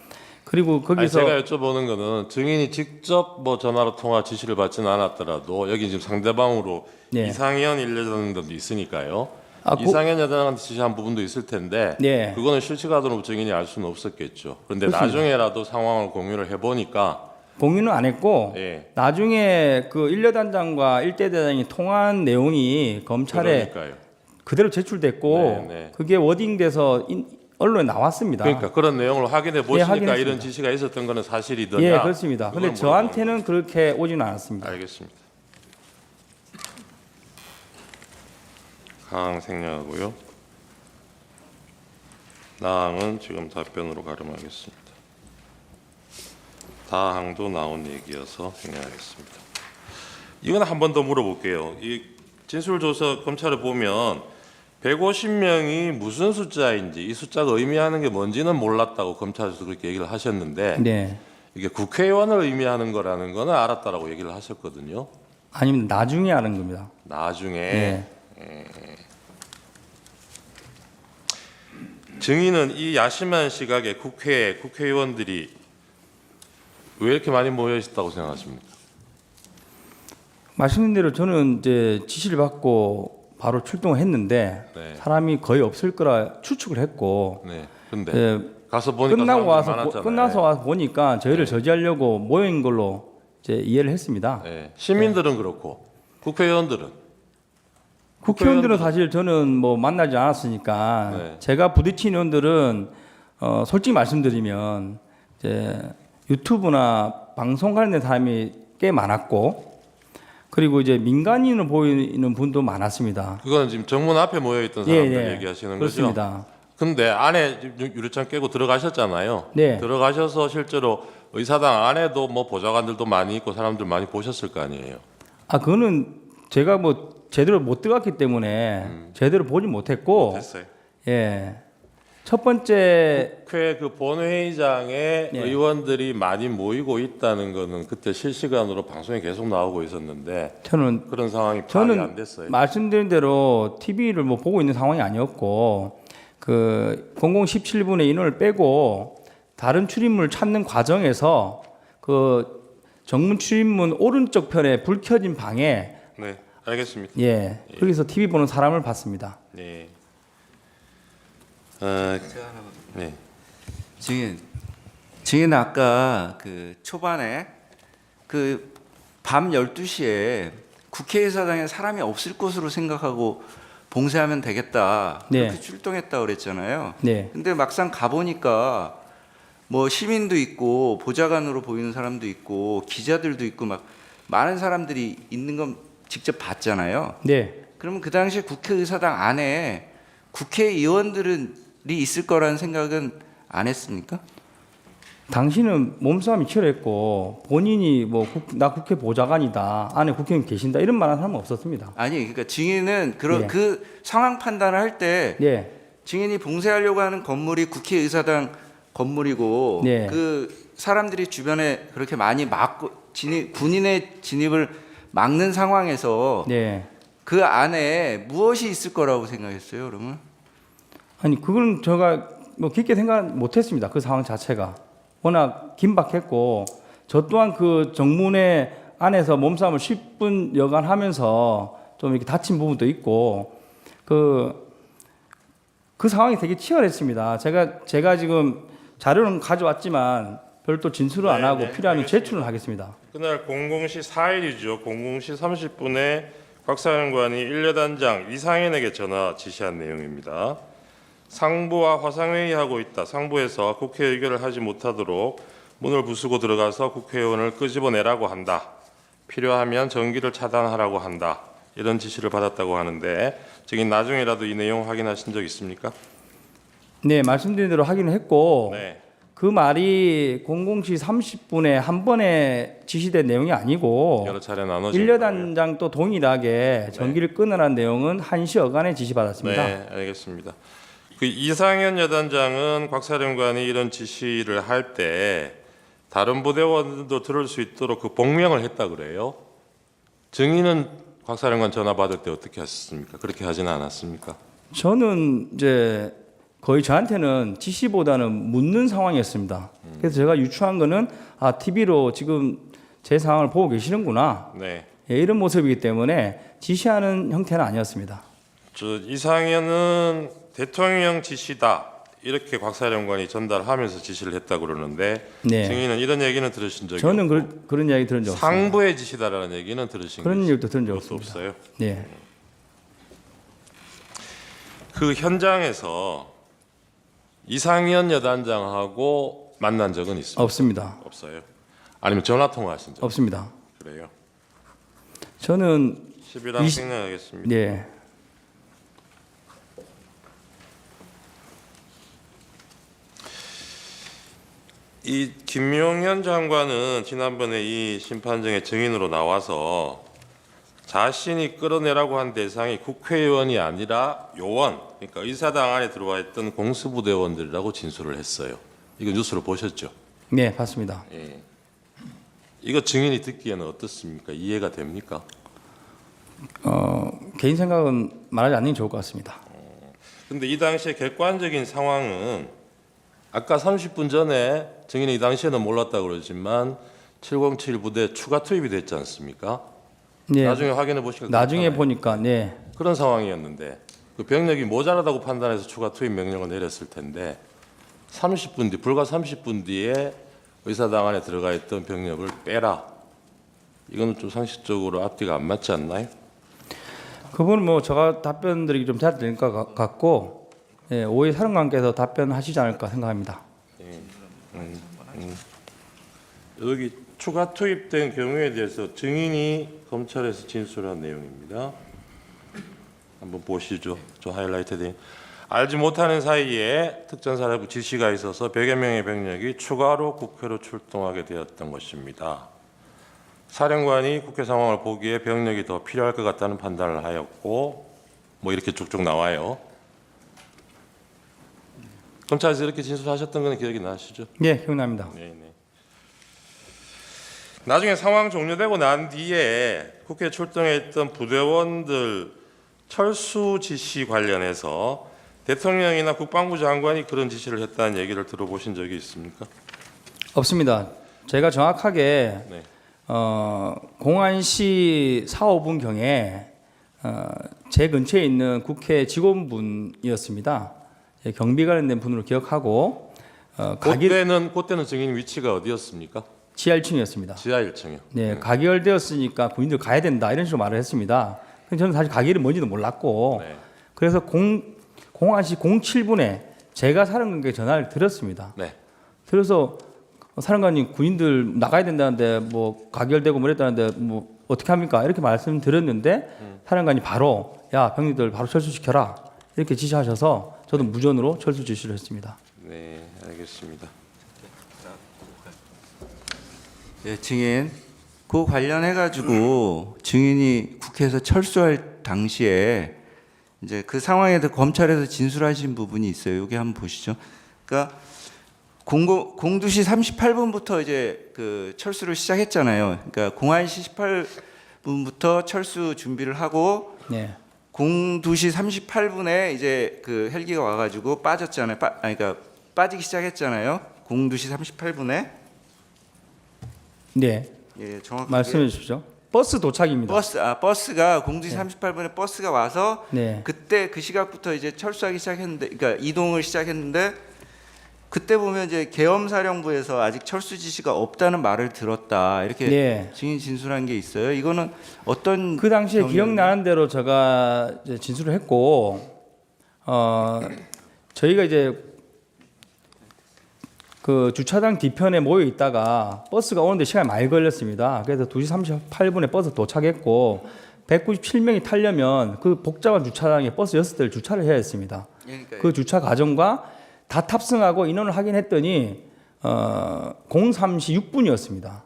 그리고 거기서 제가 여쭤보는 거는 증인이 직접 뭐 전화로 통화 지시를 받지는 않았더라도 여기 지금 상대방으로 네. 이상현 1여단장도 있으니까요. 아, 이상현 여단한테 지시한 부분도 있을 텐데 네. 그거는 실시간으로 증인이 알 수는 없었겠죠. 그런데 그렇습니다. 나중에라도 상황을 공유를 해보니까 공유는 안 했고 예. 나중에 그 1여단장과 1대대장이 통화한 내용이 검찰에 그러니까요. 그대로 제출됐고 네. 그게 워딩돼서 언론에 나왔습니다. 그러니까 그런 내용을 확인해 보시니까 확인했습니다. 이런 지시가 있었던 거는 사실이더냐? 예, 그렇습니다. 근데 그걸 저한테는 그렇게 오지는 않았습니다. 알겠습니다. 가항 생략하고요. 나항은 지금 답변으로 가름하겠습니다. 다항도 나온 얘기여서 생략하겠습니다. 이건 한 번 더 물어볼게요. 이 진술조서 검찰을 보면 150명이 무슨 숫자인지 이 숫자가 의미하는 게 뭔지는 몰랐다고 검찰에서 그렇게 얘기를 하셨는데 네. 이게 국회의원을 의미하는 거라는 거는 알았다라고 얘기를 하셨거든요. 아니면 나중에 하는 겁니다. 나중에 네. 증인은 이 야심한 시각에 국회에 국회의원들이 왜 이렇게 많이 모여 있었다고 생각하십니까? 말씀드린 대로 저는 이제 지시를 받고 바로 출동을 했는데 네. 사람이 거의 없을 거라 추측을 했고 네. 근데 예, 가서 보니까 끝나고 와서 사람들이 많았잖아요. 끝나서 와서 보니까 저희를 네. 저지하려고 모인 걸로 이제 이해를 했습니다. 네. 시민들은 그렇고 국회의원들은 국회의원들은 사실 저는 뭐 만나지 않았으니까 네. 제가 부딪힌 의원들은 솔직히 말씀드리면 이제 유튜브나 방송 관련된 사람이 꽤 많았고 그리고 이제 민간인으로 보이는 분도 많았습니다. 그거는 지금 정문 앞에 모여 있던 사람들 얘기하시는 그렇습니다. 거죠? 근데 안에 유리창 깨고 들어가셨잖아요. 네. 들어가셔서 실제로 의사당 안에도 뭐 보좌관들도 많이 있고 사람들 많이 보셨을 거 아니에요. 그거는 제가 뭐 제대로 못 들어갔기 때문에 제대로 보지 못했고, 됐어요. 예. 첫 번째 국회 그 본회의장에 네. 의원들이 많이 모이고 있다는 거는 그때 실시간으로 방송에 계속 나오고 있었는데 저는 그런 상황이 파악이 안 저는 됐어요. 말씀드린 대로 TV를 뭐 보고 있는 상황이 아니었고 그 0017분의 인원을 빼고 다른 출입문을 찾는 과정에서 그 정문 출입문 오른쪽 편에 불 켜진 방에 네, 알겠습니다. 예 거기서 TV 보는 사람을 봤습니다. 네. 네. 증인 아까 그 초반에 그 밤 12시에 국회의사당에 사람이 없을 것으로 생각하고 봉쇄하면 되겠다. 네. 그렇게 출동했다 그랬잖아요. 네. 근데 막상 가보니까 뭐 시민도 있고 보좌관으로 보이는 사람도 있고 기자들도 있고 막 많은 사람들이 있는 건 직접 봤잖아요. 네. 그러면 그 당시에 국회의사당 안에 국회의원들이 있을 거라는 생각은 안 했습니까? 당신은 몸싸움이 치열했고 본인이 뭐 나 국회 보좌관이다 안에 국회의원 계신다 이런 말하는 사람은 없었습니다. 아니 그러니까 증인은 네. 그 상황 판단을 할 때 네. 증인이 봉쇄하려고 하는 건물이 국회의사당 건물이고 네. 그 사람들이 주변에 그렇게 많이 막고 군인의 진입을 막는 상황에서 네. 그 안에 무엇이 있을 거라고 생각했어요, 그러면? 아니 그건 제가 뭐 깊게 생각 못했습니다. 그 상황 자체가 워낙 긴박했고 저 또한 그 정문의 안에서 몸싸움을 10분 여간하면서 좀 이렇게 다친 부분도 있고 그 상황이 되게 치열했습니다. 제가 지금 자료는 가져왔지만 별도 진술을 안 하고 필요하면 제출을 하겠습니다. 그날 00시 4일이죠. 00시 30분에 곽 사령관이 1여단장 이상현에게 전화 지시한 내용입니다. 상부와 화상회의하고 있다. 상부에서 국회 의결을 하지 못하도록 문을 부수고 들어가서 국회의원을 끄집어내라고 한다. 필요하면 전기를 차단하라고 한다. 이런 지시를 받았다고 하는데 지금 나중에라도 이 내용 확인하신 적 있습니까? 네, 말씀드린 대로 확인을 했고 네. 그 말이 00시 30분에 한 번에 지시된 내용이 아니고 여러 차례 나눠진 1여단장 또 동일하게 전기를 끊으라는 내용은 1시 여간에 지시받았습니다. 네, 알겠습니다. 그 이상현 여단장은 곽 사령관이 이런 지시를 할 때 다른 부대원도 들을 수 있도록 그 복명을 했다 그래요. 증인은 곽 사령관 전화 받을 때 어떻게 하셨습니까? 그렇게 하지는 않았습니까? 저는 이제 거의 저한테는 지시보다는 묻는 상황이었습니다. 그래서 제가 유추한 거는 TV로 지금 제 상황을 보고 계시는구나. 네. 예, 이런 모습이기 때문에 지시하는 형태는 아니었습니다. 이상현은 대통령 지시다 이렇게 곽 사령관이 전달하면서 지시를 했다고 그러는데 네. 증인은 이런 얘기는 들으신 적이 저는 없고 그런 이야기 들은 적 없습니다. 상부의 지시다라는 얘기는 들으신 그런 것이 얘기도 들은 적 그것도 없습니다. 없어요. 네. 그 현장에서 이상현 여단장하고 만난 적은 있습니까? 없습니다. 없어요. 아니면 전화 통화하신 적? 없습니다. 그래요. 저는 11랑 생략하겠습니다. 네. 이 김용현 장관은 지난번에 이 심판정의 증인으로 나와서 자신이 끌어내라고 한 대상이 국회의원이 아니라 요원, 그러니까 의사당 안에 들어와 있던 공수부대원들이라고 진술을 했어요. 이거 뉴스로 보셨죠? 네, 봤습니다. 예. 이거 증인이 듣기에는 어떻습니까? 이해가 됩니까? 개인 생각은 말하지 않는 게 좋을 것 같습니다. 근데 이 당시에 객관적인 상황은 아까 30분 전에 증인이 이 당시에는 몰랐다고 그러지만 707 부대 추가 투입이 됐지 않습니까? 네. 나중에 확인해 보시니까 나중에 그렇잖아요. 보니까 네. 그런 상황이었는데 그 병력이 모자라다고 판단해서 추가 투입 명령을 내렸을 텐데 30분 뒤 불과 30분 뒤에 의사당 안에 들어가 있던 병력을 빼라. 이거는 좀 상식적으로 앞뒤가 안 맞지 않나요? 그분은 뭐 제가 답변 드리기 좀 잘 될 것 같고 예, 오해 사령관께서 답변하시지 않을까 생각합니다. 여기 추가 투입된 경우에 대해서 증인이 검찰에서 진술한 내용입니다. 한번 보시죠. 저 하이라이트 된. 알지 못하는 사이에 특전사령부 지시가 있어서 100여 명의 병력이 추가로 국회로 출동하게 되었던 것입니다. 사령관이 국회 상황을 보기에 병력이 더 필요할 것 같다는 판단을 하였고 뭐 이렇게 쭉쭉 나와요. 검찰에서 이렇게 진술하셨던 건 기억이 나시죠? 네, 기억납니다. 네. 나중에 상황 종료되고 난 뒤에 국회 출동해 있던 부대원들 철수 지시 관련해서 대통령이나 국방부 장관이 그런 지시를 했다는 얘기를 들어보신 적이 있습니까? 없습니다. 제가 정확하게 네. 공안시 4, 5분경에 제 근처에 있는 국회 직원분이었습니다. 경비 관련된 분으로 기억하고 그때는 증인 위치가 어디였습니까? 지하 1층이었습니다. 지하 1층이요. 네, 가결되었으니까 군인들 가야 된다 이런 식으로 말을 했습니다. 근데 저는 사실 가결이 뭔지도 몰랐고 네. 그래서 공안시 07분에 제가 사령관께 전화를 드렸습니다. 네. 그래서 사령관님 군인들 나가야 된다는데 뭐 가결되고 뭐랬다는데 뭐 어떻게 합니까? 이렇게 말씀드렸는데 사령관이 바로 야 병력들 바로 철수시켜라 이렇게 지시하셔서 저도 무전으로 철수 지시를 했습니다. 네, 알겠습니다. 예, 증인. 그 관련해 가지고 증인이 국회에서 철수할 당시에 이제 그 상황에 대해 검찰에서 진술하신 부분이 있어요. 여기 한번 보시죠. 그러니까 02시 38분부터 이제 그 철수를 시작했잖아요. 그러니까 01시 18분부터 철수 준비를 하고 네. 02시 38분에 이제 그 헬기가 와가지고 빠졌잖아요. 그러니까 빠지기 시작했잖아요. 02시 38분에. 네. 예, 정확하게 말씀해 주십시오. 버스 도착입니다. 버스가 02시 38분에 버스가 와서 네. 그때 그 시각부터 이제 철수하기 시작했는데, 그러니까 이동을 시작했는데 그때 보면 이제 계엄사령부에서 아직 철수 지시가 없다는 말을 들었다 이렇게 네. 증인 진술한 게 있어요. 이거는 어떤 그 당시에 경위였나요? 기억나는 대로 제가 이제 진술을 했고 저희가 이제 그 주차장 뒤편에 모여 있다가 버스가 오는데 시간이 많이 걸렸습니다. 그래서 2시 38분에 버스 도착했고 197명이 타려면 그 복잡한 주차장에 버스 6대를 주차를 해야 했습니다. 그러니까요. 그 주차 과정과 다 탑승하고 인원을 확인했더니 03시 6분이었습니다.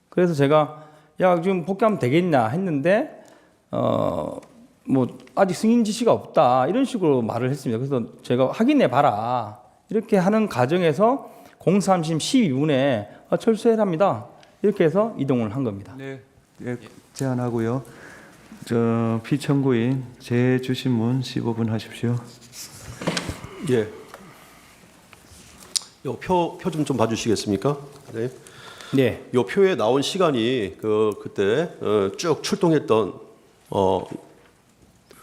그래서 제가 야 지금 복귀하면 되겠냐 했는데 뭐 아직 승인 지시가 없다 이런 식으로 말을 했습니다. 그래서 제가 확인해 봐라 이렇게 하는 과정에서 03시 12분에 철수해랍니다. 이렇게 해서 이동을 한 겁니다. 네, 네 제안하고요. 저 피청구인 재주신문 15분 하십시오. 예. 요 표 좀 봐주시겠습니까? 네. 네. 요 표에 나온 시간이 그때 쭉 출동했던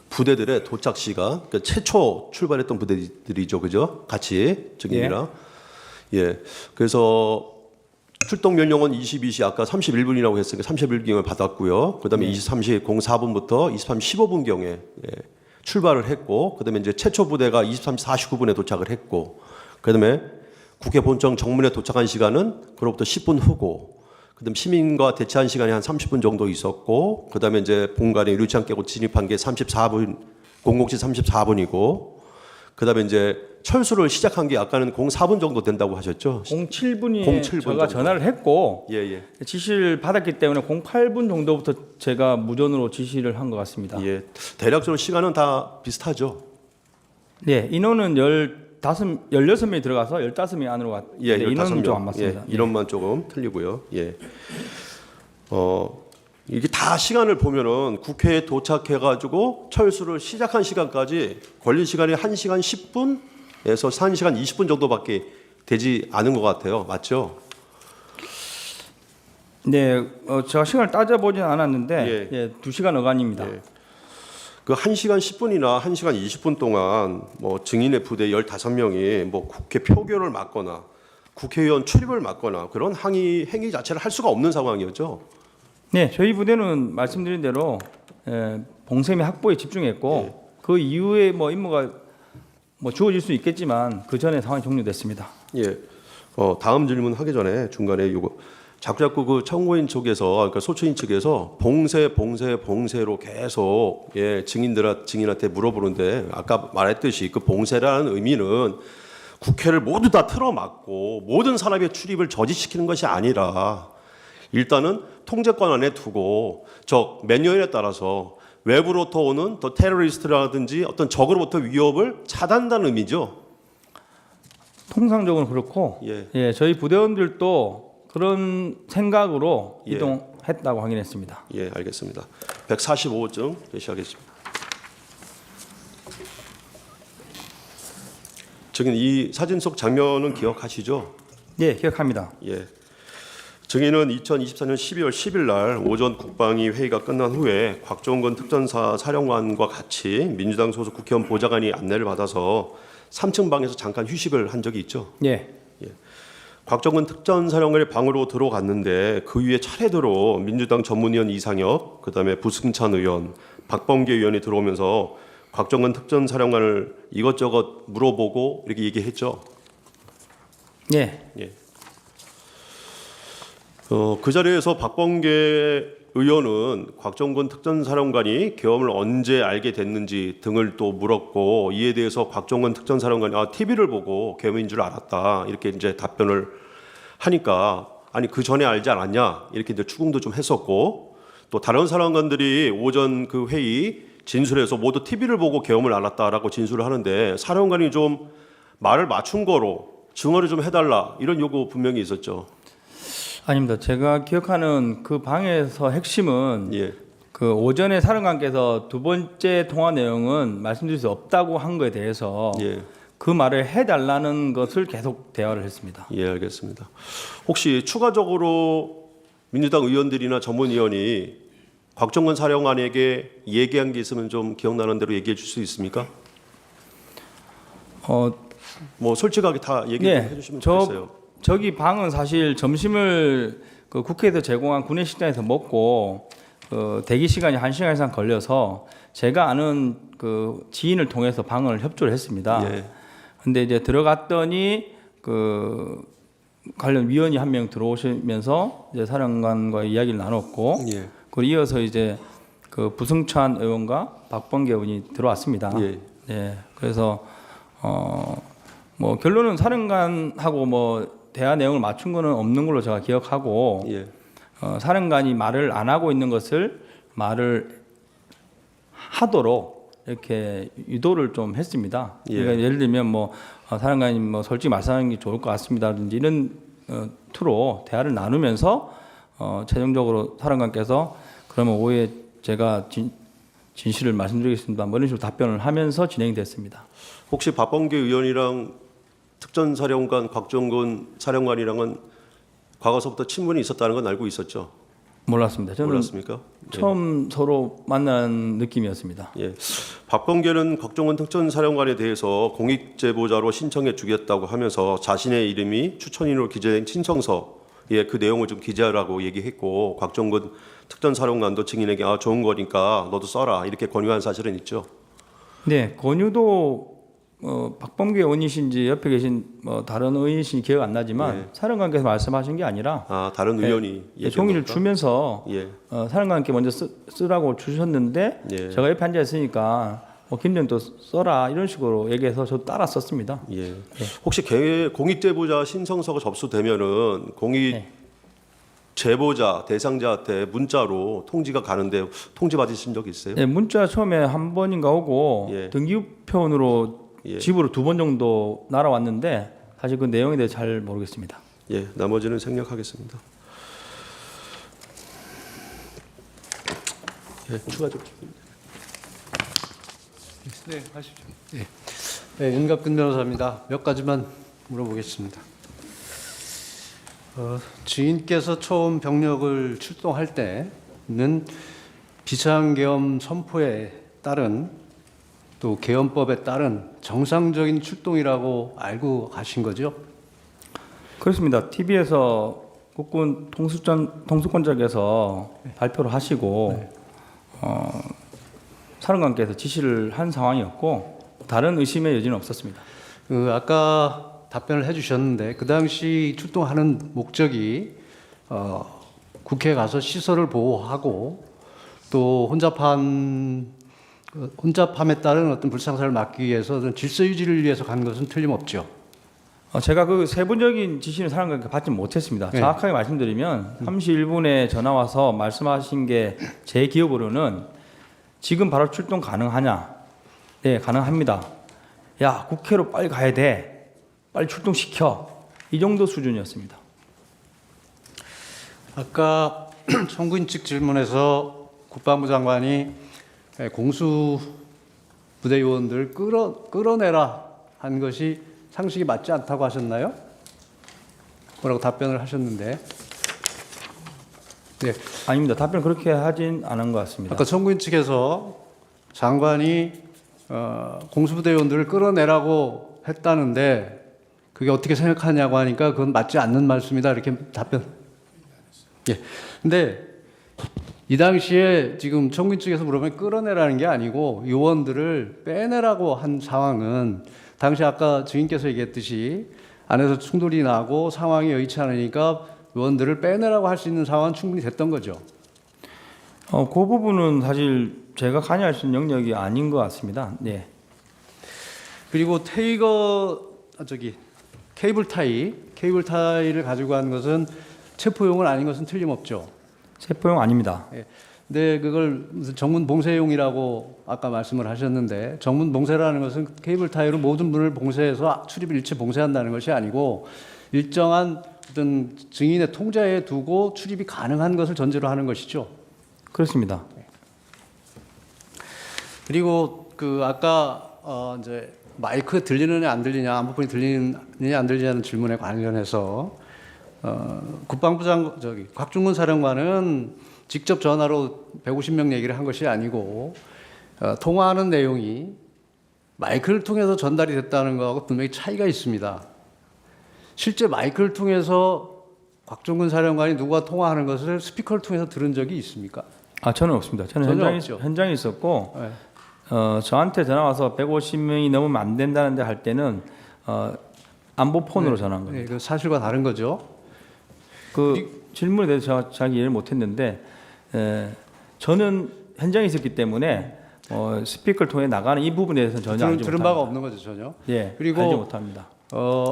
부대들의 도착 시간, 그러니까 최초 출발했던 부대들이죠, 그죠? 같이 증인이랑. 예. 그래서 출동 명령은 22시 아까 31분이라고 했으니까 31분경에 받았고요. 그다음에 23시 04분부터 23시 15분경에 출발을 했고, 그다음에 이제 최초 부대가 23시 49분에 도착을 했고, 그다음에 국회 본청 정문에 도착한 시간은 그로부터 10분 후고, 그다음 시민과 대치한 시간이 한 30분 정도 있었고, 그다음에 이제 본관에 유리창 깨고 진입한 게 34분, 00시 34분이고, 그다음에 이제 철수를 시작한 게 아까는 04분 정도 된다고 하셨죠? 07분이 07분 제가 정도. 전화를 했고 예. 지시를 받았기 때문에 08분 정도부터 제가 무전으로 지시를 한 것 같습니다. 예. 대략적으로 시간은 다 비슷하죠. 네, 인원은 16명이 들어가서 15명이 안으로 왔. 예, 네, 인원은 15명. 좀 안 맞습니다. 예, 인원만 조금 틀리고요. 예. 이게 다 시간을 보면은 국회에 도착해가지고 철수를 시작한 시간까지 걸린 시간이 1시간 10분에서 1시간 20분 정도밖에 되지 않은 것 같아요. 맞죠? 네, 제가 시간을 따져보진 않았는데 예. 2시간 어간입니다. 예. 그 1시간 10분이나 1시간 20분 동안 뭐 증인의 부대 15명이 뭐 국회 표결을 막거나 국회의원 출입을 막거나 그런 행위 자체를 할 수가 없는 상황이었죠. 네, 저희 부대는 말씀드린 대로 봉쇄미 확보에 집중했고 그 이후에 뭐 임무가 뭐 주어질 수 있겠지만 그 전에 상황이 종료됐습니다. 예. 다음 질문 하기 전에 중간에 요거 자꾸 그 청구인 쪽에서 그러니까 소추인 측에서 봉쇄로 계속 증인한테 물어보는데 아까 말했듯이 그 봉쇄라는 의미는 국회를 모두 다 틀어막고 모든 사람의 출입을 저지시키는 것이 아니라 일단은 통제권 안에 두고 저 매뉴얼에 따라서 외부로부터 오는 더 테러리스트라든지 어떤 적으로부터 위협을 차단한다는 의미죠. 통상적으로 그렇고 예. 저희 부대원들도 그런 생각으로 예. 이동했다고 확인했습니다. 예, 알겠습니다. 145호증 제시하겠습니다. 증인 이 사진 속 장면은 기억하시죠? 예, 기억합니다. 예. 증인은 2024년 12월 10일 날 오전 국방위 회의가 끝난 후에 곽종근 특전사 사령관과 같이 민주당 소속 국회의원 보좌관이 안내를 받아서 3층 방에서 잠깐 휴식을 한 적이 있죠. 예. 곽종근 특전사령관의 방으로 들어갔는데 그 위에 차례대로 민주당 전문위원 이상엽, 그다음에 부승찬 의원, 박범계 의원이 들어오면서 곽종근 특전사령관을 이것저것 물어보고 이렇게 얘기했죠. 예. 그 자리에서 박범계 의원은 곽종근 특전사령관이 계엄을 언제 알게 됐는지 등을 또 물었고 이에 대해서 곽종근 특전사령관이 TV를 보고 계엄인 줄 알았다 이렇게 이제 답변을 하니까 아니 그 전에 알지 않았냐 이렇게 이제 추궁도 좀 했었고 또 다른 사령관들이 오전 그 회의 진술에서 모두 TV를 보고 계엄을 알았다라고 진술을 하는데 사령관이 좀 말을 맞춘 거로 증언을 좀 해달라 이런 요구 분명히 있었죠. 아닙니다. 제가 기억하는 그 방에서 핵심은 예. 그 오전에 사령관께서 두 번째 통화 내용은 말씀드릴 수 없다고 한 거에 대해서 예. 그 말을 해달라는 것을 계속 대화를 했습니다. 예, 알겠습니다. 혹시 추가적으로 민주당 의원들이나 전문위원이 곽종근 사령관에게 얘기한 게 있으면 좀 기억나는 대로 얘기해 줄 수 있습니까? 뭐 솔직하게 다 얘기 좀 해주시면 좋겠어요. 저기 방은 사실 점심을 그 국회에서 제공한 구내식당에서 먹고 대기 시간이 1시간 이상 걸려서 제가 아는 그 지인을 통해서 방을 협조를 했습니다. 예. 근데 이제 들어갔더니 그 관련 위원이 한 명 들어오시면서 이제 사령관과 이야기를 나눴고 예. 그리고 이어서 이제 그 부승찬 의원과 박범계 의원이 들어왔습니다. 예. 네. 그래서 뭐 결론은 사령관하고 뭐 대화 내용을 맞춘 거는 없는 걸로 제가 기억하고 예. 사령관이 말을 안 하고 있는 것을 말을 하도록 이렇게 유도를 좀 했습니다. 예. 그러니까 예를 들면 뭐 사령관이 뭐 솔직히 말씀하는 게 좋을 것 같습니다든지 이런 투로 대화를 나누면서 최종적으로 사령관께서 그러면 오후에 제가 진실을 말씀드리겠습니다. 뭐 이런 식으로 답변을 하면서 진행이 됐습니다. 혹시 박범계 의원이랑 특전사령관 곽종근 사령관이랑은 과거서부터 친분이 있었다는 건 알고 있었죠? 몰랐습니다. 저는 몰랐습니까? 처음 서로 만난 느낌이었습니다. 예. 박범계는 곽종근 특전사령관에 대해서 공익제보자로 신청해 주겠다고 하면서 자신의 이름이 추천인으로 기재된 신청서에 그 내용을 좀 기재하라고 얘기했고 곽종근 특전사령관도 증인에게 좋은 거니까 너도 써라 이렇게 권유한 사실은 있죠. 네, 권유도 박범계 의원이신지 옆에 계신 다른 의원이신지 기억 안 나지만 예. 사령관께서 말씀하신 게 아니라 다른 의원이 종이를 주면서 예. 사령관께 먼저 쓰라고 주셨는데 예. 제가 옆에 앉아 있으니까 김정도 써라 이런 식으로 얘기해서 저 따라 썼습니다. 예. 혹시 공익제보자 신청서가 접수되면은 제보자 대상자한테 문자로 통지가 가는데 통지 받으신 적 있어요? 네, 문자 처음에 한 번인가 오고 예. 등기우편으로 예. 집으로 2번 정도 날아왔는데 사실 그 내용에 대해 잘 모르겠습니다. 예, 나머지는 생략하겠습니다. 예, 추가적으로. 네, 하십시오. 네, 윤갑근 변호사입니다. 몇 가지만 물어보겠습니다. 증인께서 처음 병력을 출동할 때는 비상계엄 선포에 따른 또 계엄법에 따른 정상적인 출동이라고 알고 가신 거죠? 그렇습니다. TV에서 국군 통수권자께서 발표를 하시고 사령관께서 지시를 한 상황이었고 다른 의심의 여지는 없었습니다. 아까 답변을 해주셨는데 그 당시 출동하는 목적이 국회에 가서 시설을 보호하고 또 혼잡함에 따른 어떤 불상사를 막기 위해서 질서 유지를 위해서 간 것은 틀림없죠. 제가 그 세부적인 지시는 사람들께 받지 못했습니다. 네. 정확하게 말씀드리면 31분에 전화 와서 말씀하신 게 제 기억으로는 지금 바로 출동 가능하냐? 네, 가능합니다. 야, 국회로 빨리 가야 돼. 빨리 출동시켜. 이 정도 수준이었습니다. 아까 청구인 측 질문에서 국방부 장관이 공수 부대 요원들 끌어내라 한 것이 상식이 맞지 않다고 하셨나요? 뭐라고 답변을 하셨는데. 네. 아닙니다. 답변 그렇게 하진 않은 것 같습니다. 아까 청구인 측에서 장관이 공수부대 요원들을 끌어내라고 했다는데 그게 어떻게 생각하냐고 하니까 그건 맞지 않는 말씀이다 이렇게 답변. 예. 근데 이 당시에 지금 청구인 측에서 물어보면 끌어내라는 게 아니고 요원들을 빼내라고 한 상황은 당시 아까 증인께서 얘기했듯이 안에서 충돌이 나고 상황이 여의치 않으니까 요원들을 빼내라고 할 수 있는 상황은 충분히 됐던 거죠. 그 부분은 사실 제가 관여할 수 있는 영역이 아닌 것 같습니다. 네. 그리고 케이블 타이를 가지고 간 것은 체포용은 아닌 것은 틀림없죠. 체포용 아닙니다. 예. 근데 그걸 무슨 정문 봉쇄용이라고 아까 말씀을 하셨는데 정문 봉쇄라는 것은 케이블 타이로 모든 문을 봉쇄해서 출입을 일체 봉쇄한다는 것이 아니고 일정한 어떤 증인의 통제에 두고 출입이 가능한 것을 전제로 하는 것이죠. 그렇습니다. 그리고 그 아까 이제 마이크 들리느냐 안 들리냐 안보폰이 들리느냐 안 들리냐는 질문에 관련해서 국방부 곽중근 사령관은 직접 전화로 150명 얘기를 한 것이 아니고 통화하는 내용이 마이크를 통해서 전달이 됐다는 것하고 분명히 차이가 있습니다. 실제 마이크를 통해서 곽중근 사령관이 누구와 통화하는 것을 스피커를 통해서 들은 적이 있습니까? 저는 없습니다. 저는 현장에 있었고 네. 저한테 전화 와서 150명이 넘으면 안 된다는데 할 때는 안보폰으로 전화한 겁니다. 네, 그 사실과 다른 거죠. 그 질문에 대해서 제가 잘 이해를 못했는데 저는 현장에 있었기 때문에 스피커를 통해 나가는 이 부분에 대해서는 전혀 알지 들은 못합니다. 바가 없는 거죠, 전혀. 예, 그리고 알지 못합니다.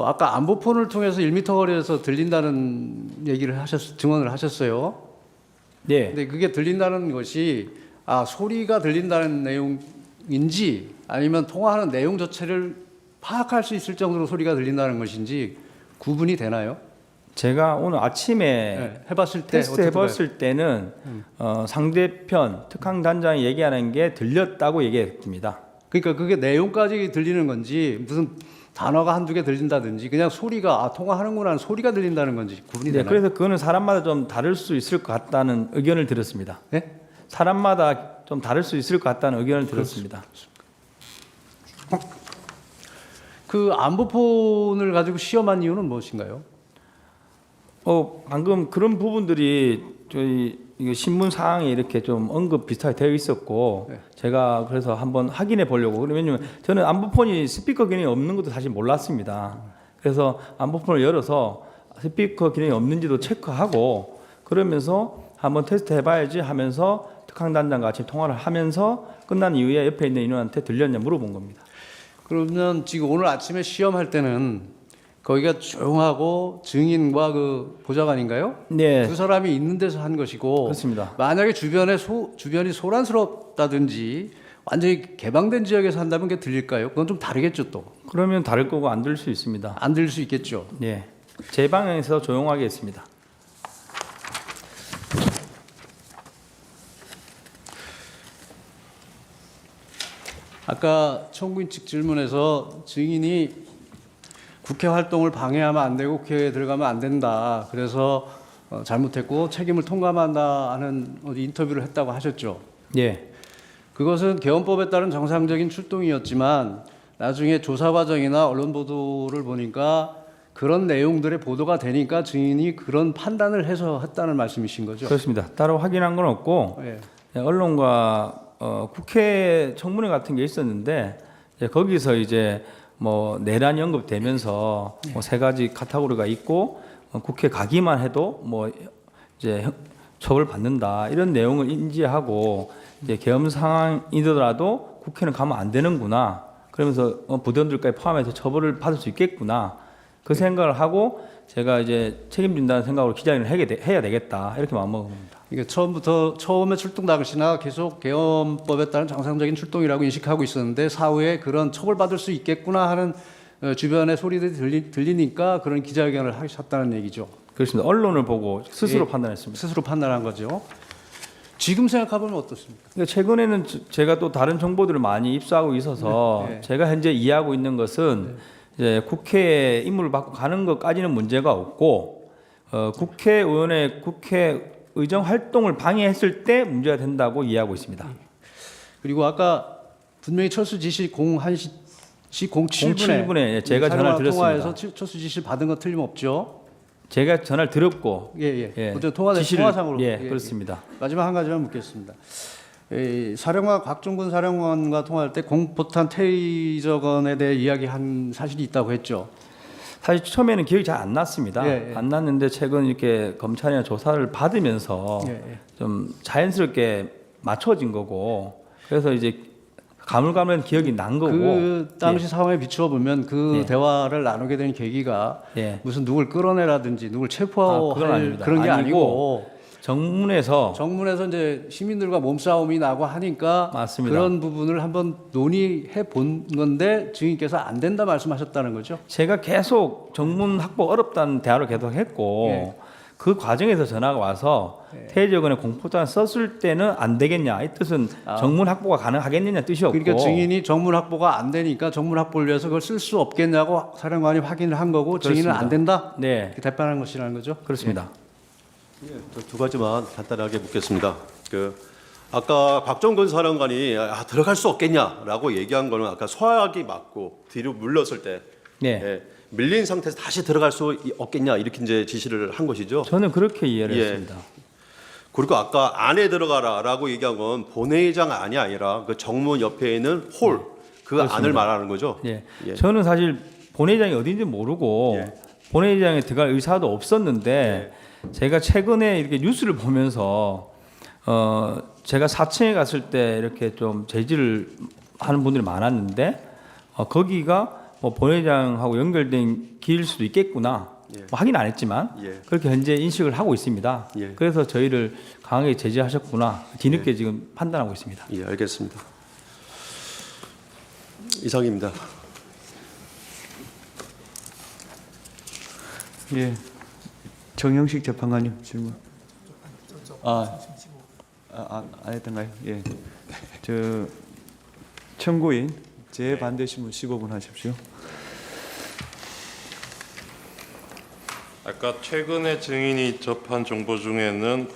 아까 안보폰을 통해서 1m 거리에서 들린다는 얘기를 증언을 하셨어요. 네. 근데 그게 들린다는 것이 소리가 들린다는 내용인지 아니면 통화하는 내용 자체를 파악할 수 있을 정도로 소리가 들린다는 것인지 구분이 되나요? 제가 오늘 아침에 네, 해봤을 때 테스트 해봤을 때는 상대편 특강단장이 얘기하는 게 들렸다고 얘기했습니다. 그러니까 그게 내용까지 들리는 건지 무슨 단어가 한두 개 들린다든지 그냥 소리가 통화하는구나 하는 소리가 들린다는 건지 구분이 되나요? 그래서 그거는 사람마다 좀 다를 수 있을 것 같다는 의견을 들었습니다. 네? 사람마다 좀 다를 수 있을 것 같다는 의견을 들었습니다. 그 안보폰을 가지고 시험한 이유는 무엇인가요? 방금 그런 부분들이 저희 이거 신문 사항에 이렇게 좀 언급 비슷하게 되어 있었고 네. 제가 그래서 한번 확인해 보려고 왜냐면 저는 안보폰이 스피커 기능이 없는 것도 사실 몰랐습니다. 그래서 안보폰을 열어서 스피커 기능이 없는지도 체크하고 그러면서 한번 테스트 해봐야지 하면서 특강단장과 같이 통화를 하면서 끝난 이후에 옆에 있는 인원한테 들렸냐 물어본 겁니다. 그러면 지금 오늘 아침에 시험할 때는 거기가 조용하고 증인과 그 보좌관인가요? 네. 두 사람이 있는 데서 한 것이고 그렇습니다. 만약에 주변이 소란스럽다든지 완전히 개방된 지역에서 한다면 그게 들릴까요? 그건 좀 다르겠죠 또. 그러면 다를 거고 안 들릴 수 있습니다. 안 들릴 수 있겠죠. 네. 제 방향에서 조용하게 했습니다. 아까 청구인 측 질문에서 증인이 국회 활동을 방해하면 안 되고 국회에 들어가면 안 된다. 그래서 잘못했고 책임을 통감한다 하는 인터뷰를 했다고 하셨죠. 예. 그것은 개헌법에 따른 정상적인 출동이었지만 나중에 조사 과정이나 언론 보도를 보니까 그런 내용들의 보도가 되니까 증인이 그런 판단을 해서 했다는 말씀이신 거죠? 그렇습니다. 따로 확인한 건 없고 예. 언론과 국회 청문회 같은 게 있었는데 거기서 이제 뭐 내란이 언급되면서 뭐 세 가지 카테고리가 있고 국회 가기만 해도 뭐 이제 처벌 받는다 이런 내용을 인지하고 이제 계엄 상황이더라도 국회는 가면 안 되는구나 그러면서 부대원들까지 포함해서 처벌을 받을 수 있겠구나 그 생각을 하고 제가 이제 책임진다는 생각으로 기자회견을 해야 되겠다 이렇게 마음먹은 겁니다. 이게 처음에 출동 당시나 계속 계엄법에 따른 정상적인 출동이라고 인식하고 있었는데 사후에 그런 처벌받을 수 있겠구나 하는 주변의 소리들이 들리니까 그런 기자회견을 하셨다는 얘기죠. 그렇습니다. 언론을 보고 스스로 예, 판단했습니다. 스스로 판단한 거죠. 지금 생각해보면 어떻습니까? 그러니까 최근에는 제가 또 다른 정보들을 많이 입수하고 있어서 네. 제가 현재 이해하고 있는 것은 이제 국회에 임무를 받고 가는 것까지는 문제가 없고 국회의원의 국회 의정 활동을 방해했을 때 문제가 된다고 이해하고 있습니다. 그리고 아까 분명히 철수 지시 01시 07분에 07분에 제가 전화를 드렸습니다. 통화해서 철수 지시를 받은 거 틀림없죠. 제가 전화를 드렸고 예. 어제 통화상으로 그렇습니다. 마지막 한 가지만 묻겠습니다. 사령관 곽종근 사령관과 통화할 때 공포탄 테이저건에 대해 이야기한 사실이 있다고 했죠. 사실 처음에는 기억이 잘 안 났습니다. 예. 안 났는데 최근 이렇게 검찰이나 조사를 받으면서 좀 자연스럽게 맞춰진 거고 그래서 이제 가물가물한 기억이 난 거고 그 당시 상황에 비추어 보면 그 대화를 나누게 된 계기가 무슨 누굴 끌어내라든지 누굴 체포할 그런 게 아니고 정문에서 이제 시민들과 몸싸움이 나고 하니까 맞습니다. 그런 부분을 한번 논의해 본 건데 증인께서 안 된다 말씀하셨다는 거죠. 제가 계속 정문 확보 어렵다는 대화를 계속 했고 그 과정에서 전화가 와서 테이저건에 공포탄 썼을 때는 안 되겠냐 이 뜻은 정문 확보가 가능하겠느냐 뜻이었고 그러니까 증인이 정문 확보가 안 되니까 정문 확보를 위해서 그걸 쓸 수 없겠냐고 사령관이 확인을 한 거고 증인은 안 된다 이렇게 답변한 것이라는 거죠. 그렇습니다. 두 가지만 간단하게 묻겠습니다. 아까 박정근 사령관이 들어갈 수 없겠냐라고 얘기한 거는 아까 소화기 맞고 뒤로 물렀을 때 밀린 상태에서 다시 들어갈 수 없겠냐 이렇게 이제 지시를 한 것이죠. 저는 그렇게 이해를 했습니다. 그리고 아까 안에 들어가라라고 얘기한 건 본회의장 안이 아니라 그 정문 옆에 있는 홀 그 안을 말하는 거죠. 저는 사실 본회의장이 어딘지 모르고 본회의장에 들어갈 의사도 없었는데 제가 최근에 이렇게 뉴스를 보면서 제가 4층에 갔을 때 이렇게 좀 제지를 하는 분들이 많았는데 거기가 뭐 본회의장하고 연결된 길일 수도 있겠구나. 뭐 확인 안 했지만 그렇게 현재 인식을 하고 있습니다. 그래서 저희를 강하게 제지하셨구나. 뒤늦게 지금 판단하고 있습니다. 예, 알겠습니다. 이상입니다. 예. 정영식 재판관님 질문. 안 했던가요? 예. 청구인 재반대 신문 15분 하십시오. 아까 최근에 증인이 접한 정보 중에는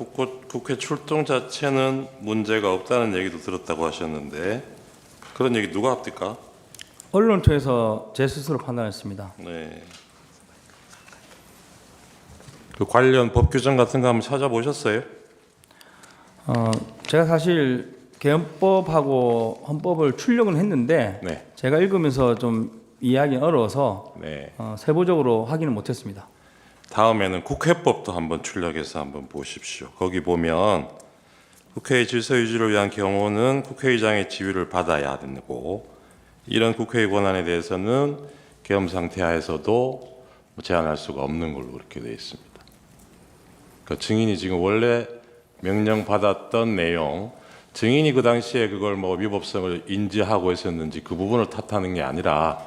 국회 출동 자체는 문제가 없다는 얘기도 들었다고 하셨는데 그런 얘기 누가 합니까? 언론 통해서 제 스스로 판단했습니다. 네. 그 관련 법 규정 같은 거 한번 찾아보셨어요? 제가 사실 계엄법하고 헌법을 출력은 했는데 제가 읽으면서 좀 이해하기 어려워서 세부적으로 확인을 못했습니다. 다음에는 국회법도 한번 출력해서 한번 보십시오. 거기 보면 국회의 질서 유지를 위한 경우는 국회의장의 지휘를 받아야 되고 이런 국회의 권한에 대해서는 계엄 상태 하에서도 제한할 수가 없는 걸로 그렇게 되어 있습니다. 그러니까 증인이 지금 원래 명령 받았던 내용, 증인이 그 당시에 그걸 뭐 위법성을 인지하고 있었는지 그 부분을 탓하는 게 아니라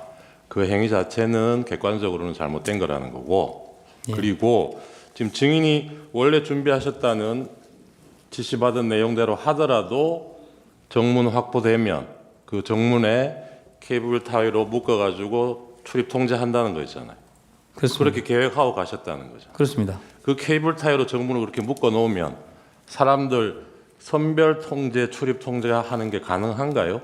그 행위 자체는 객관적으로는 잘못된 거라는 거고 그리고 지금 증인이 원래 준비하셨다는 지시받은 내용대로 하더라도 정문 확보되면 그 정문에 케이블 타이로 묶어가지고 출입 통제한다는 거 있잖아요. 그렇게 계획하고 가셨다는 거죠. 그렇습니다. 그 케이블 타이로 정문을 그렇게 묶어 놓으면 사람들 선별 통제, 출입 통제하는 게 가능한가요?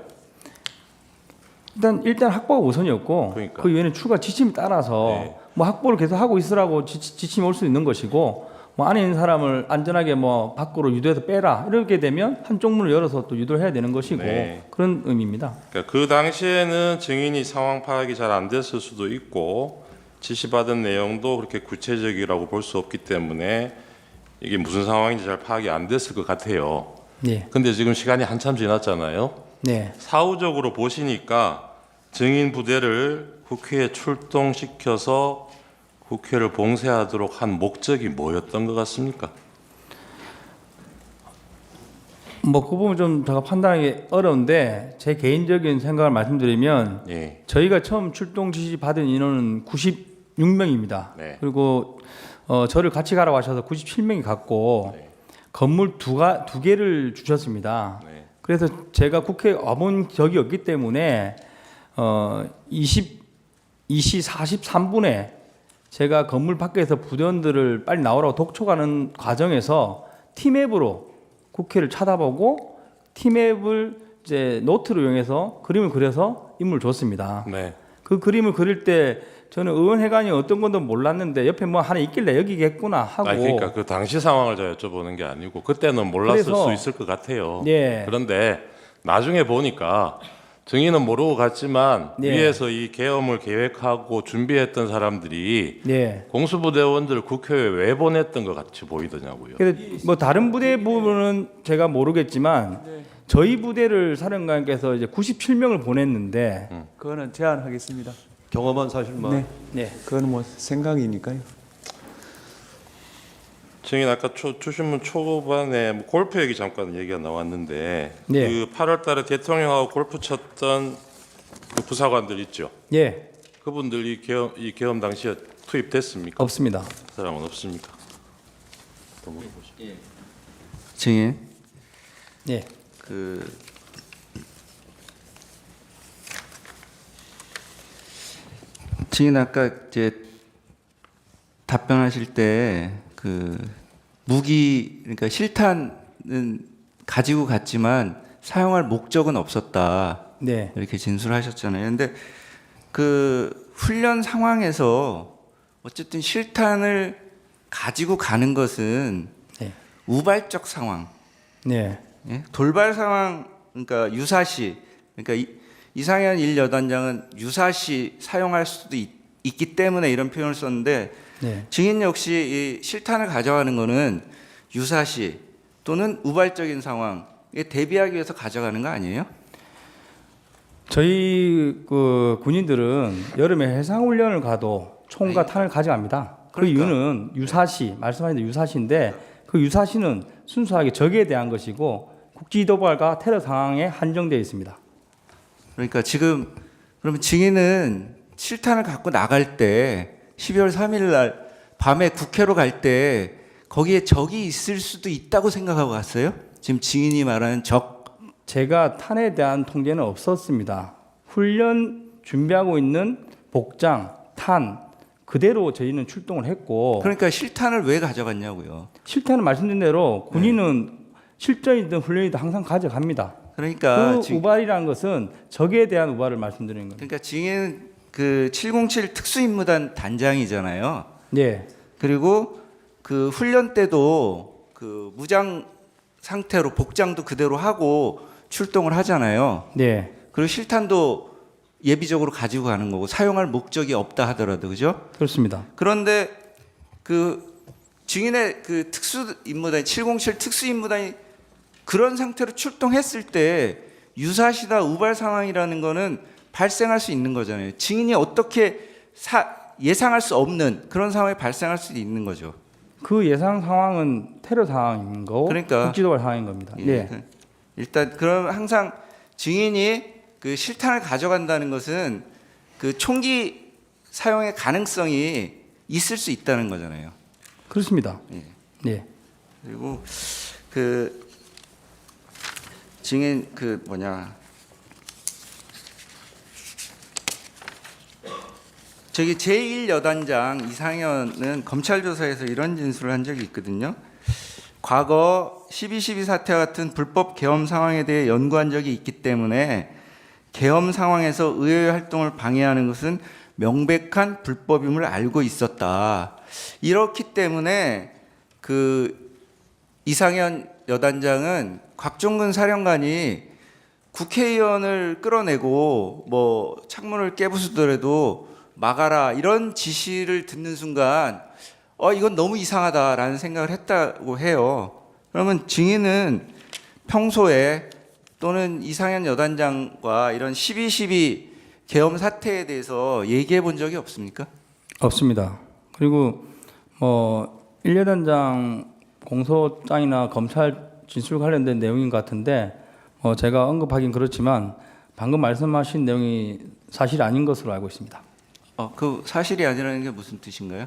일단 확보가 우선이었고 그 이후에는 추가 지침에 따라서 뭐 확보를 계속 하고 있으라고 지침이 올 수 있는 것이고 뭐 안에 있는 사람을 안전하게 뭐 밖으로 유도해서 빼라 이렇게 되면 한쪽 문을 열어서 또 유도를 해야 되는 것이고 그런 의미입니다. 그러니까 그 당시에는 증인이 상황 파악이 잘 안 됐을 수도 있고 지시받은 내용도 그렇게 구체적이라고 볼 수 없기 때문에 이게 무슨 상황인지 잘 파악이 안 됐을 것 같아요. 근데 지금 시간이 한참 지났잖아요. 사후적으로 보시니까 증인 부대를 국회에 출동시켜서 국회를 봉쇄하도록 한 목적이 뭐였던 것 같습니까? 뭐 그 부분 좀 제가 판단하기 어려운데 제 개인적인 생각을 말씀드리면 예. 저희가 처음 출동 지시 받은 인원은 96명입니다. 네. 그리고 저를 같이 가라고 하셔서 97명이 갔고 네. 건물 두 개를 주셨습니다. 네. 그래서 제가 국회에 와본 적이 없기 때문에 2시 43분에 제가 건물 밖에서 부대원들을 빨리 나오라고 독촉하는 과정에서 티맵으로 국회를 쳐다보고 티맵을 이제 노트로 이용해서 그림을 그려서 임무를 줬습니다. 네. 그 그림을 그릴 때 저는 의원회관이 어떤 건도 몰랐는데 옆에 뭐 하나 있길래 여기겠구나 하고. 아니, 그러니까 그 당시 상황을 제가 여쭤보는 게 아니고 그때는 몰랐을 그래서, 수 있을 것 같아요. 예. 그런데 나중에 보니까 증인은 모르고 갔지만 예. 위에서 이 계엄을 계획하고 준비했던 사람들이 네. 공수부대원들을 국회에 왜 보냈던 것 같이 보이더냐고요. 그래서 뭐 다른 부대 부분은 제가 모르겠지만 저희 부대를 사령관께서 이제 97명을 보냈는데 그거는 제안하겠습니다. 경험한 사실만. 네. 네. 그거는 뭐 생각이니까요. 증인 아까 주신문 초반에 뭐 골프 얘기 잠깐 얘기가 나왔는데 네. 그 8월달에 대통령하고 골프 쳤던 그 부사관들 있죠. 예. 그분들이 이 계엄 당시에 투입됐습니까? 없습니다. 그 사람은 없습니까? 또 물어보시죠. 증인 예. 증인 아까 이제 답변하실 때 그 무기 그러니까 실탄은 가지고 갔지만 사용할 목적은 없었다. 네. 이렇게 진술하셨잖아요. 근데 그 훈련 상황에서 어쨌든 실탄을 가지고 가는 것은 네. 우발적 상황, 네. 예? 돌발 상황, 그러니까 유사시, 그러니까 이상현 1여단장은 유사시 사용할 수도 있기 때문에 이런 표현을 썼는데 네. 증인 역시 이 실탄을 가져가는 것은 유사시 또는 우발적인 상황에 대비하기 위해서 가져가는 거 아니에요? 저희 그 군인들은 여름에 해상훈련을 가도 총과 탄을 가져갑니다. 그 그러니까. 이유는 유사시, 말씀하신 유사시인데 그 유사시는 순수하게 적에 대한 것이고 국지도발과 테러 상황에 한정되어 있습니다. 그러니까 지금 그러면 증인은 실탄을 갖고 나갈 때 12월 3일 날 밤에 국회로 갈 때 거기에 적이 있을 수도 있다고 생각하고 갔어요? 지금 증인이 말하는 적. 제가 탄에 대한 통제는 없었습니다. 훈련 준비하고 있는 복장, 탄 그대로 저희는 출동을 했고 그러니까 실탄을 왜 가져갔냐고요. 실탄은 말씀드린 대로 군인은 실전이든 훈련이든 항상 가져갑니다. 그러니까 그 우발이라는 것은 적에 대한 우발을 말씀드리는 겁니다. 그러니까 증인 그 707 특수임무단 단장이잖아요. 네. 그리고 그 훈련 때도 그 무장 상태로 복장도 그대로 하고 출동을 하잖아요. 네. 그리고 실탄도 예비적으로 가지고 가는 거고 사용할 목적이 없다 하더라도 그죠? 그렇습니다. 그런데 그 증인의 그 특수임무단 707 특수임무단이 그런 상태로 출동했을 때 유사시나 우발 상황이라는 거는 발생할 수 있는 거잖아요. 증인이 어떻게 예상할 수 없는 그런 상황이 발생할 수도 있는 거죠. 그 예상 상황은 테러 상황인 거고 그러니까 국지도발 상황인 겁니다. 예, 네. 일단 그럼 항상 증인이 그 실탄을 가져간다는 것은 그 총기 사용의 가능성이 있을 수 있다는 거잖아요. 그렇습니다. 예. 네. 그리고 그 증인 그 저기 제1여단장 이상현은 검찰 조사에서 이런 진술을 한 적이 있거든요. 과거 12.12 사태와 같은 불법 계엄 상황에 대해 연구한 적이 있기 때문에 계엄 상황에서 의회 활동을 방해하는 것은 명백한 불법임을 알고 있었다. 이렇기 때문에 그 이상현 여단장은 곽종근 사령관이 국회의원을 끌어내고 뭐 창문을 깨부수더라도 막아라 이런 지시를 듣는 순간 이건 너무 이상하다라는 생각을 했다고 해요. 그러면 증인은 평소에 또는 이상현 여단장과 이런 12.12 계엄 사태에 대해서 얘기해 본 적이 없습니까? 없습니다. 그리고 뭐 1여단장 공소장이나 검찰 진술 관련된 내용인 것 같은데 제가 언급하긴 그렇지만 방금 말씀하신 내용이 사실이 아닌 것으로 알고 있습니다. 그 사실이 아니라는 게 무슨 뜻인가요?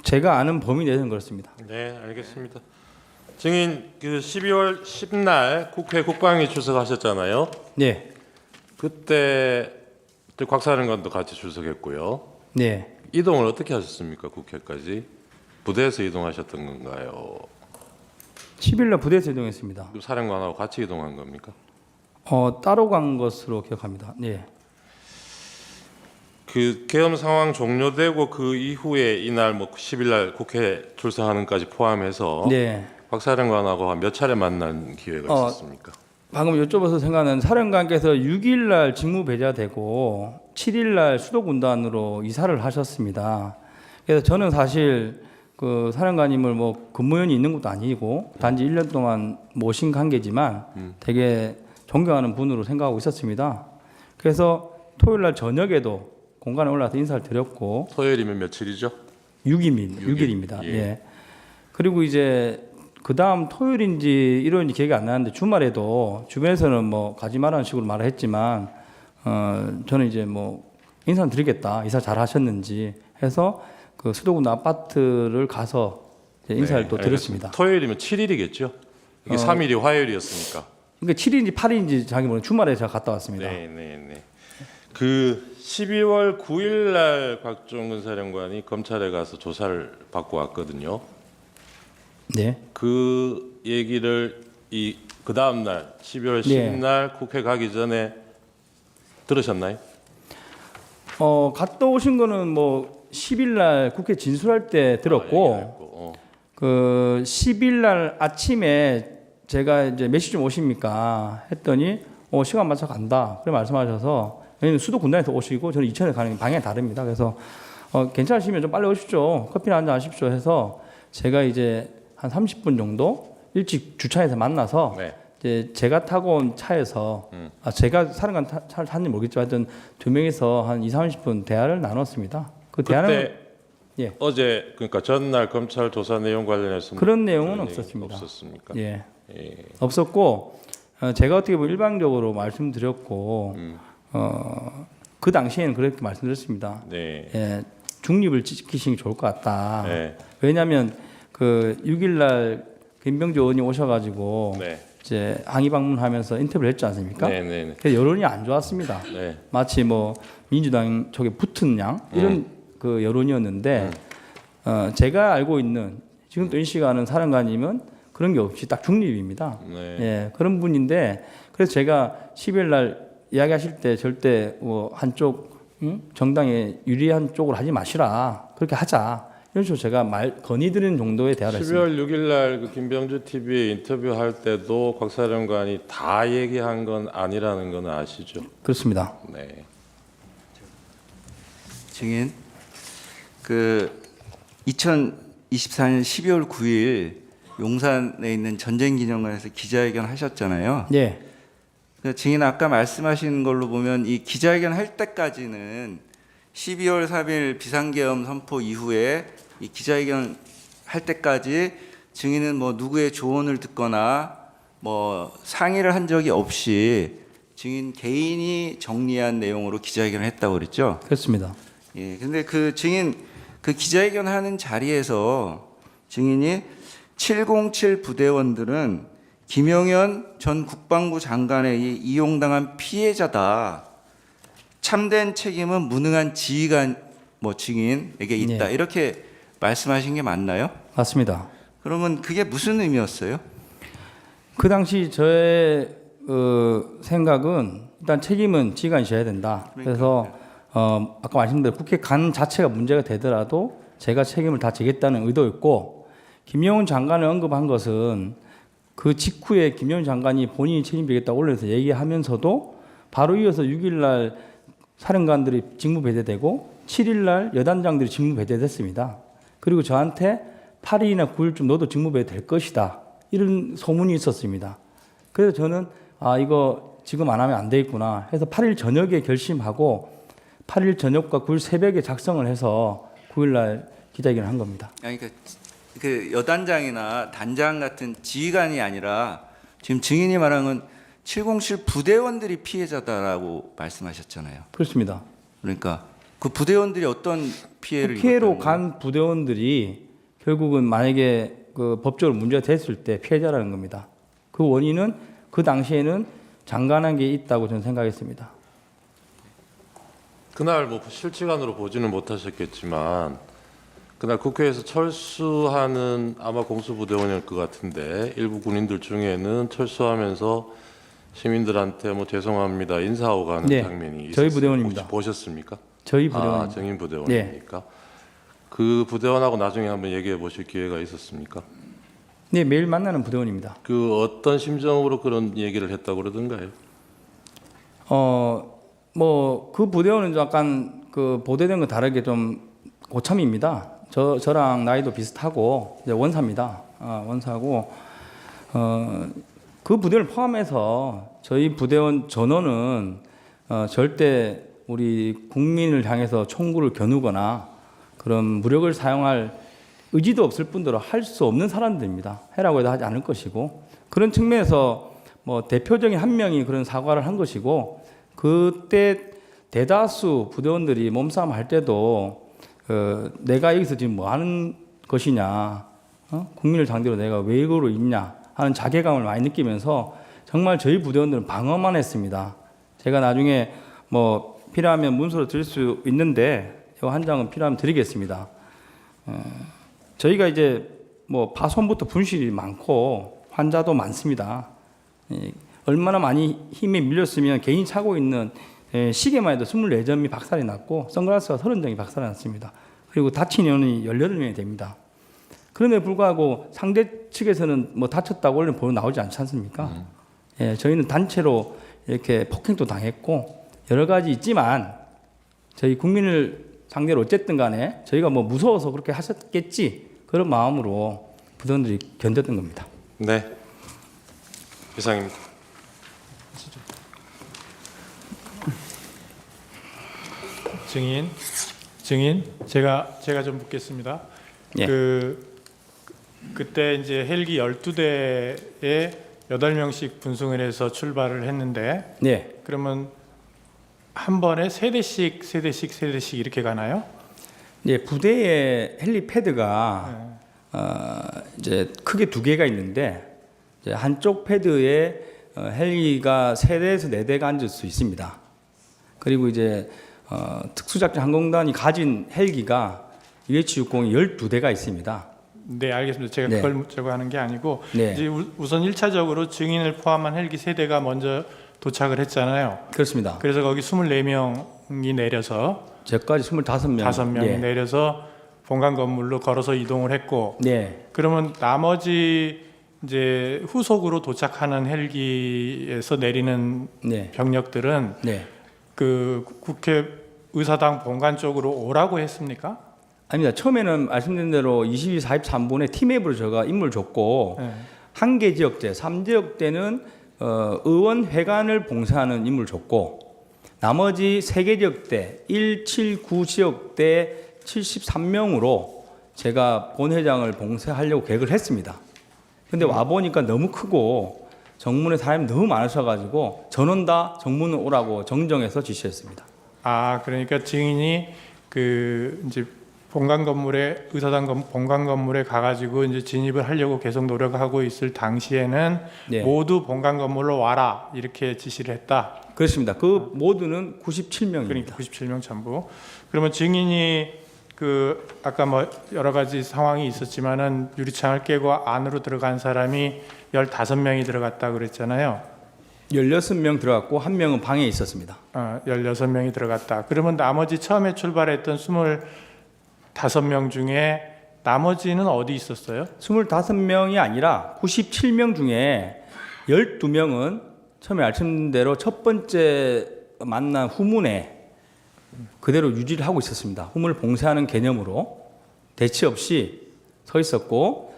제가 아는 범위 내에서는 그렇습니다. 네, 알겠습니다. 증인 12월 10날 국회 국방위 출석하셨잖아요. 네. 그때 곽 사령관도 같이 출석했고요. 네. 이동을 어떻게 하셨습니까? 국회까지 부대에서 이동하셨던 건가요? 10일날 부대에서 이동했습니다. 사령관하고 같이 이동한 겁니까? 따로 간 것으로 기억합니다. 네. 그 계엄 상황 종료되고 그 이후에 이날 10일날 국회 출석하는까지 포함해서 네. 박 사령관하고 한 몇 차례 만난 기회가 있었습니까? 방금 여쭤봐서 생각하는 사령관께서 6일날 직무 배제되고 7일날 수도군단으로 이사를 하셨습니다. 그래서 저는 사실 그 사령관님을 근무연이 있는 것도 아니고 단지 1년 동안 모신 관계지만 되게 존경하는 분으로 생각하고 있었습니다. 그래서 토요일날 저녁에도 공간에 올라와서 인사를 드렸고 토요일이면 며칠이죠? 6일입니다. 예. 예. 그리고 이제 그 다음 토요일인지 일요일인지 기억이 안 나는데 주말에도 주변에서는 가지 말라는 식으로 말을 했지만 저는 이제 인사를 드리겠다. 이사 잘 하셨는지 해서 그 수도군 아파트를 가서 이제 인사를 또 드렸습니다. 토요일이면 7일이겠죠? 이게 3일이 화요일이었으니까. 그러니까 7일인지 8일인지 자기 모르는 주말에 제가 갔다 왔습니다. 네. 그 12월 9일 날 곽종근 사령관이 검찰에 가서 조사를 받고 왔거든요. 네. 그 얘기를 그 다음 날 12월 10일 날 국회 가기 전에 들으셨나요? 갔다 오신 거는 10일 날 국회 진술할 때 들었고 그 10일 날 아침에 제가 이제 몇 시쯤 오십니까 했더니 시간 맞춰 간다. 그래 말씀하셔서 왜냐면 수도 군단에서 오시고 저는 이천에 가는 방향이 다릅니다. 그래서 괜찮으시면 좀 빨리 오십시오. 커피나 한잔 하십시오 해서 제가 이제 한 30분 정도 일찍 주차해서 만나서 이제 제가 타고 온 차에서 제가 사령관 차를 탔는지 모르겠지만 하여튼 두 명이서 한 20-30분 대화를 나눴습니다. 그 대화는 어제 그러니까 전날 검찰 조사 내용 관련해서 그런 내용은 없었습니다. 없었습니까? 예. 없었고 제가 어떻게 보면 일방적으로 말씀드렸고 그 당시에는 그렇게 말씀드렸습니다. 네. 예, 중립을 지키시는 게 좋을 것 같다. 네. 왜냐하면 그 6일날 김병주 의원이 오셔가지고 이제 항의 방문하면서 인터뷰를 했지 않습니까? 네. 그래서 여론이 안 좋았습니다. 네. 마치 민주당 쪽에 붙은 양 이런 그 여론이었는데 제가 알고 있는 지금 또 인식하는 아는 사령관님은 그런 게 없이 딱 중립입니다. 예, 그런 분인데 그래서 제가 10일 날 이야기하실 때 절대 한쪽 정당에 유리한 쪽으로 하지 마시라. 그렇게 하자. 이런 식으로 제가 건의드리는 정도의 대화를 했습니다. 12월 6일 날 그 김병주 TV에 인터뷰할 때도 곽 사령관이 다 얘기한 건 아니라는 건 아시죠? 그렇습니다. 네. 증인, 그 2024년 12월 9일 용산에 있는 전쟁기념관에서 기자회견 하셨잖아요. 네. 증인 아까 말씀하신 걸로 보면 이 기자회견 할 때까지는 12월 3일 비상계엄 선포 이후에 이 기자회견 할 때까지 증인은 누구의 조언을 듣거나 상의를 한 적이 없이 증인 개인이 정리한 내용으로 기자회견을 했다고 그랬죠? 그렇습니다. 예. 근데 그 증인 그 기자회견 하는 자리에서 증인이 707 부대원들은 김영현 전 국방부 장관에 이용당한 피해자다. 참된 책임은 무능한 지휘관 증인에게 있다. 이렇게 말씀하신 게 맞나요? 맞습니다. 그러면 그게 무슨 의미였어요? 그 당시 저의 생각은 일단 책임은 지휘관이 져야 된다. 그래서 아까 말씀드린 국회 간 자체가 문제가 되더라도 제가 책임을 다 지겠다는 의도였고 김영훈 장관을 언급한 것은 그 직후에 김영훈 장관이 본인이 책임지겠다고 올려서 얘기하면서도 바로 이어서 6일 날 사령관들이 직무 배제되고 7일 날 여단장들이 직무 배제됐습니다. 그리고 저한테 8일이나 9일쯤 너도 직무 배제될 것이다. 이런 소문이 있었습니다. 그래서 저는 이거 지금 안 하면 안 되겠구나 해서 8일 저녁에 결심하고 8일 저녁과 9일 새벽에 작성을 해서 9일날 기자회견을 한 겁니다. 아니, 그러니까 그 여단장이나 단장 같은 지휘관이 아니라 지금 증인이 말한 건 707 부대원들이 피해자다라고 말씀하셨잖아요. 그렇습니다. 그러니까 그 부대원들이 어떤 피해를 국회로 입었다는 간 부대원들이 결국은 만약에 그 법적으로 문제가 됐을 때 피해자라는 겁니다. 그 원인은 그 당시에는 장관에게 있다고 저는 생각했습니다. 그날 뭐 실시간으로 보지는 못하셨겠지만 그날 국회에서 철수하는 아마 공수부대원일 것 같은데 일부 군인들 중에는 철수하면서 시민들한테 뭐 죄송합니다 인사하고 가는 네, 장면이 있었어요. 저희 부대원입니다. 혹시 보셨습니까? 저희 부대원입니다. 아, 정인 부대원입니까? 그 부대원하고 나중에 한번 얘기해 보실 기회가 있었습니까? 네, 매일 만나는 부대원입니다. 그 어떤 심정으로 그런 얘기를 했다고 그러던가요? 뭐 그 부대원은 약간 그 보도된 거 다르게 좀 고참입니다. 저랑 나이도 비슷하고 이제 원사입니다. 원사고 그 부대를 포함해서 저희 부대원 전원은 절대 우리 국민을 향해서 총구를 겨누거나 그런 무력을 사용할 의지도 없을 뿐더러 할 수 없는 사람들입니다. 해라고 해도 하지 않을 것이고 그런 측면에서 뭐 대표적인 한 명이 그런 사과를 한 것이고 그때 대다수 부대원들이 몸싸움 할 때도 내가 여기서 지금 뭐 하는 것이냐, 국민을 상대로 내가 왜 이거로 있냐 하는 자괴감을 많이 느끼면서 정말 저희 부대원들은 방어만 했습니다. 제가 나중에 뭐 필요하면 문서로 드릴 수 있는데 이 한 장은 필요하면 드리겠습니다. 저희가 이제 뭐 파손부터 분실이 많고 환자도 많습니다. 얼마나 많이 힘에 밀렸으면 개인이 차고 있는 시계만 해도 24점이 박살이 났고 선글라스가 30점이 박살이 났습니다. 그리고 다친 인원이 18명이 됩니다. 그럼에도 불구하고 상대 측에서는 뭐 다쳤다고 원래 보도 나오지 않지 않습니까? 저희는 단체로 이렇게 폭행도 당했고 여러 가지 있지만 저희 국민을 상대로 어쨌든 간에 저희가 뭐 무서워서 그렇게 하셨겠지 그런 마음으로 부대원들이 견뎠던 겁니다. 네, 이상입니다. 증인 제가 좀 묻겠습니다. 예. 그때 이제 헬기 12대에 8명씩 분승을 해서 출발을 했는데 네. 그러면 한 번에 세대씩 이렇게 가나요? 네, 부대에 헬리패드가 이제 크게 두 개가 있는데 이제 한쪽 패드에 헬기가 3대에서 4대가 앉을 수 있습니다. 그리고 이제 특수작전 항공단이 가진 헬기가 UH-60이 12대가 있습니다. 네, 알겠습니다. 제가 네. 그걸 묻자고 하는 게 아니고 네. 이제 우선 1차적으로 증인을 포함한 헬기 3대가 먼저 도착을 했잖아요. 그렇습니다. 그래서 거기 24명이 내려서 저까지 25명. 5명이 예. 내려서 본관 건물로 걸어서 이동을 했고 네. 그러면 나머지 이제 후속으로 도착하는 헬기에서 내리는 네. 병력들은 네. 그 국회 의사당 본관 쪽으로 오라고 했습니까? 아닙니다. 처음에는 말씀드린 대로 22, 43분에 팀앱으로 제가 임무를 줬고 네. 한 개 지역대, 3지역대는 의원회관을 봉쇄하는 임무를 줬고 나머지 3개 지역대, 1, 7, 9 지역대 73명으로 제가 본회장을 봉쇄하려고 계획을 했습니다. 근데 와보니까 너무 크고 정문에 사람이 너무 많으셔가지고 전원 다 정문으로 오라고 정정해서 지시했습니다. 아, 그러니까 증인이 그 이제 본관 건물에 의사당 본관 건물에 가가지고 이제 진입을 하려고 계속 노력하고 있을 당시에는 네. 모두 본관 건물로 와라 이렇게 지시를 했다. 그렇습니다. 그 모두는 97명입니다. 그러니까 97명 전부. 그러면 증인이 그 아까 뭐 여러 가지 상황이 있었지만은 유리창을 깨고 안으로 들어간 사람이 15명이 들어갔다 그랬잖아요. 16명 들어갔고 한 명은 방에 있었습니다. 16명이 들어갔다. 그러면 나머지 처음에 출발했던 25명 중에 나머지는 어디 있었어요? 25명이 아니라 97명 중에 12명은 처음에 말씀드린 대로 첫 번째 만난 후문에 그대로 유지를 하고 있었습니다. 후문을 봉쇄하는 개념으로 대치 없이 서 있었고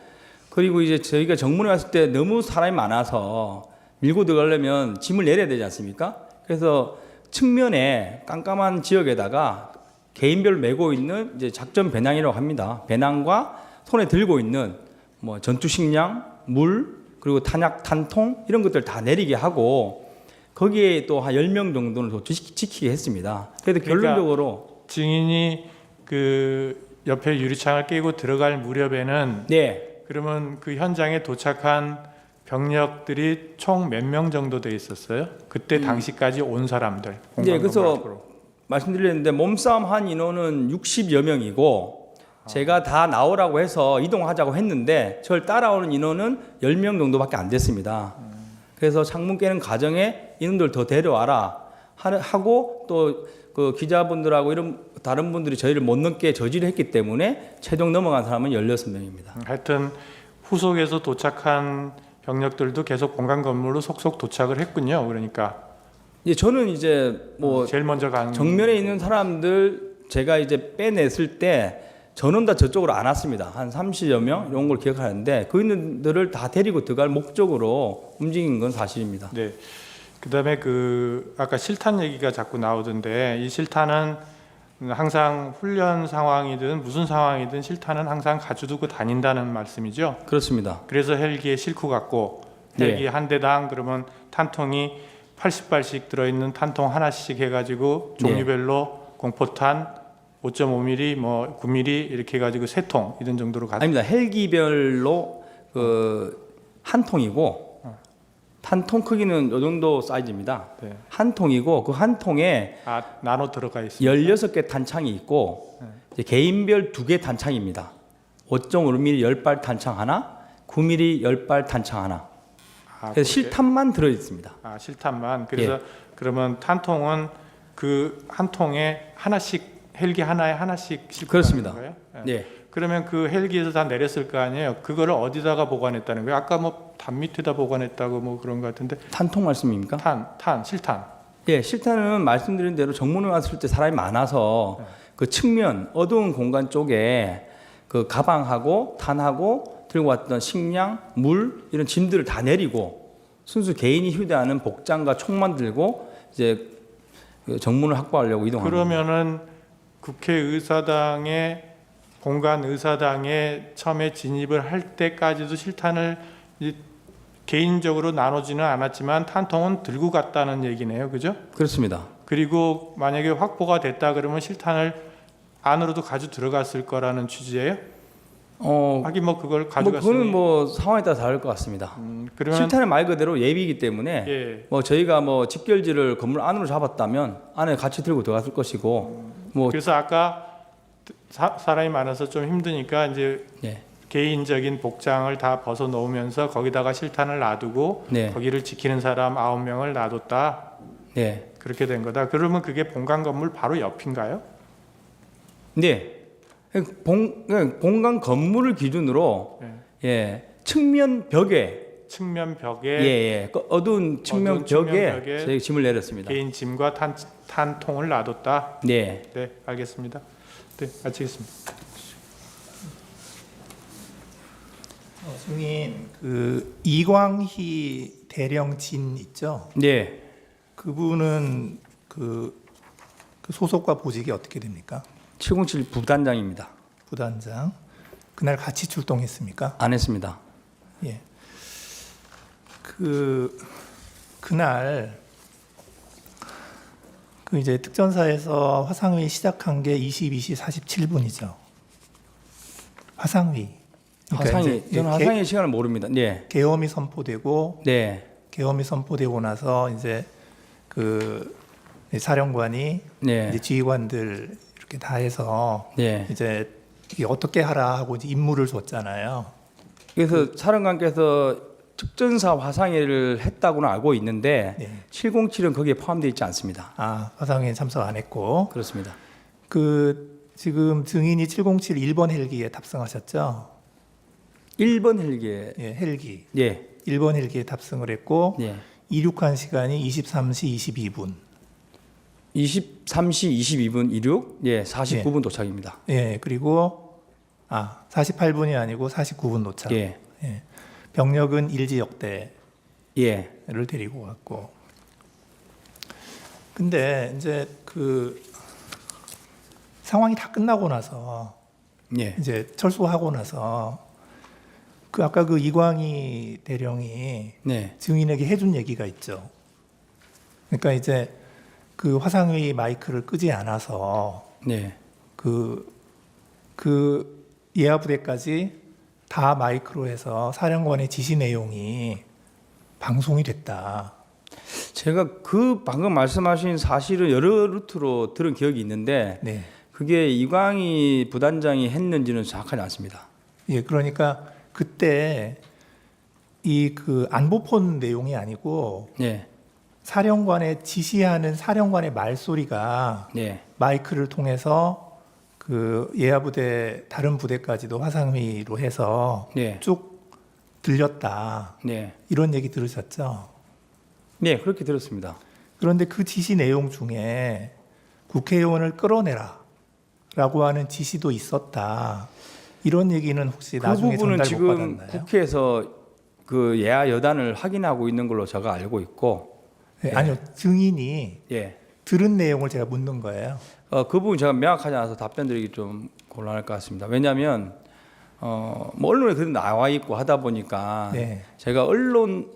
그리고 이제 저희가 정문에 왔을 때 너무 사람이 많아서 밀고 들어가려면 짐을 내려야 되지 않습니까? 그래서 측면에 깜깜한 지역에다가 개인별 메고 있는 이제 작전 배낭이라고 합니다. 배낭과 손에 들고 있는 뭐 전투 식량, 물, 그리고 탄약, 탄통 이런 것들 다 내리게 하고 거기에 또 한 10명 정도는 더 지키게 했습니다. 그래도 결론적으로 증인이 그 옆에 유리창을 깨고 들어갈 무렵에는 네. 그러면 그 현장에 도착한 병력들이 총 몇 명 정도 돼 있었어요? 그때 당시까지 온 사람들. 네, 그래서 말씀드렸는데 몸싸움 한 인원은 60여 명이고 제가 다 나오라고 해서 이동하자고 했는데 저를 따라오는 인원은 10명 정도밖에 안 됐습니다. 그래서 창문 깨는 과정에 인원들 더 데려와라 하고 또 그 기자분들하고 이런 다른 분들이 저희를 못 넘게 저지를 했기 때문에 최종 넘어간 사람은 16명입니다. 하여튼 후속에서 도착한 병력들도 계속 공간 건물로 속속 도착을 했군요. 그러니까 저는 이제 뭐 제일 먼저 간 정면에 있는 사람들 제가 이제 빼냈을 때 저는 다 저쪽으로 안 왔습니다. 한 30여 명 이런 걸 기억하는데 그 있는들을 다 데리고 들어갈 목적으로 움직인 건 사실입니다. 네. 그다음에 그 아까 실탄 얘기가 자꾸 나오던데 이 실탄은 항상 훈련 상황이든 무슨 상황이든 실탄은 항상 가져두고 다닌다는 말씀이죠. 그렇습니다. 그래서 헬기에 싣고 갔고 헬기 한 대당 그러면 탄통이 80발씩 들어있는 탄통 하나씩 해가지고 종류별로 공포탄 5.5mm, 뭐 9mm 이렇게 해가지고 3통 이런 정도로 아닙니다. 헬기별로 그 한 통이고 탄통 크기는 이 정도 사이즈입니다. 네. 한 통이고 그 한 통에 나눠 들어가 있습니다. 16개 탄창이 있고 이제 개인별 2개 탄창입니다. 5.5mm 10발 탄창 하나, 9mm 10발 탄창 하나. 그래서 실탄만 들어 있습니다. 실탄만. 그래서 그러면 탄통은 그 한 통에 하나씩 헬기 하나에 하나씩 싣고 그렇습니다. 가는 거예요? 네. 그러면 그 헬기에서 다 내렸을 거 아니에요? 그거를 어디다가 보관했다는 거예요? 아까 뭐 담 밑에다 보관했다고 뭐 그런 것 같은데. 탄통 말씀입니까? 실탄. 예, 실탄은 말씀드린 대로 정문에 왔을 때 사람이 많아서 그 측면 어두운 공간 쪽에 그 가방하고 탄하고 들고 왔던 식량, 물 이런 짐들을 다 내리고 순수 개인이 휴대하는 복장과 총만 들고 이제 정문을 확보하려고 이동합니다. 그러면은 국회의사당의 공간 의사당에 처음에 진입을 할 때까지도 실탄을 개인적으로 나누지는 않았지만 탄통은 들고 갔다는 얘기네요, 그죠? 그렇습니다. 그리고 만약에 확보가 됐다 그러면 실탄을 안으로도 가지고 들어갔을 거라는 취지예요? 하긴 뭐 그걸 가져갔으니 그거는 뭐 상황에 따라 다를 것 같습니다. 그러면 실탄은 말 그대로 예비이기 때문에 예. 뭐 저희가 뭐 집결지를 건물 안으로 잡았다면 안에 같이 들고 들어갔을 것이고 뭐 그래서 아까 사람이 많아서 좀 힘드니까 이제 예. 개인적인 복장을 다 벗어 놓으면서 거기다가 실탄을 놔두고 네. 거기를 지키는 사람 9명을 놔뒀다. 네. 그렇게 된 거다. 그러면 그게 본관 건물 바로 옆인가요? 네. 본관 건물을 기준으로 예. 측면 벽에 예. 그 어두운 측면 벽에 저희 짐을 내렸습니다. 개인 짐과 탄통을 놔뒀다. 네. 네, 알겠습니다. 네, 마치겠습니다. 증인 그 이광희 대령진 있죠? 네. 그분은 그 소속과 보직이 어떻게 됩니까? 707 부단장입니다. 부단장. 그날 같이 출동했습니까? 안 했습니다. 예. 그날 그 이제 특전사에서 화상회 시작한 게 22시 47분이죠. 화상회. 저는 화상회 시간을 모릅니다. 네. 계엄이 선포되고 네. 계엄이 선포되고 나서 이제 그 사령관이 네. 이제 지휘관들 이렇게 다 해서 네. 이제 이게 어떻게 하라 하고 이제 임무를 줬잖아요. 그래서 사령관께서 특전사 화상회를 했다고는 알고 있는데 네. 707은 거기에 포함되어 있지 않습니다. 화상회에 참석 안 했고. 그렇습니다. 지금 증인이 707 1번 헬기에 탑승하셨죠? 1번 헬기에 헬기. 예. 1번 헬기에 탑승을 했고 예. 이륙한 시간이 23시 22분. 23시 22분 이륙, 49분 도착입니다. 예, 그리고 48분이 아니고 49분 도착. 예. 병력은 일지역대를 예. 데리고 왔고. 근데 이제 상황이 다 끝나고 나서 예. 이제 철수하고 나서 그 아까 그 이광희 대령이 네. 증인에게 해준 얘기가 있죠. 그러니까 이제 그 화상회의 마이크를 끄지 않아서 네. 그 예하 부대까지 다 마이크로 해서 사령관의 지시 내용이 방송이 됐다. 제가 그 방금 말씀하신 사실은 여러 루트로 들은 기억이 있는데 네. 그게 이광희 부단장이 했는지는 정확하지 않습니다. 예, 그러니까 그때 이 그 안보폰 내용이 아니고 네. 사령관의 지시하는 사령관의 말소리가 네. 마이크를 통해서 그 예하 부대 다른 부대까지도 화상회의로 해서 네. 쭉 들렸다. 네. 이런 얘기 들으셨죠? 네, 그렇게 들었습니다. 그런데 그 지시 내용 중에 국회의원을 끌어내라 라고 하는 지시도 있었다. 이런 얘기는 혹시 그 나중에 부분은 전달 못 지금 받았나요? 국회에서 그 예하 여단을 확인하고 있는 걸로 제가 알고 있고. 네, 아니요, 증인이 예. 들은 내용을 제가 묻는 거예요. 그 부분 제가 명확하지 않아서 답변드리기 좀 곤란할 것 같습니다. 왜냐하면 뭐 언론에 그래도 나와 있고 하다 보니까 네. 제가 언론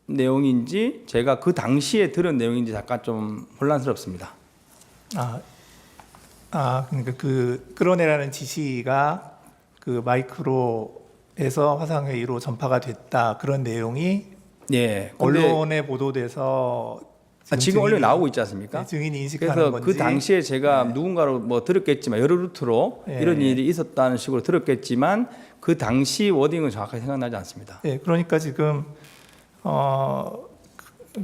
내용인지 제가 그 당시에 들은 내용인지 잠깐 좀 혼란스럽습니다. 그러니까 그 끌어내라는 지시가 그 마이크로 해서 화상회의로 전파가 됐다. 그런 내용이 예. 언론에 보도돼서 지금 언론에 나오고 있지 않습니까? 네, 증인이 인식하는 그래서 건지. 그 당시에 제가 누군가로 뭐 들었겠지만 여러 루트로 예. 이런 일이 있었다는 식으로 들었겠지만 그 당시 워딩은 정확하게 생각나지 않습니다. 네, 그러니까 지금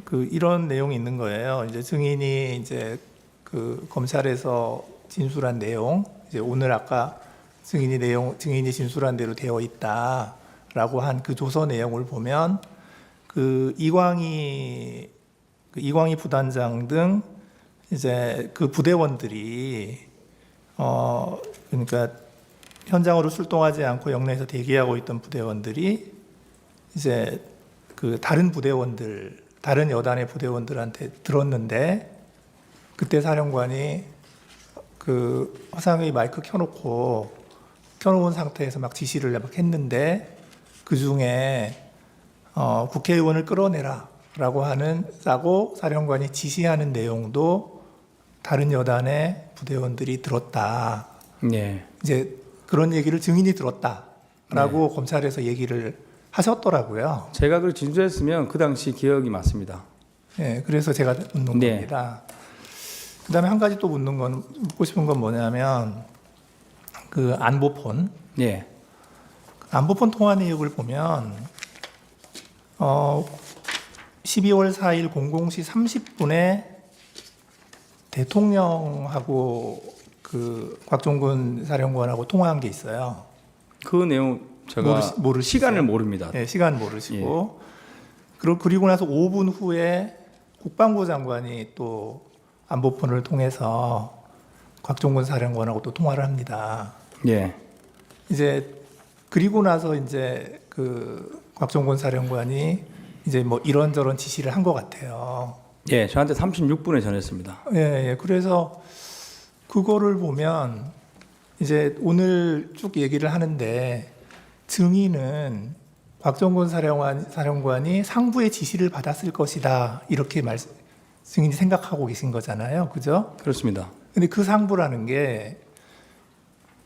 그 이런 내용이 있는 거예요. 이제 증인이 이제 그 검찰에서 진술한 내용, 이제 오늘 아까 증인이 진술한 대로 되어 있다라고 한 그 조서 내용을 보면 그 이광희 부단장 등 이제 그 부대원들이 그러니까 현장으로 출동하지 않고 영내에서 대기하고 있던 부대원들이 이제 그 다른 여단의 부대원들한테 들었는데 그때 사령관이 그 화상회의 마이크 켜놓은 상태에서 막 지시를 막 했는데 그 중에 국회의원을 끌어내라라고 싸고 사령관이 지시하는 내용도 다른 여단의 부대원들이 들었다. 네. 이제 그런 얘기를 증인이 들었다라고 검찰에서 얘기를 하셨더라고요. 제가 그걸 진술했으면 그 당시 기억이 맞습니다. 네, 그래서 제가 묻는 겁니다. 그다음에 한 가지 또 묻고 싶은 건 뭐냐면 그 안보폰. 네. 안보폰 통화 내역을 보면 12월 4일 00시 30분에 대통령하고 그 곽종근 사령관하고 통화한 게 있어요. 그 내용 제가 시간을 모릅니다. 네, 시간 모르시고. 그리고 나서 5분 후에 국방부 장관이 또 안보폰을 통해서 곽종근 사령관하고 또 통화를 합니다. 예. 이제 그리고 나서 이제 그 곽종근 사령관이 이제 뭐 이런저런 지시를 한 것 같아요. 예, 저한테 36분에 전했습니다. 예. 그래서 그거를 보면 이제 오늘 쭉 얘기를 하는데 증인은 곽종근 사령관이 상부의 지시를 받았을 것이다 이렇게 증인이 생각하고 계신 거잖아요, 그죠? 그렇습니다. 근데 그 상부라는 게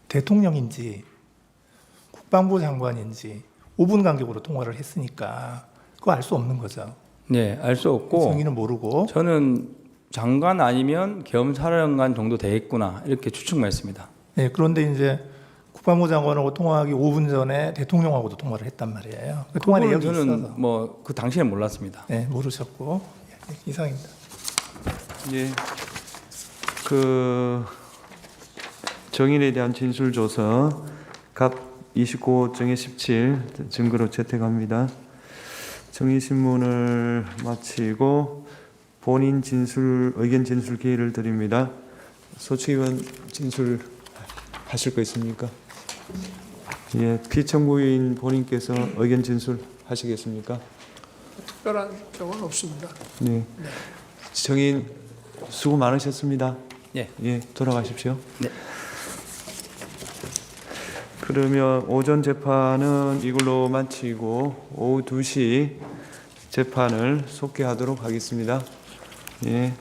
대통령인지 국방부 장관인지 5분 간격으로 통화를 했으니까 그거 알 수 없는 거죠. 네, 알 수 없고 증인은 모르고 저는 장관 아니면 겸사령관 정도 되겠구나 이렇게 추측만 했습니다. 네, 그런데 이제 국방부 장관하고 통화하기 5분 전에 대통령하고도 통화를 했단 말이에요. 그 통화 내역이 저는 있어서. 뭐 그 당시에는 몰랐습니다. 네, 모르셨고 이상입니다. 예. 그 정인에 대한 진술 조서 갑 29호증의 17 증거로 채택합니다. 정의 신문을 마치고 본인 의견 진술 기회를 드립니다. 소측위원 진술 하실 거 있습니까? 예, 피청구인 본인께서 의견 진술 하시겠습니까? 특별한 적은 없습니다. 네. 정인 수고 많으셨습니다. 예. 예, 돌아가십시오. 네. 그러면 오전 재판은 이걸로 마치고 오후 2시 재판을 속개하도록 하겠습니다. 예.